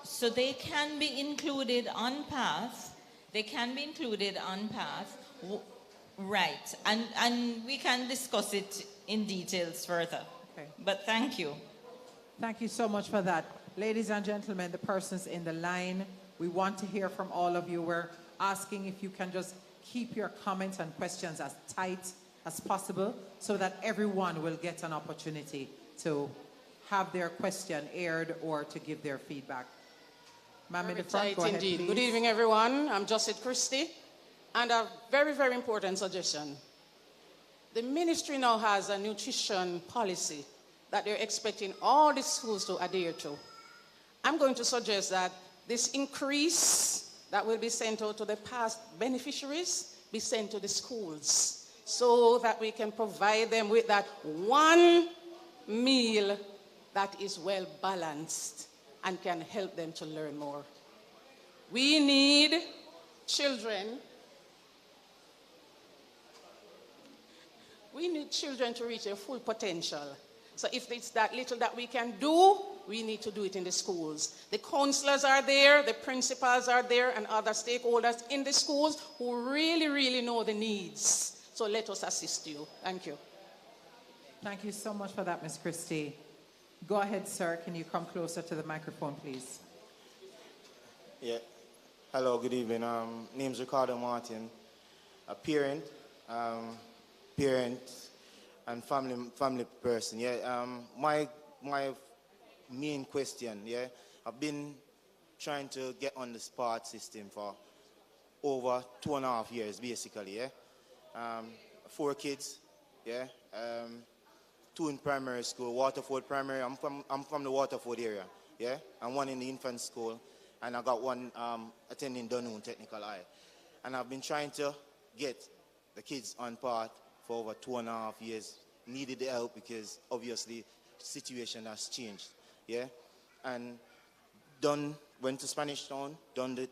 So they can be included on PATH. They can be included on PATH. Right. And we can discuss it in details further. Okay. But thank you. Thank you so much for that. Ladies and gentlemen, the persons in the line, we want to hear from all of you. We're asking if you can just keep your comments and questions as tight as possible so that everyone will get an opportunity to have their question aired or to give their feedback. Ma'am in the front, go ahead, Indeed. please. Good evening, everyone. I'm Josette Christie, and a very, very important suggestion. The ministry now has a nutrition policy that they're expecting all the schools to adhere to. I'm going to suggest that this increase that will be sent out to the past beneficiaries be sent to the schools so that we can provide them with that one meal that is well balanced and can help them to learn more. We need children. We need children to reach their full potential. So if it's that little that we can do, we need to do it in the schools. The counselors are there, the principals are there, and other stakeholders in the schools who really, really know the needs. So let us assist you. Thank you. Thank you so much for that, Ms. Christie. Go ahead, sir. Can you come closer to the microphone, please? Yeah. Hello, good evening. Name's Ricardo Martin, a parent, and family person. Yeah. My main question. Yeah. I've been trying to get on the SPART system for over 2.5 years, basically. Yeah. 4 kids. Yeah. 2 in primary school, Waterford Primary. I'm from the Waterford area, yeah, and 1 in the infant school, and I got 1 attending Dunoon Technical High. And I've been trying to get the kids on path for over 2.5 years. Needed the help because obviously the situation has changed. Yeah, and went to Spanish Town, done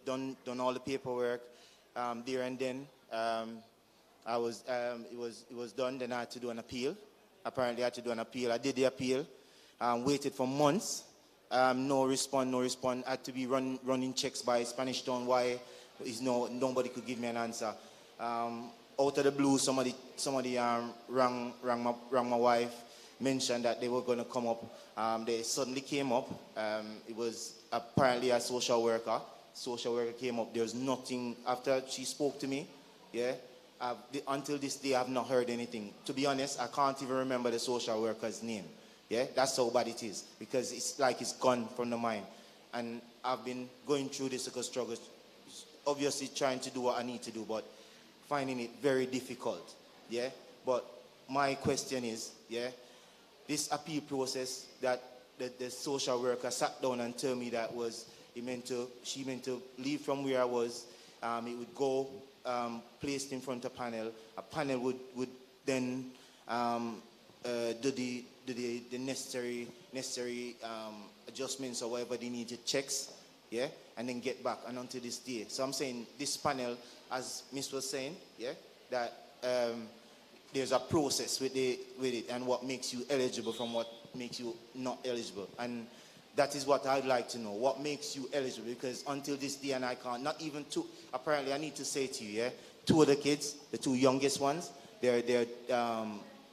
all the paperwork there and then. It was done. Then I had to do an appeal. Apparently, I had to do an appeal. I did the appeal. Waited for months. No response. I had to be running checks by Spanish Town. Why? Nobody could give me an answer. Out of the blue, somebody rang my wife, mentioned that they were going to come up. They suddenly came up. It was apparently a social worker. Social worker came up. There's nothing after she spoke to me. Yeah. Until this day, I've not heard anything. To be honest, I can't even remember the social worker's name. Yeah, that's how bad it is, because it's like it's gone from the mind. And I've been going through this struggle, obviously trying to do what I need to do, but finding it very difficult. Yeah, but my question is, yeah, this appeal process that the social worker sat down and told me that she meant to leave from where I was. It would go placed in front of a panel. A panel would then do the necessary adjustments or whatever they needed, checks, yeah, and then get back. And until this day, so I'm saying this panel, as Miss was saying, yeah, that there's a process with it and what makes you eligible from what makes you not eligible. And that is what I'd like to know. What makes you eligible? Because until this day, and I can't, not even two, apparently I need to say to you, yeah, 2 of the kids, the 2 youngest ones, they're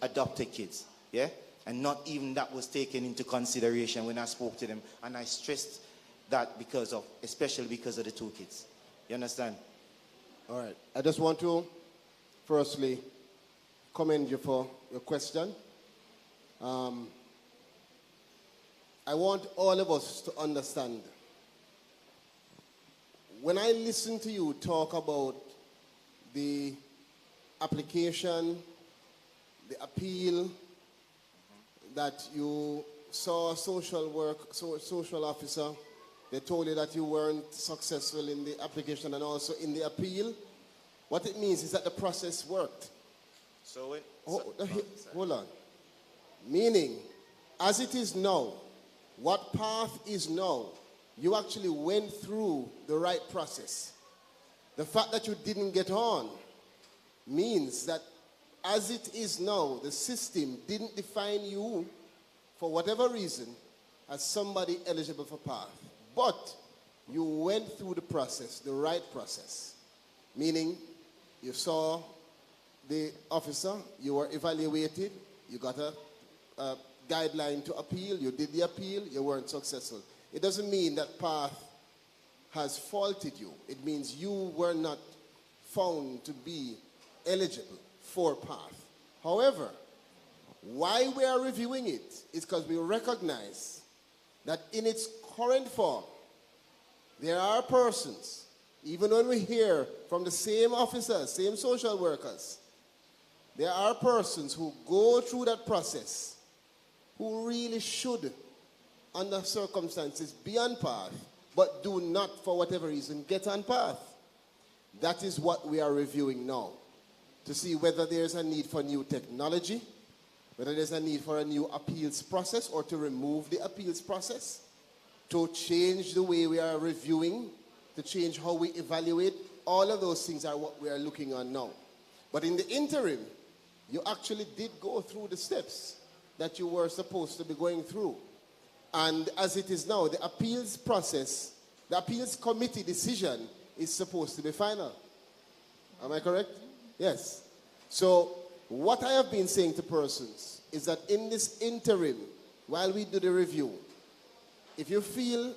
adopted kids, yeah? And not even that was taken into consideration when I spoke to them. And I stressed that especially because of the 2 kids. You understand? All right. I just want to firstly commend you for your question. I want all of us to understand. When I listen to you talk about the application, the appeal, that you saw a social officer, they told you that you weren't successful in the application and also in the appeal, what it means is that the process worked. Hold on. Meaning, as it is now, what path is now, you actually went through the right process. The fact that you didn't get on means that as it is now, the system didn't define you, for whatever reason, as somebody eligible for path. But you went through the process, the right process. Meaning, you saw the officer, you were evaluated, you got a guideline to appeal, you did the appeal, you weren't successful. It doesn't mean that path has faulted you. It means you were not found to be eligible for path. However, why we are reviewing it is because we recognize that in its current form, there are persons, even when we hear from the same officers, same social workers, there are persons who go through that process who really should, under circumstances, be on path, but do not, for whatever reason, get on path. That is what we are reviewing now, to see whether there's a need for new technology, whether there's a need for a new appeals process or to remove the appeals process, to change the way we are reviewing, to change how we evaluate. All of those things are what we are looking on now. But in the interim, you actually did go through the steps that you were supposed to be going through. And as it is now, the appeals process, the appeals committee decision is supposed to be final. Am I correct? Yes. So what I have been saying to persons is that in this interim, while we do the review, if you feel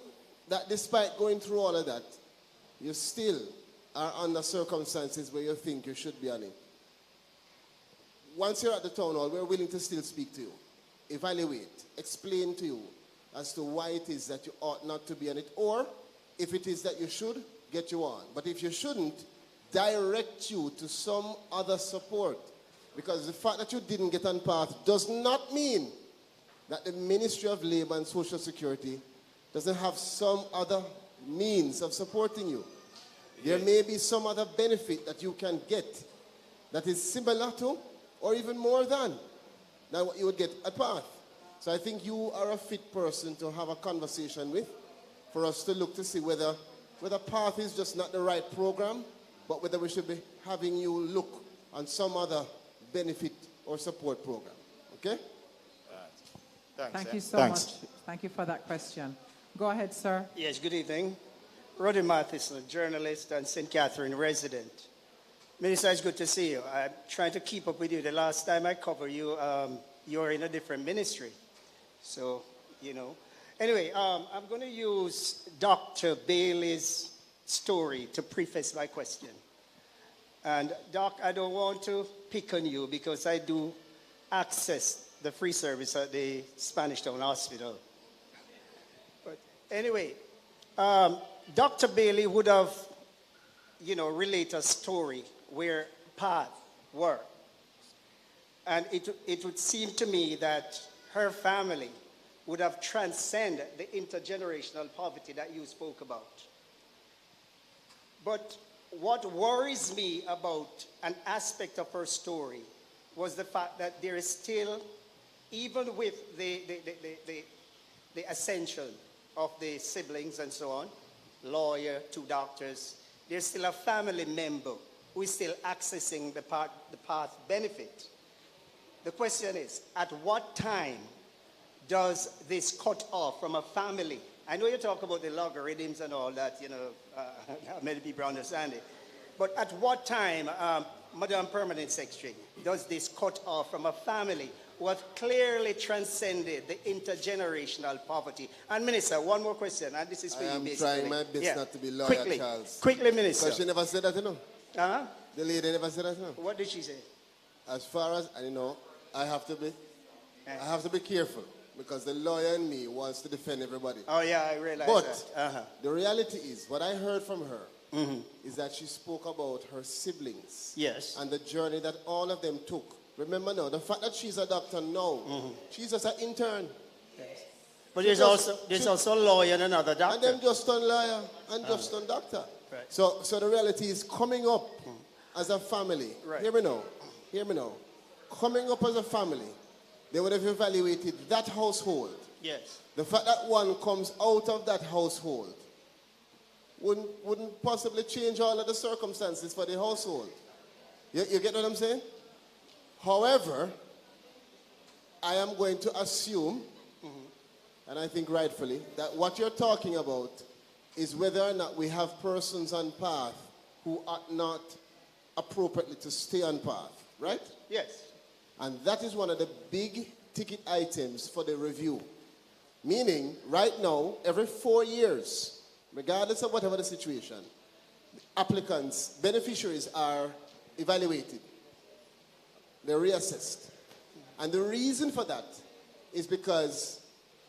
that despite going through all of that, you still are under circumstances where you think you should be on it, once you're at the town hall, we're willing to still speak to you, evaluate, explain to you as to why it is that you ought not to be on it, or if it is that you should, get you on. But if you shouldn't, direct you to some other support. Because the fact that you didn't get on path does not mean that the Ministry of Labor and Social Security doesn't have some other means of supporting you. There may be some other benefit that you can get that is similar to or even more than what you would get at PATH. So I think you are a fit person to have a conversation with, for us to look to see whether PATH is just not the right program, but whether we should be having you look on some other benefit or support program. Okay? Thanks, Thank you so Thanks. much. Thank you for that question. Go ahead, sir. Yes, good evening. Roddy Matheson, journalist and St. Catherine resident. Minister, it's good to see you. I'm trying to keep up with you. The last time I covered you, you were in a different ministry. So, you know. Anyway, I'm going to use Dr. Bailey's story to preface my question. And Doc, I don't want to pick on you because I do access the free service at the Spanish Town Hospital. But anyway, Dr. Bailey would have, relate a story where PATH worked. And it would seem to me that her family would have transcended the intergenerational poverty that you spoke about. But what worries me about an aspect of her story was the fact that there is still, even with the ascension of the siblings and so on, lawyer, 2 doctors, there's still a family member who is still accessing the PATH benefit. The question is, at what time does this cut off from a family? I know you talk about the logarithms and all that, many people understand it. But at what time, Madam Permanent Secretary, does this cut off from a family who have clearly transcended the intergenerational poverty? And Minister, one more question, and this is for you basically. I am trying my best not to be lawyer, Charles. Quickly, Minister. Because she never said that, Uh-huh. The lady never said that, What did she say? As far as, I have to be careful. Because the lawyer in me wants to defend everybody. Oh, yeah, I realize but that. The reality is, what I heard from her is that she spoke about her siblings. Yes. And the journey that all of them took. Remember now, the fact that she's a doctor now, she's just an intern. Yes. But there's also a lawyer and another doctor. And them just done lawyer and just done doctor. Right. So the reality is coming up as a family. Right. Hear me now. Coming up as a family, they would have evaluated that household. Yes. The fact that one comes out of that household wouldn't possibly change all of the circumstances for the household. You get what I'm saying? However, I am going to assume, and I think rightfully, that what you're talking about is whether or not we have persons on PATH who ought not appropriately to stay on PATH, right? Yes. And that is one of the big ticket items for the review. Meaning, right now, every 4 years, regardless of whatever the situation, applicants, beneficiaries are evaluated. They're reassessed. And the reason for that is because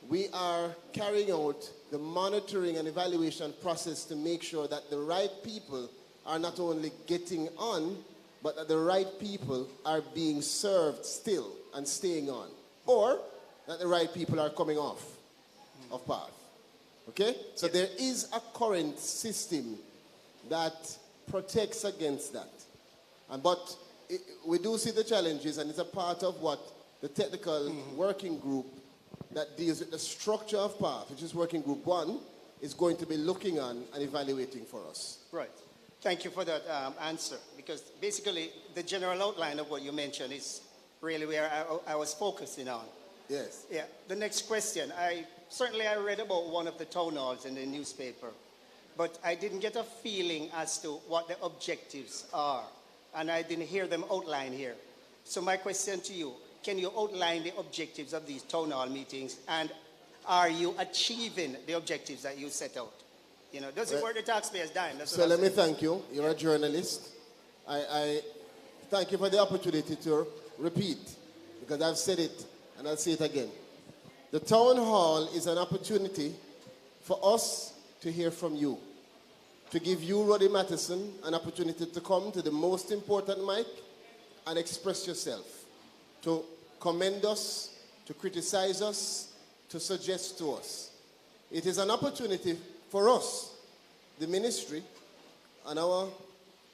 we are carrying out the monitoring and evaluation process to make sure that the right people are not only getting on, but that the right people are being served still and staying on. Or that the right people are coming off of PATH. Okay? So there is a current system that protects against that. But we do see the challenges, and it's a part of what the technical working group that deals with the structure of PATH, which is working group 1, is going to be looking on and evaluating for us. Right. Thank you for that answer, because basically the general outline of what you mentioned is really where I was focusing on. Yes. Yeah. The next question. I read about one of the town halls in the newspaper, but I didn't get a feeling as to what the objectives are, and I didn't hear them outlined here. So my question to you, can you outline the objectives of these town hall meetings, and are you achieving the objectives that you set out? Does it worth the taxpayers' dime? So let me thank you. You're a journalist. I thank you for the opportunity to repeat, because I've said it and I'll say it again. The town hall is an opportunity for us to hear from you, to give you, Roddy Matheson, an opportunity to come to the most important mic and express yourself, to commend us, to criticize us, to suggest to us. It is an opportunity for us, the ministry, and our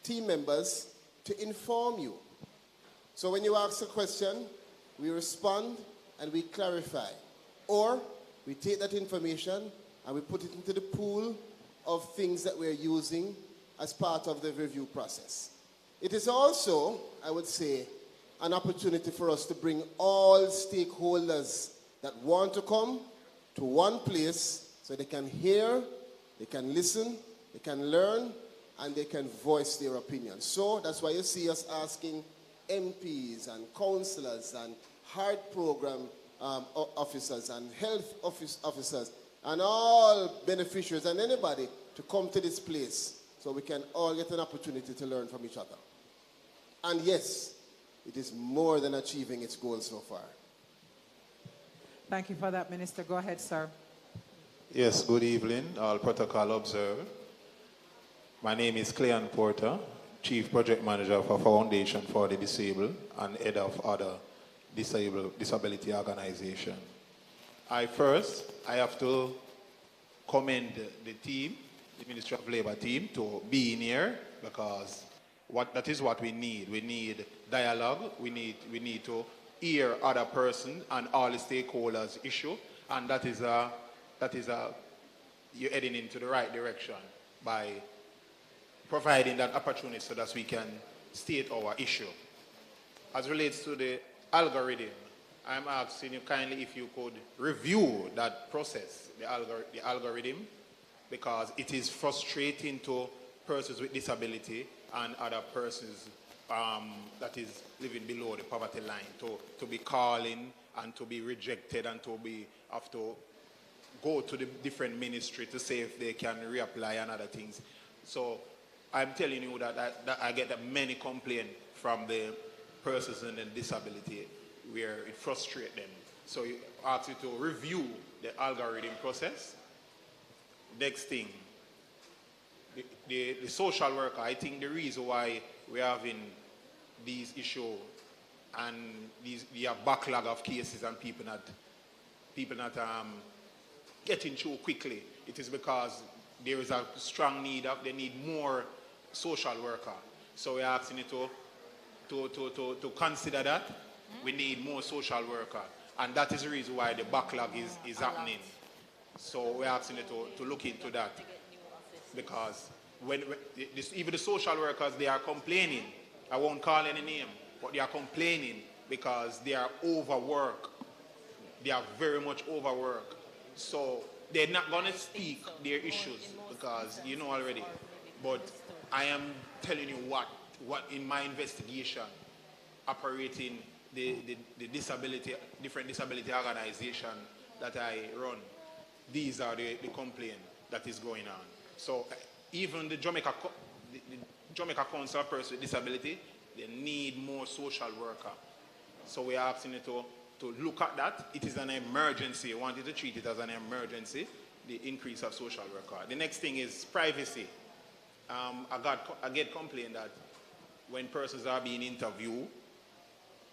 team members to inform you. So when you ask a question, we respond and we clarify. Or we take that information and we put it into the pool of things that we're using as part of the review process. It is also, I would say, an opportunity for us to bring all stakeholders that want to come to one place so they can hear, they can listen, they can learn, and they can voice their opinion. So that's why you see us asking MPs and councillors and heart program officers and health officers and all beneficiaries and anybody to come to this place so we can all get an opportunity to learn from each other. And yes, it is more than achieving its goals so far. Thank you for that, Minister. Go ahead, sir. Yes, good evening, all protocol observed. My name is Cleon Porter, Chief Project Manager for Foundation for the Disabled and head of other disability organization. I have to commend the team, the Ministry of Labor team, to being here because that is what we need. We need dialogue. We need to hear other person and all the stakeholders' issue, and you're heading into the right direction by providing that opportunity so that we can state our issue. As relates to the algorithm, I'm asking you kindly if you could review that process, the algorithm, because it is frustrating to persons with disability and other persons that is living below the poverty line to be calling and to be rejected and to have to go to the different ministry to see if they can reapply and other things. So I'm telling you that I get many complaints from the persons with disability where it frustrates them. So you ask you to review the algorithm process. Next thing, the social worker, I think the reason why we're having these issues and the backlog of cases and people not getting through quickly, it is because there is a strong need they need more social worker. So we're asking you to consider that. We need more social worker, and that is the reason why the backlog is happening. So we're asking you to look into that, because even the social workers, they are complaining. I won't call any name, but they are complaining because they are overworked. They are very much overworked. So they're not going to speak their issues because you know already. But I am telling you what in my investigation, operating the different disability organization that I run, these are the complaint that is going on. So even the Jamaica Council of Persons with Disability, they need more social worker. So we are asking you to look at that. It is an emergency. We want you to treat it as an emergency, the increase of social worker. The next thing is privacy. I get complaint that when persons are being interviewed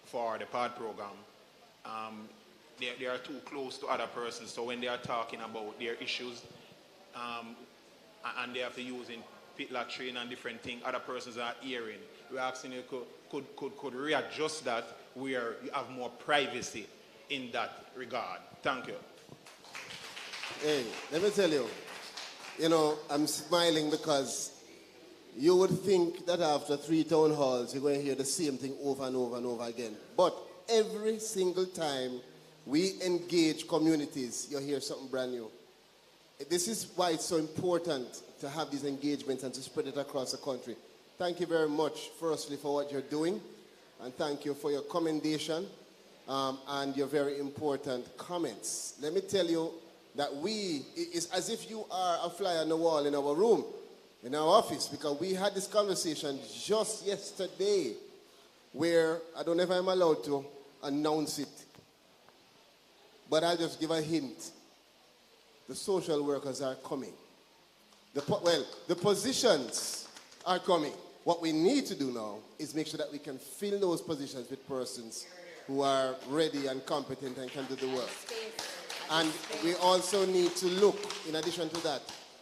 for the PAD program, they are too close to other persons. So when they are talking about their issues, and they have to use in pit latrine and different things, other persons are hearing. We're asking you could readjust that where you have more privacy in that regard. Thank you. Hey, let me tell you, I'm smiling because you would think that after 3 town halls, you're going to hear the same thing over and over and over again. But every single time we engage communities, you'll hear something brand new. This is why it's so important to have these engagements and to spread it across the country. Thank you very much, firstly, for what you're doing. And thank you for your commendation and your very important comments. Let me tell you that it's as if you are a fly on the wall in our room, in our office, because we had this conversation just yesterday where, I don't know if I'm allowed to announce it, but I'll just give a hint. The social workers are coming. The positions are coming. What we need to do now is make sure that we can fill those positions with persons who are ready and competent and can do the work. And we also need to look, in addition to that,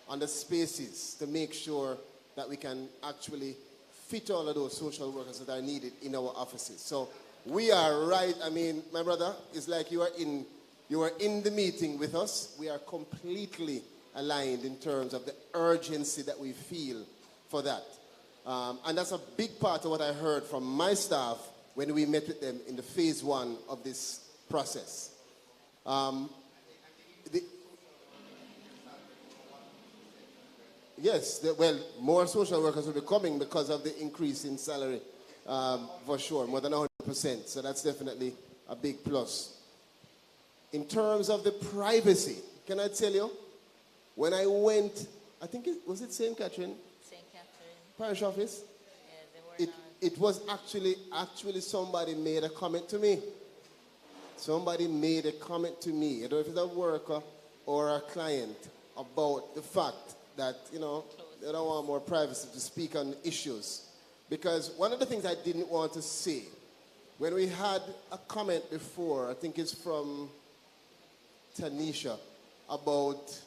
on the spaces to make sure that that we can actually fit all of those social workers that are needed in our offices. So we are right. I mean, my brother, it's like you are in the meeting with us. We are completely aligned in terms of the urgency that we feel for that. And that's a big part of what I heard from my staff when we met with them in the phase 1 of this process. Yes, well, more social workers will be coming because of the increase in salary, for sure, more than 100%. So that's definitely a big plus. In terms of the privacy, can I tell you, when I went, I think was it St. Catherine? St. Catherine. Parish office? Yeah, they were It was actually somebody made a comment to me. Somebody made a comment to me, I don't know if it's a worker or a client, about the fact that, you know, they don't want more privacy to speak on issues. Because one of the things I didn't want to say, when we had a comment before, I think it's from Tanisha, about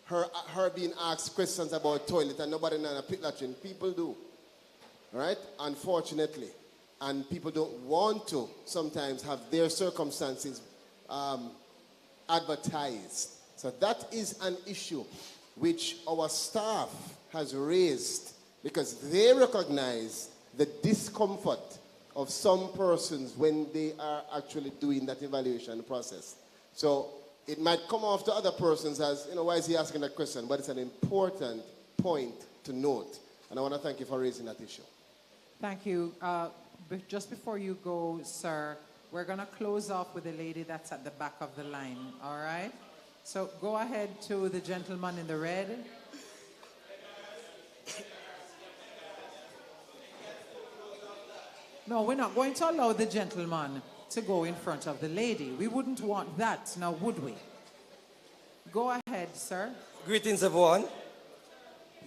her being asked questions about toilet and nobody in a pit latrine. People do, right? Unfortunately. And people don't want to sometimes have their circumstances advertised. So that is an issue which our staff has raised because they recognize the discomfort of some persons when they are actually doing that evaluation process. So it might come off to other persons as, you know, why is he asking that question? But it's an important point to note. And I want to thank you for raising that issue. Thank you. Just before you go, sir, we're going to close off with the lady that's at the back of the line, all right? So go ahead to the gentleman in the red. No, we're not going to allow the gentleman to go in front of the lady. We wouldn't want that, now would we? Go ahead, sir. Greetings, everyone.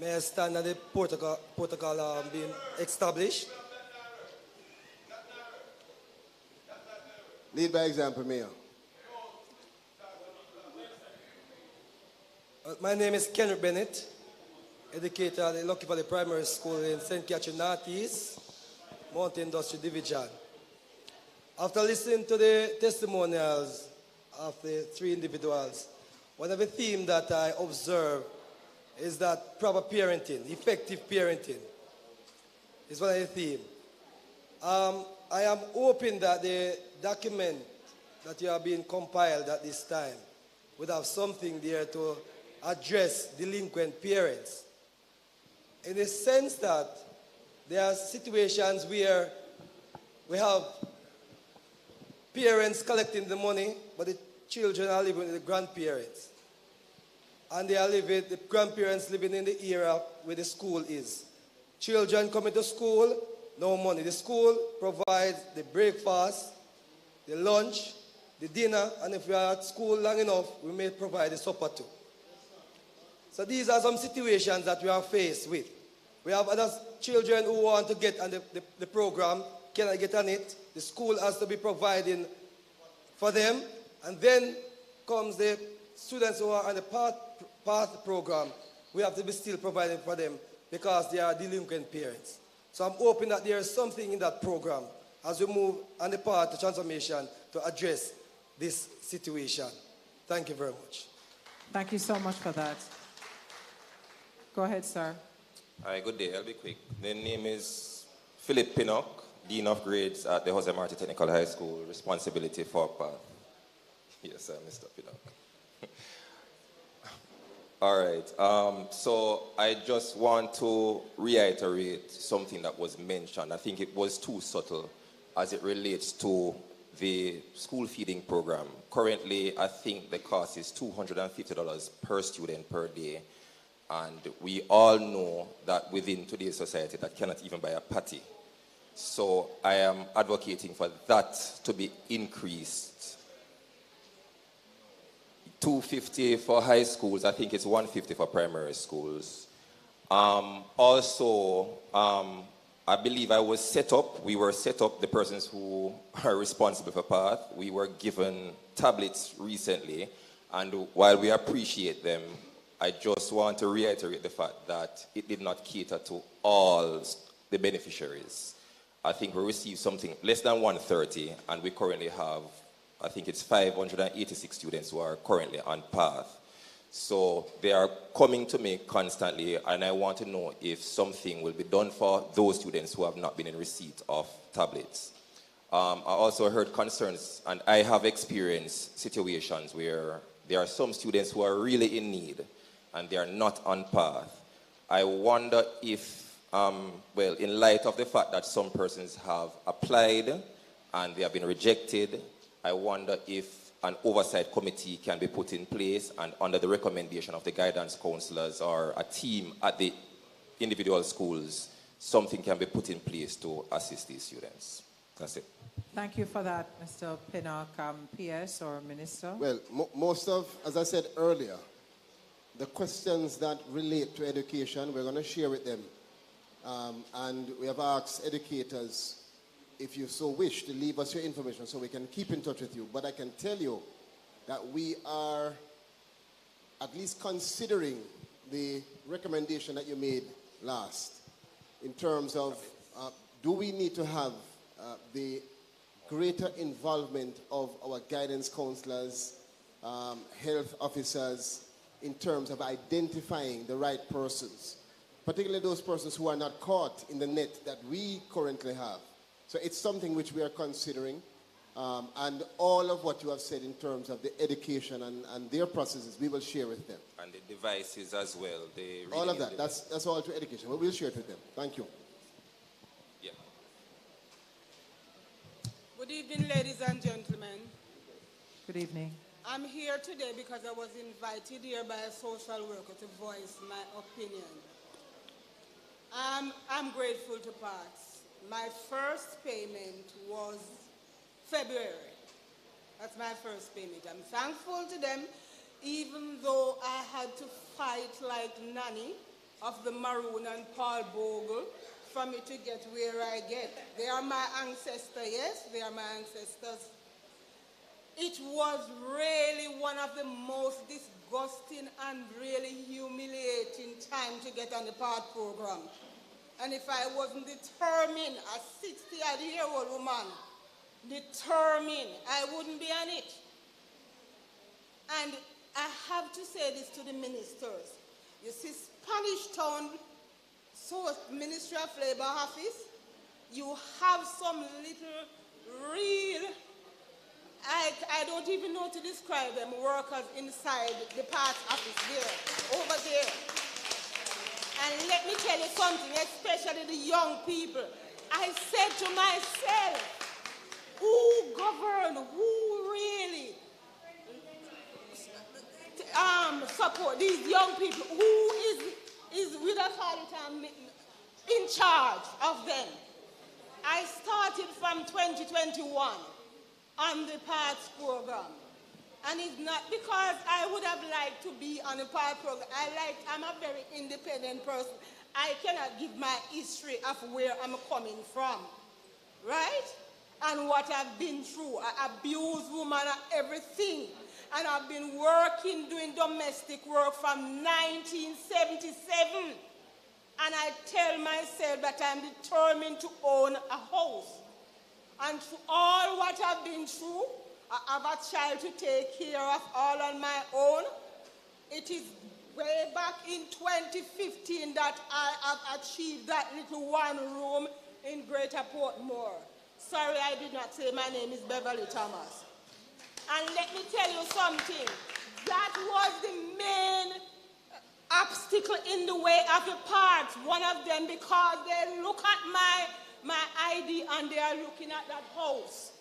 May I stand at the protocol being established? Lead by example, Mayor. My name is Kenneth Bennett, educator at the Lucky Valley Primary School in St. Catherine Northeast, Mountain Industry Division. After listening to the testimonials of the 3 individuals, one of the themes that I observe is that proper parenting, effective parenting, is one of the themes. I am hoping that the document that you are being compiled at this time would have something there to address delinquent parents. In the sense that there are situations where we have parents collecting the money, but the children are living with the grandparents. And they are living, the grandparents living in the area where the school is. Children coming to school, no money. The school provides the breakfast, the lunch, the dinner, and if we are at school long enough, we may provide the supper too. So these are some situations that we are faced with. We have other children who want to get on the program, cannot get on it. The school has to be providing for them. And then comes the students who are on the path program. We have to be still providing for them because they are delinquent parents. So I'm hoping that there is something in that program as we move on the path to transformation to address this situation. Thank you very much. Thank you so much for that. Go ahead, sir. Hi, good day. I'll be quick. The name is Philip Pinnock, Dean of Grades at the Jose Marti Technical High School, responsibility for path. Yes, sir, Mr. Pinnock. All right. So I just want to reiterate something that was mentioned. I think it was too subtle as it relates to the school feeding program. Currently, I think the cost is $250 per student per day. And we all know that within today's society, that cannot even buy a patty. So I am advocating for that to be increased. $250 for high schools. I think it's $150 for primary schools. Also, I believe we were set up, the persons who are responsible for PATH, we were given tablets recently, and while we appreciate them, I just want to reiterate the fact that it did not cater to all the beneficiaries. I think we received something less than 130, and we currently have, I think it's 586 students who are currently on path. So they are coming to me constantly, and I want to know if something will be done for those students who have not been in receipt of tablets. I also heard concerns, and I have experienced situations where there are some students who are really in need, and they are not on path. I wonder if, well, in light of the fact that some persons have applied and they have been rejected, I wonder if an oversight committee can be put in place, and under the recommendation of the guidance counselors or a team at the individual schools, something can be put in place to assist these students. That's it. Thank you for that, Mr. Pinnock. PS or Minister? Well, most of, as I said earlier, the questions that relate to education, we're going to share with them. And we have asked educators, if you so wish, to leave us your information so we can keep in touch with you. But I can tell you that we are at least considering the recommendation that you made last in terms of do we need to have the greater involvement of our guidance counselors, health officers, in terms of identifying the right persons, particularly those persons who are not caught in the net that we currently have. So it's something which we are considering, and all of what you have said in terms of the education and their processes, we will share with them. And the devices as well. All of that, that's all to education, but we'll share it with them. Thank you. Yeah. Good evening, ladies and gentlemen. Good evening. I'm here today because I was invited here by a social worker to voice my opinion. I'm grateful to PATS. My first payment was February. That's my first payment. I'm thankful to them, even though I had to fight like Nanny of the Maroon and Paul Bogle for me to get where I get. They are my ancestors, yes, they are my ancestors. It was really one of the most disgusting and really humiliating time to get on the PAT program. And if I wasn't determined, a 60-odd-year-old woman, determined, I wouldn't be on it. And I have to say this to the ministers. You see, Spanish Town Ministry of Labor office, you have some little real, I don't even know to describe them, workers inside the PAT office there, over there. And let me tell you something, especially the young people. I said to myself, who govern, who really support these young people? Who is with authority in charge of them? I started from 2021 on the PATS program. And it's not because I would have liked to be on a PATS program. I'm a very independent person. I cannot give my history of where I'm coming from, right? And what I've been through. I abused women and everything. And I've been working, doing domestic work from 1977. And I tell myself that I'm determined to own a house. And through all what I've been through, I have a child to take care of all on my own. It is way back in 2015 that I have achieved that little one room in Greater Portmore. Sorry, I did not say my name is Beverly Thomas. And let me tell you something. That was the main obstacle in the way of the PATS. One of them, because they look at my ID and they are looking at that house.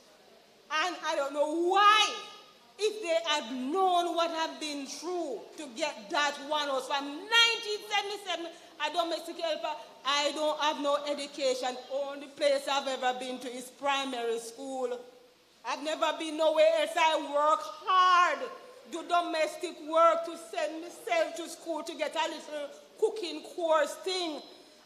And I don't know why, if they had known what I've been through to get that one house from 1977, a domestic helper, I don't have no education. Only place I've ever been to is primary school. I've never been nowhere else. I work hard, do domestic work to send myself to school to get a little cooking course thing.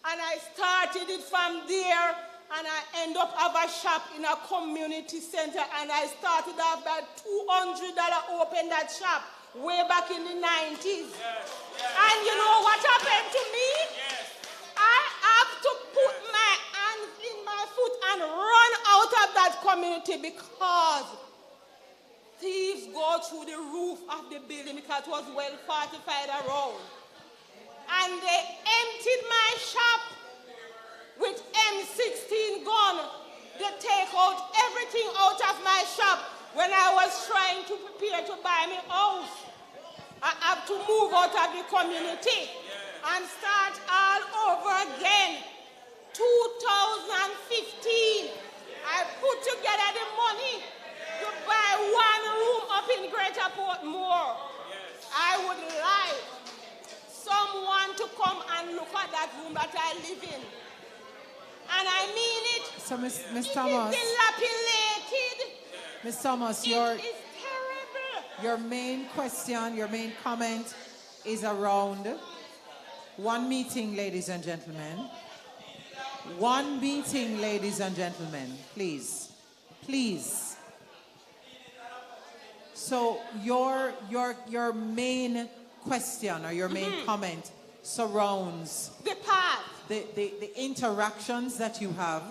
And I started it from there, and I end up have a shop in a community center, and I started off that $200 open that shop. way back in the 90s. And you know what happened to me? I have to put my hands in my foot and run out of that community because thieves go through the roof of the building because it was well fortified around. And they emptied my shop with M16 gun. They take out everything out of my shop when I was trying to prepare to buy me house. I have to move out of the community and start all over again. 2015, I put together the money to buy one room up in Greater Portmore. I would like someone to come and look at that room that I live in. And I mean it. So, Miss It Thomas. is dilapidated. Miss Thomas, It is terrible. your main question, your main comment is around one meeting, ladies and gentlemen. One meeting, ladies and gentlemen, please. Please. So your main question or your main comment surrounds the path, the interactions that you have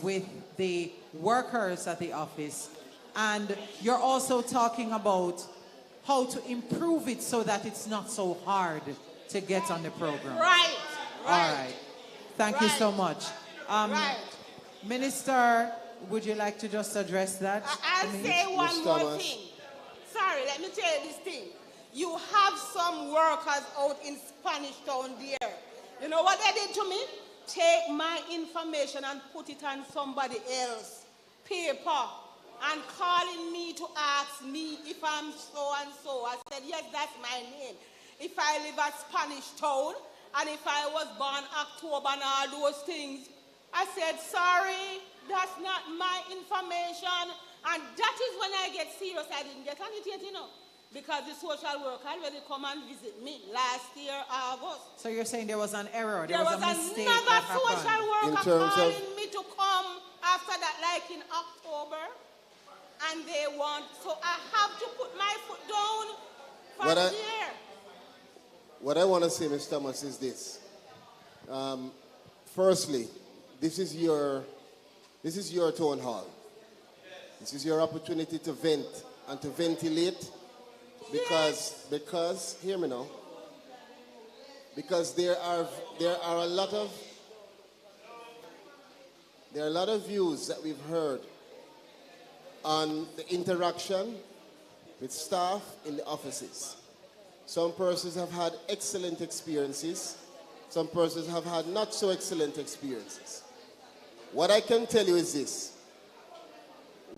with the workers at the office, and you're also talking about how to improve it so that it's not so hard to get on the program. Right. All right. Thank you so much. Minister, would you like to just address that? I'll say one more thing. Sorry, let me tell you this thing. You have some workers out in Spanish Town there. You know what they did to me? Take my information and put it on somebody else's paper and calling me to ask me if I'm so and so. I said, yes, that's my name. If I live at Spanish Town and if I was born October and all those things, I said, sorry, that's not my information. And that is when I get serious. I didn't get on it yet, you know, because the social worker already come and visit me last year, August. So you're saying there was an error, There was a mistake another that social happened. worker calling me to come after that, like in October, and they want, so I have to put my foot down for there. What I want to say, Ms. Thomas, is this. Firstly, this is your town hall. This is your opportunity to vent and to ventilate because hear me now. Because there are a lot of views that we've heard on the interaction with staff in the offices. Some persons have had excellent experiences. Some persons have had not so excellent experiences. What I can tell you is this.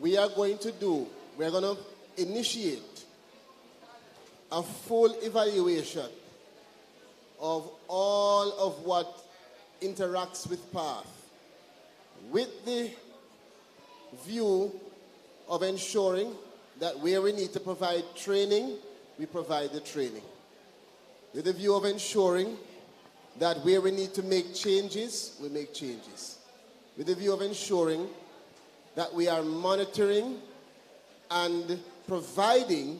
We are going to initiate a full evaluation of all of what interacts with PATH with the view of ensuring that where we need to provide training, we provide the training. With the view of ensuring that where we need to make changes, we make changes. With the view of ensuring that we are monitoring and providing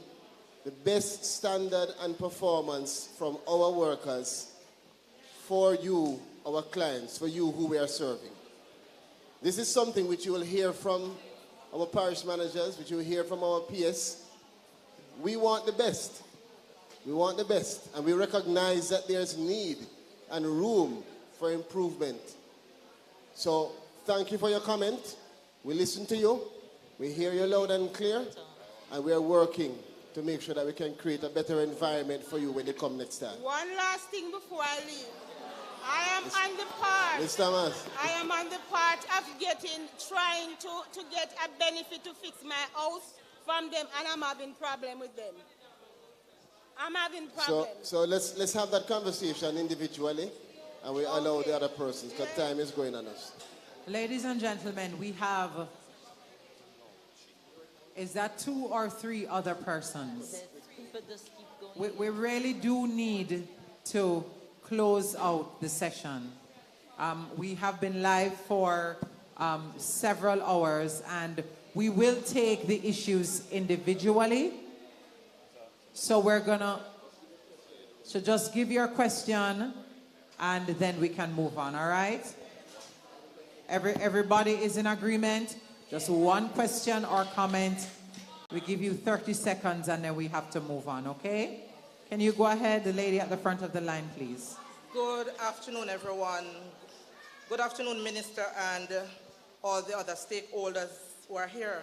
the best standard and performance from our workers for you, our clients, for you who we are serving. This is something which you will hear from our parish managers, which you will hear from our PS. We want the best. We want the best. And we recognize that there's need and room for improvement. So thank you for your comment. We listen to you. We hear you loud and clear. And we are working to make sure that we can create a better environment for you when you come next time. One last thing before I leave. I am on the part. Ms. Thomas. I am on the part of trying to get a benefit to fix my house from them, and I'm having problem with them. I'm having problems. So let's have that conversation individually, and we allow the other persons, because time is going on us. Ladies and gentlemen, we have, is that 2 or 3 other persons? We really do need to close out the session. We have been live for several hours, and we will take the issues individually. So we're gonna, so just give your question and then we can move on, all right? Everybody is in agreement? Just one question or comment. We give you 30 seconds and then we have to move on, okay? Can you go ahead, the lady at the front of the line, please? Good afternoon, everyone. Good afternoon, Minister, and all the other stakeholders who are here.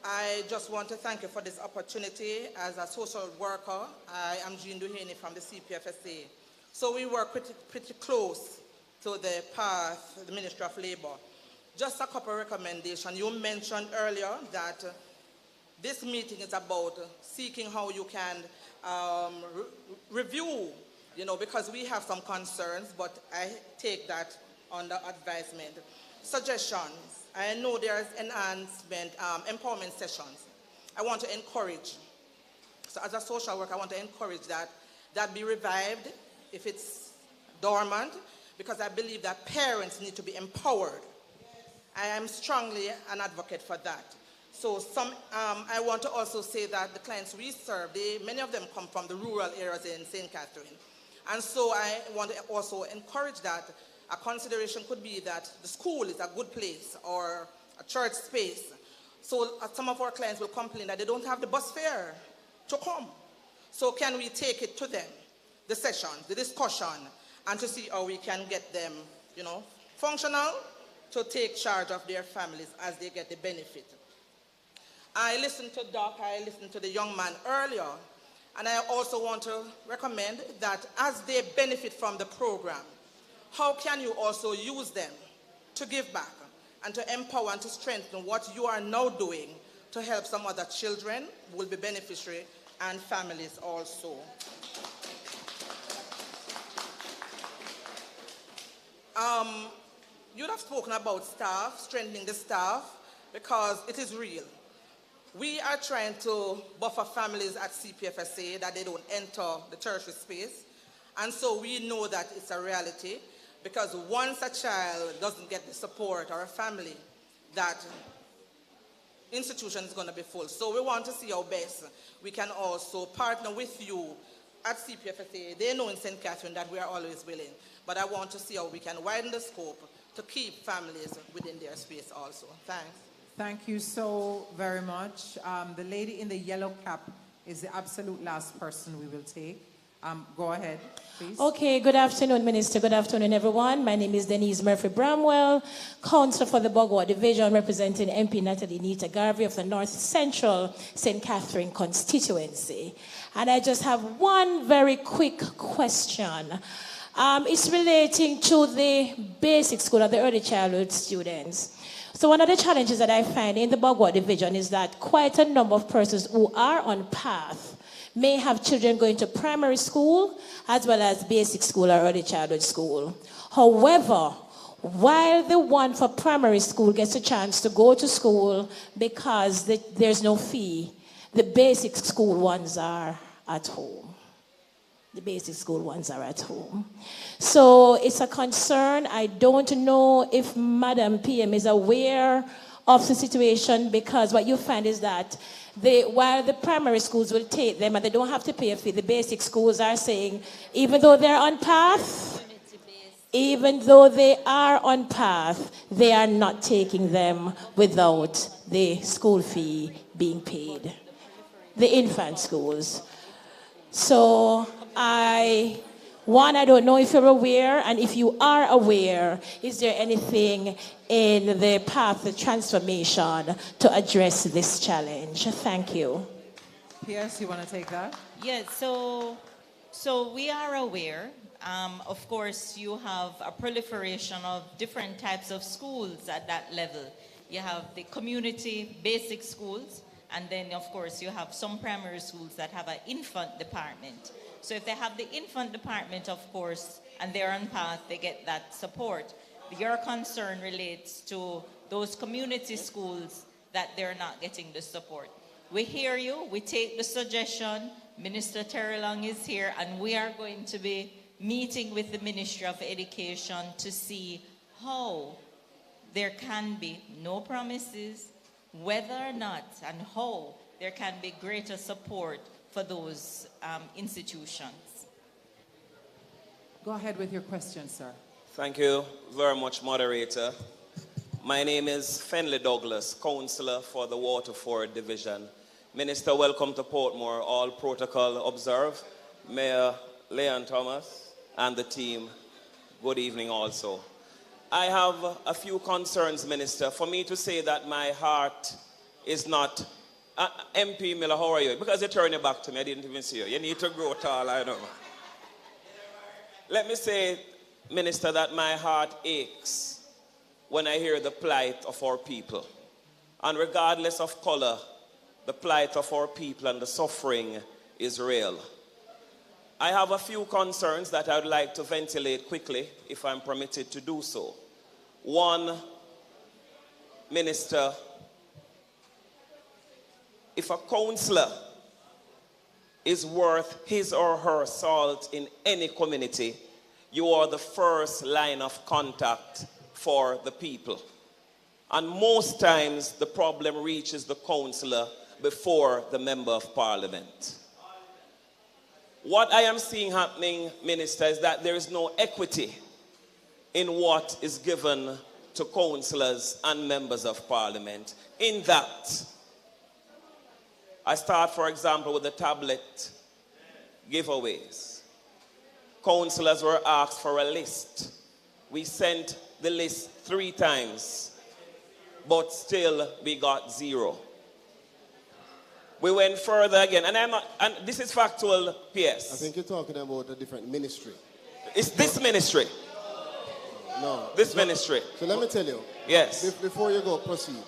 I just want to thank you for this opportunity. As a social worker, I am Jean Duhaney from the CPFSA. So we work pretty close to the path, the Ministry of Labor. Just a couple of recommendations. You mentioned earlier that this meeting is about seeking how you can review, because we have some concerns, but I take that under advisement. Suggestions. I know there's enhancement, empowerment sessions. I want to encourage. So as a social worker, I want to encourage that be revived if it's dormant, because I believe that parents need to be empowered. I am strongly an advocate for that. So I want to also say that the clients we serve, many of them come from the rural areas in St. Catherine. And so I want to also encourage that. A consideration could be that the school is a good place or a church space. So some of our clients will complain that they don't have the bus fare to come. So can we take it to them, the session, the discussion, and to see how we can get them, functional to take charge of their families as they get the benefit. I listened to Doc, I listened to the young man earlier, and I also want to recommend that as they benefit from the program, how can you also use them to give back and to empower and to strengthen what you are now doing to help some other children who will be beneficiary and families also. You'd have spoken about staff, strengthening the staff, because it is real. We are trying to buffer families at CPFSA that they don't enter the tertiary space. And so we know that it's a reality, because once a child doesn't get the support, or a family, that institution is going to be full. So we want to see how best we can also partner with you at CPFSA. They know in St. Catherine that we are always willing, but I want to see how we can widen the scope to keep families within their space also. Thanks. Thank you so very much. The lady in the yellow cap is the absolute last person we will take. Go ahead, please. Okay, good afternoon, Minister. Good afternoon, everyone. My name is Denise Murphy-Bramwell, Councillor for the Bogwa Division, representing MP Natalie Nita Garvey of the North Central St. Catherine constituency. And I just have one very quick question. It's relating to the basic school of the early childhood students. So one of the challenges that I find in the Bogwa Division is that quite a number of persons who are on path may have children going to primary school as well as basic school or early childhood school. However, while the one for primary school gets a chance to go to school because there's no fee, the basic school ones are at home. The basic school ones are at home. So it's a concern. I don't know if Madam PM is aware of the situation, because what you find is that while the primary schools will take them and they don't have to pay a fee, the basic schools are saying, even though they're on path, they are not taking them without the school fee being paid. The infant schools. So I don't know if you're aware, and if you are aware, is there anything in the path of transformation to address this challenge? Thank you. P.S., you want to take that? Yes, so we are aware. Of course, you have a proliferation of different types of schools at that level. You have the community basic schools, and then, of course, you have some primary schools that have an infant department. So if they have the infant department, of course, and they're on path, they get that support. Your concern relates to those community schools that they're not getting the support. We hear you, we take the suggestion. Minister Terry Long is here, and we are going to be meeting with the Ministry of Education to see how there can be no promises, whether or not and how there can be greater support for those institutions. Go ahead with your question, sir. Thank you very much, moderator. My name is Fenley Douglas, Councillor for the Waterford Division. Minister, welcome to Portmore. All protocol observed. Mayor Leon Thomas and the team, good evening also. I have a few concerns, Minister. For me to say that my heart is not... MP Miller, how are you? Because you turned your back to me, I didn't even see you. You need to grow tall, I know. Let me say, Minister, that my heart aches when I hear the plight of our people. And regardless of color, the plight of our people and the suffering is real. I have a few concerns that I would like to ventilate quickly, if I'm permitted to do so. One, Minister, if a councillor is worth his or her salt in any community, you are the first line of contact for the people. And most times the problem reaches the councillor before the member of parliament. What I am seeing happening, Minister, is that there is no equity in what is given to councillors and members of parliament. In that, I start, for example, with the tablet giveaways. Councillors were asked for a list. We sent the list 3 times, but still we got 0. We went further again, and this is factual, PS. I think you're talking about a different ministry. It's this ministry. No. This ministry. So let me tell you. Yes. Before you go, proceed.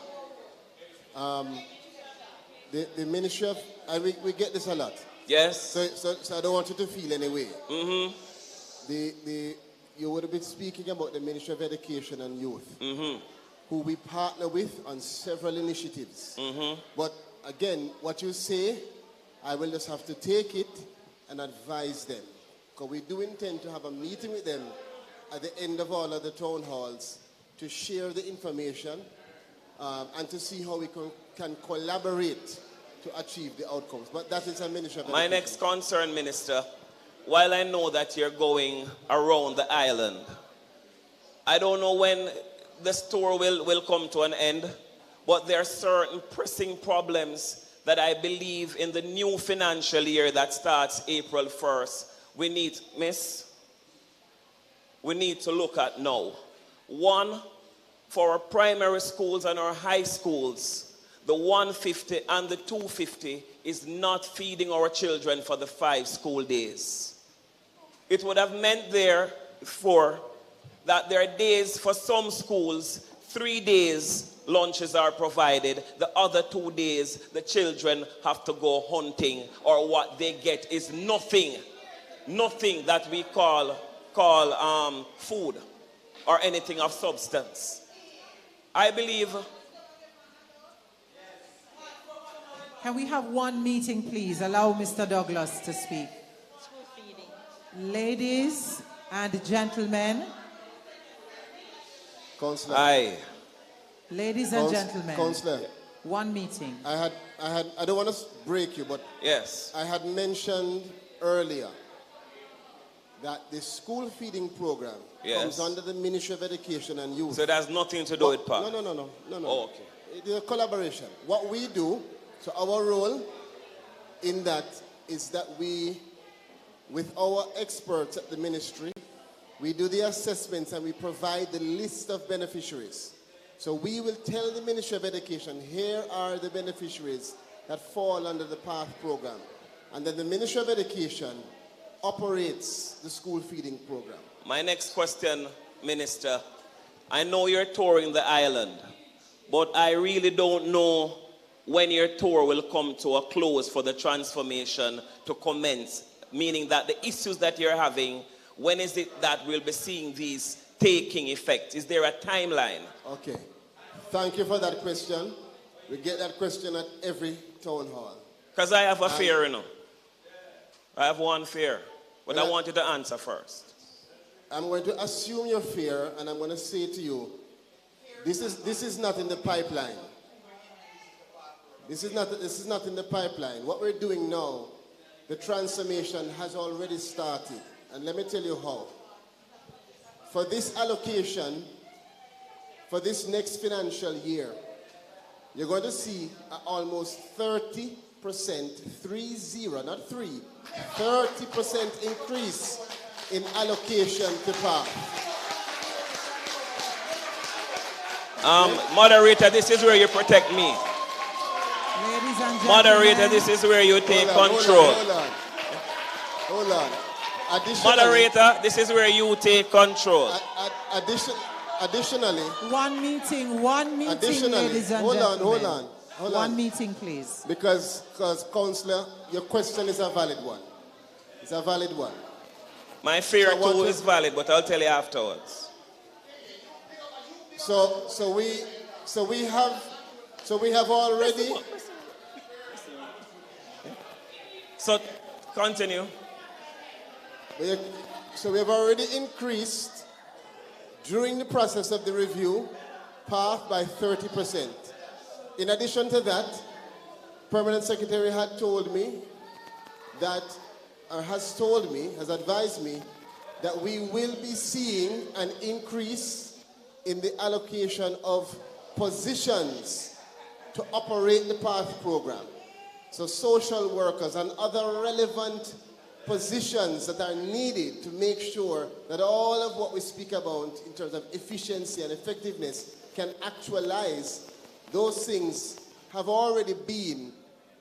The ministry of, and we get this a lot. Yes. So I don't want you to feel any way. Mm-hmm. You would have been speaking about the Ministry of Education and Youth, mm-hmm. who we partner with on several initiatives. Mm-hmm. But again, what you say, I will just have to take it and advise them. Because we do intend to have a meeting with them at the end of all of the town halls to share the information and to see how we can collaborate to achieve the outcomes. But that is a Ministry of My Education. next concern, Minister, while I know that you're going around the island, I don't know when the tour will come to an end, but there are certain pressing problems that I believe in the new financial year that starts April 1st, we need to look at now. One, for our primary schools and our high schools, the 150 and the 250 is not feeding our children for the 5 school days. It would have meant therefore that there are days for some schools, 3 days lunches are provided. The other 2 days, the children have to go hunting, or what they get is nothing that we call food or anything of substance. I believe. Can we have one meeting, please? Allow Mr. Douglas to speak. Ladies and gentlemen. Councillor. Aye. Ladies and gentlemen. Councillor. One meeting. I don't want to break you, but yes, I had mentioned earlier that the school feeding program comes under the Ministry of Education and Youth. So it has nothing to do with PAC? No. Oh, okay. It is a collaboration. What we do, so our role in that is that we, with our experts at the ministry, we do the assessments and we provide the list of beneficiaries. So we will tell the Ministry of Education, here are the beneficiaries that fall under the PATH program. And then the Ministry of Education operates the school feeding program. My next question, Minister, I know you're touring the island, but I really don't know when your tour will come to a close for the transformation to commence, meaning that the issues that you're having, when is it that we'll be seeing these taking effect? Is there a timeline? Okay. Thank you for that question. We get that question at every town hall. Because I have a fear, you know. I have one fear, but I want you to answer first. I'm going to assume your fear, and I'm going to say to you, this is not in the pipeline. This is not in the pipeline. What we're doing now the transformation has already started. And let me tell you how. For this allocation, for this next financial year, you're going to see almost 30%, 30, not 3, 30% increase in allocation to PATH. Moderator, this is where you protect me. Ladies and gentlemen. Moderator, this is where you take control. Hold on. Moderator, this is where you take control. Additionally, one meeting, ladies and gentlemen. Hold on. One meeting, please. Because Councillor, your question is a valid one. It's a valid one. My fear too is valid, but I'll tell you afterwards. So we have already. So continue. So we have already increased during the process of the review PATH by 30%. In addition to that, Permanent Secretary had told me that, or has advised me that we will be seeing an increase in the allocation of positions to operate the PATH program. So social workers and other relevant positions that are needed to make sure that all of what we speak about in terms of efficiency and effectiveness can actualize. Those things have already been,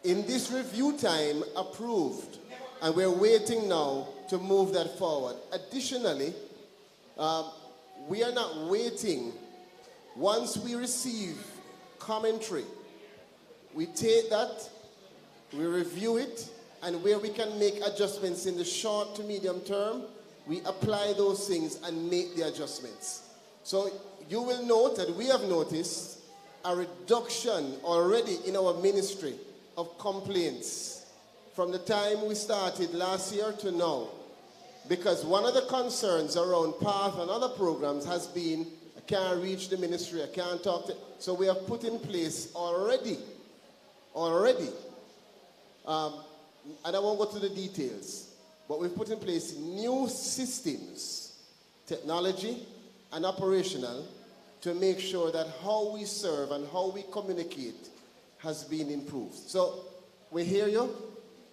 in this review time, approved. And we're waiting now to move that forward. Additionally, we are not waiting. Once we receive commentary, we take that, we review it, and where we can make adjustments in the short to medium term, we apply those things and make the adjustments. So you will note that we have noticed a reduction already in our ministry of complaints from the time we started last year to now. Because one of the concerns around PATH and other programs has been, I can't reach the ministry, I can't talk to. So we have put in place already, and I won't go to the details, but we've put in place new systems, technology and operational, to make sure that how we serve and how we communicate has been improved. So we hear you.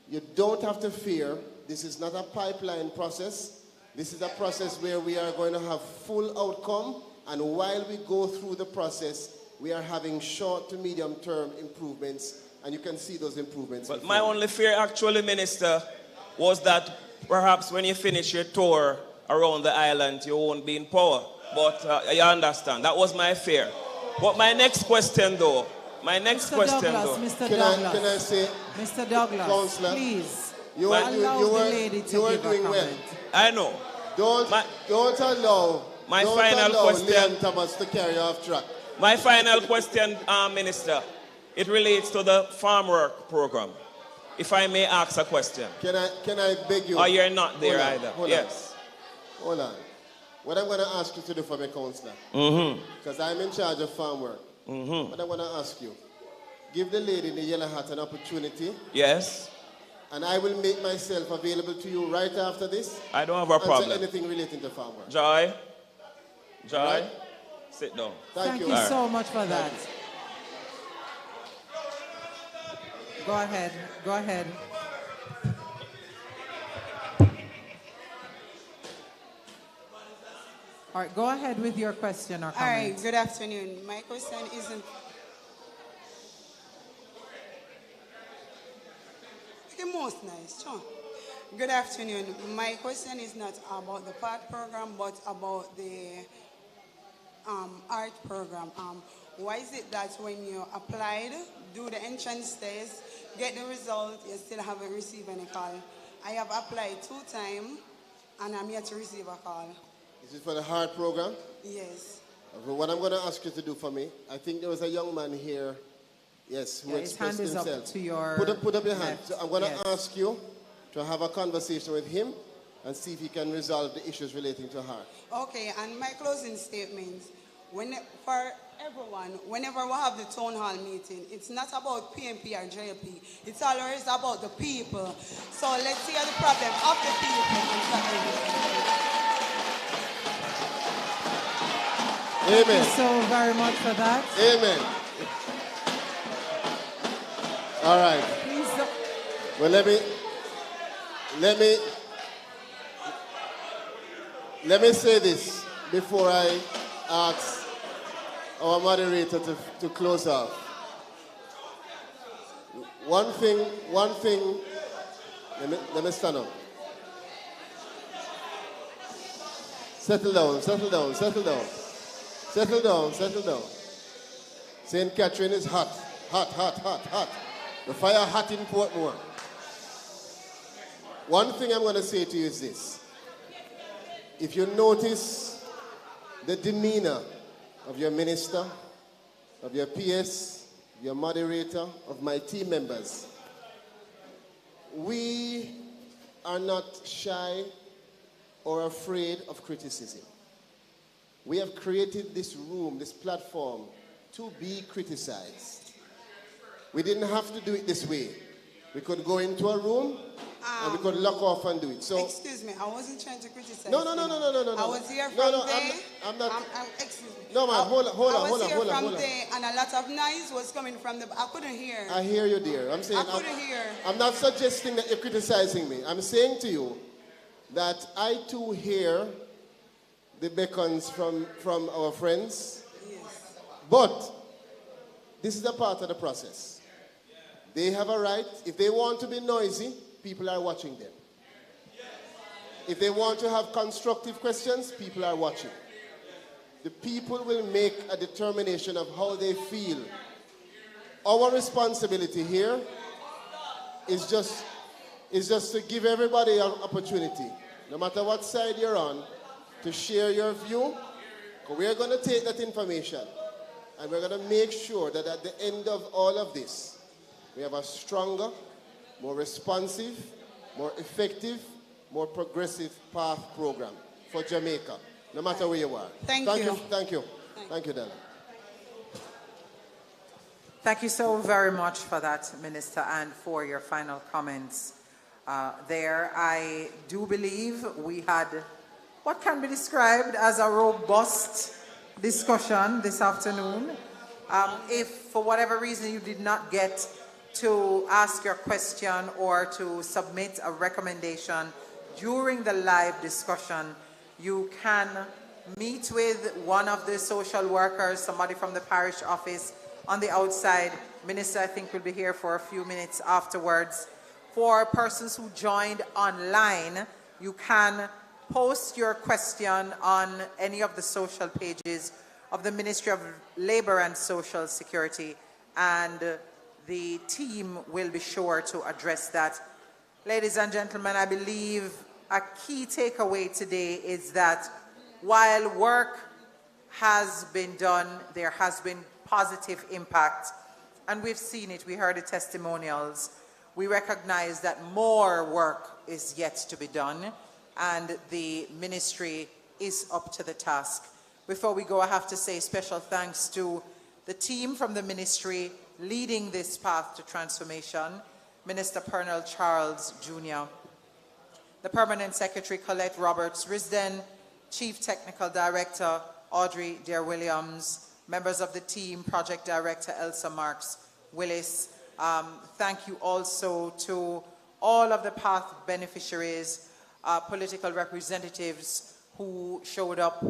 You don't have to fear. This is not a pipeline process. This is a process where we are going to have full outcome, and while we go through the process, we are having short to medium term improvements. And you can see those improvements. But my only fear, actually, Minister, was that perhaps when you finish your tour around the island, you won't be in power. But you understand. That was my fear. But my next question, though. Mr. Douglas, can I say, Mr. Douglas, Councillor, please, you were doing well. I know. Don't allow question, Leon Thomas to carry off track. My final question, Minister. It relates to the farm work program. If I may ask a question. Can I beg you? Or you're not there either. Hold on. What I'm going to ask you to do for me, Councillor, because I'm in charge of farm work. What I'm going to ask you, give the lady in the yellow hat an opportunity. Yes. And I will make myself available to you right after this. I don't have a problem. Anything relating to farm work. Joy, right? Sit down. Thank you so much for that. Go ahead. All right, go ahead with your question or comment. All right, good afternoon. My question isn't... The most nice, John. Good afternoon. My question is not about the PATH program, but about the art program. Why is it that when you applied, do the entrance test, get the result, you still haven't received any call? I have applied 2 times, and I'm yet to receive a call. Is it for the art program? Yes. What I'm going to ask you to do for me, I think there was a young man here, yes, who expressed his hand himself. Is up to your put up your hand. left. So I'm going to ask you to have a conversation with him and see if he can resolve the issues relating to her. Okay, and my closing statement, for everyone, whenever we have the town hall meeting, it's not about PMP or JP. It's always about the people. So let's hear the problem of the people and solve everything. Thank you so very much for that. Amen. All right. Well, let me say this before I ask our moderator to close off. One thing, let me stand up. Settle down. St. Catherine is hot. The fire hot in Portmore. One thing I'm going to say to you is this. If you notice the demeanor of your minister, of your PS, your moderator, of my team members, we are not shy or afraid of criticism. We have created this room, this platform, to be criticized. We didn't have to do it this way. We could go into a room and we could lock off and do it. So, excuse me, I wasn't trying to criticize. No. I was here from there. I'm not. Excuse me. No, man, hold on. I was here from there, and a lot of noise was coming from the. I couldn't hear. I hear you, dear. I'm saying. I couldn't hear. I'm not suggesting that you're criticizing me. I'm saying to you that I too hear the beckons from our friends. Yes. But this is a part of the process. They have a right. If they want to be noisy, people are watching them. If they want to have constructive questions, people are watching. The people will make a determination of how they feel. Our responsibility here is just to give everybody an opportunity, no matter what side you're on, to share your view. We're going to take that information and we're going to make sure that at the end of all of this, we have a stronger, more responsive, more effective, more progressive path program for Jamaica, no matter where you are. Thank you. Thank you, Della. Thank you so very much for that, Minister, and for your final comments there. I do believe we had what can be described as a robust discussion this afternoon. If for whatever reason you did not get to ask your question or to submit a recommendation during the live discussion, you can meet with one of the social workers, somebody from the parish office on the outside. Minister, I think, will be here for a few minutes afterwards. For persons who joined online, you can post your question on any of the social pages of the Ministry of Labor and Social Security, and the team will be sure to address that. Ladies and gentlemen, I believe a key takeaway today is that while work has been done, there has been positive impact, and we've seen it. We heard the testimonials. We recognize that more work is yet to be done, and the ministry is up to the task. Before we go, I have to say special thanks to the team from the ministry leading this path to transformation, Minister Pernell Charles Jr., the Permanent Secretary Colette Roberts-Risden, Chief Technical Director Audrey Dare-Williams, members of the team, Project Director Elsa Marks-Willis. Thank you also to all of the path beneficiaries, political representatives who showed up,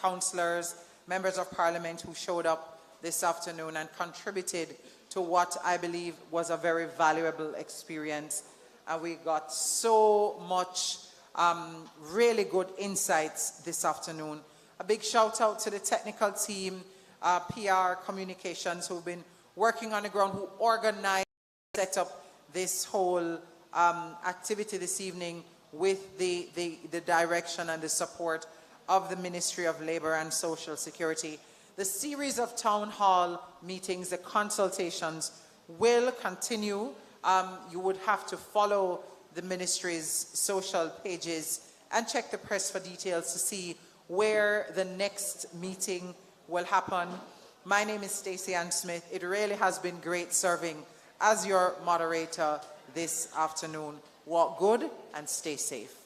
councillors, members of parliament who showed up this afternoon and contributed to what I believe was a very valuable experience. We got so much really good insights this afternoon. A big shout out to the technical team, PR Communications, who've been working on the ground, who organized, set up this whole activity this evening with the direction and the support of the Ministry of Labor and Social Security. The series of town hall meetings, the consultations, will continue. You would have to follow the ministry's social pages and check the press for details to see where the next meeting will happen. My name is Stacey Ann Smith. It really has been great serving as your moderator this afternoon. Walk good and stay safe.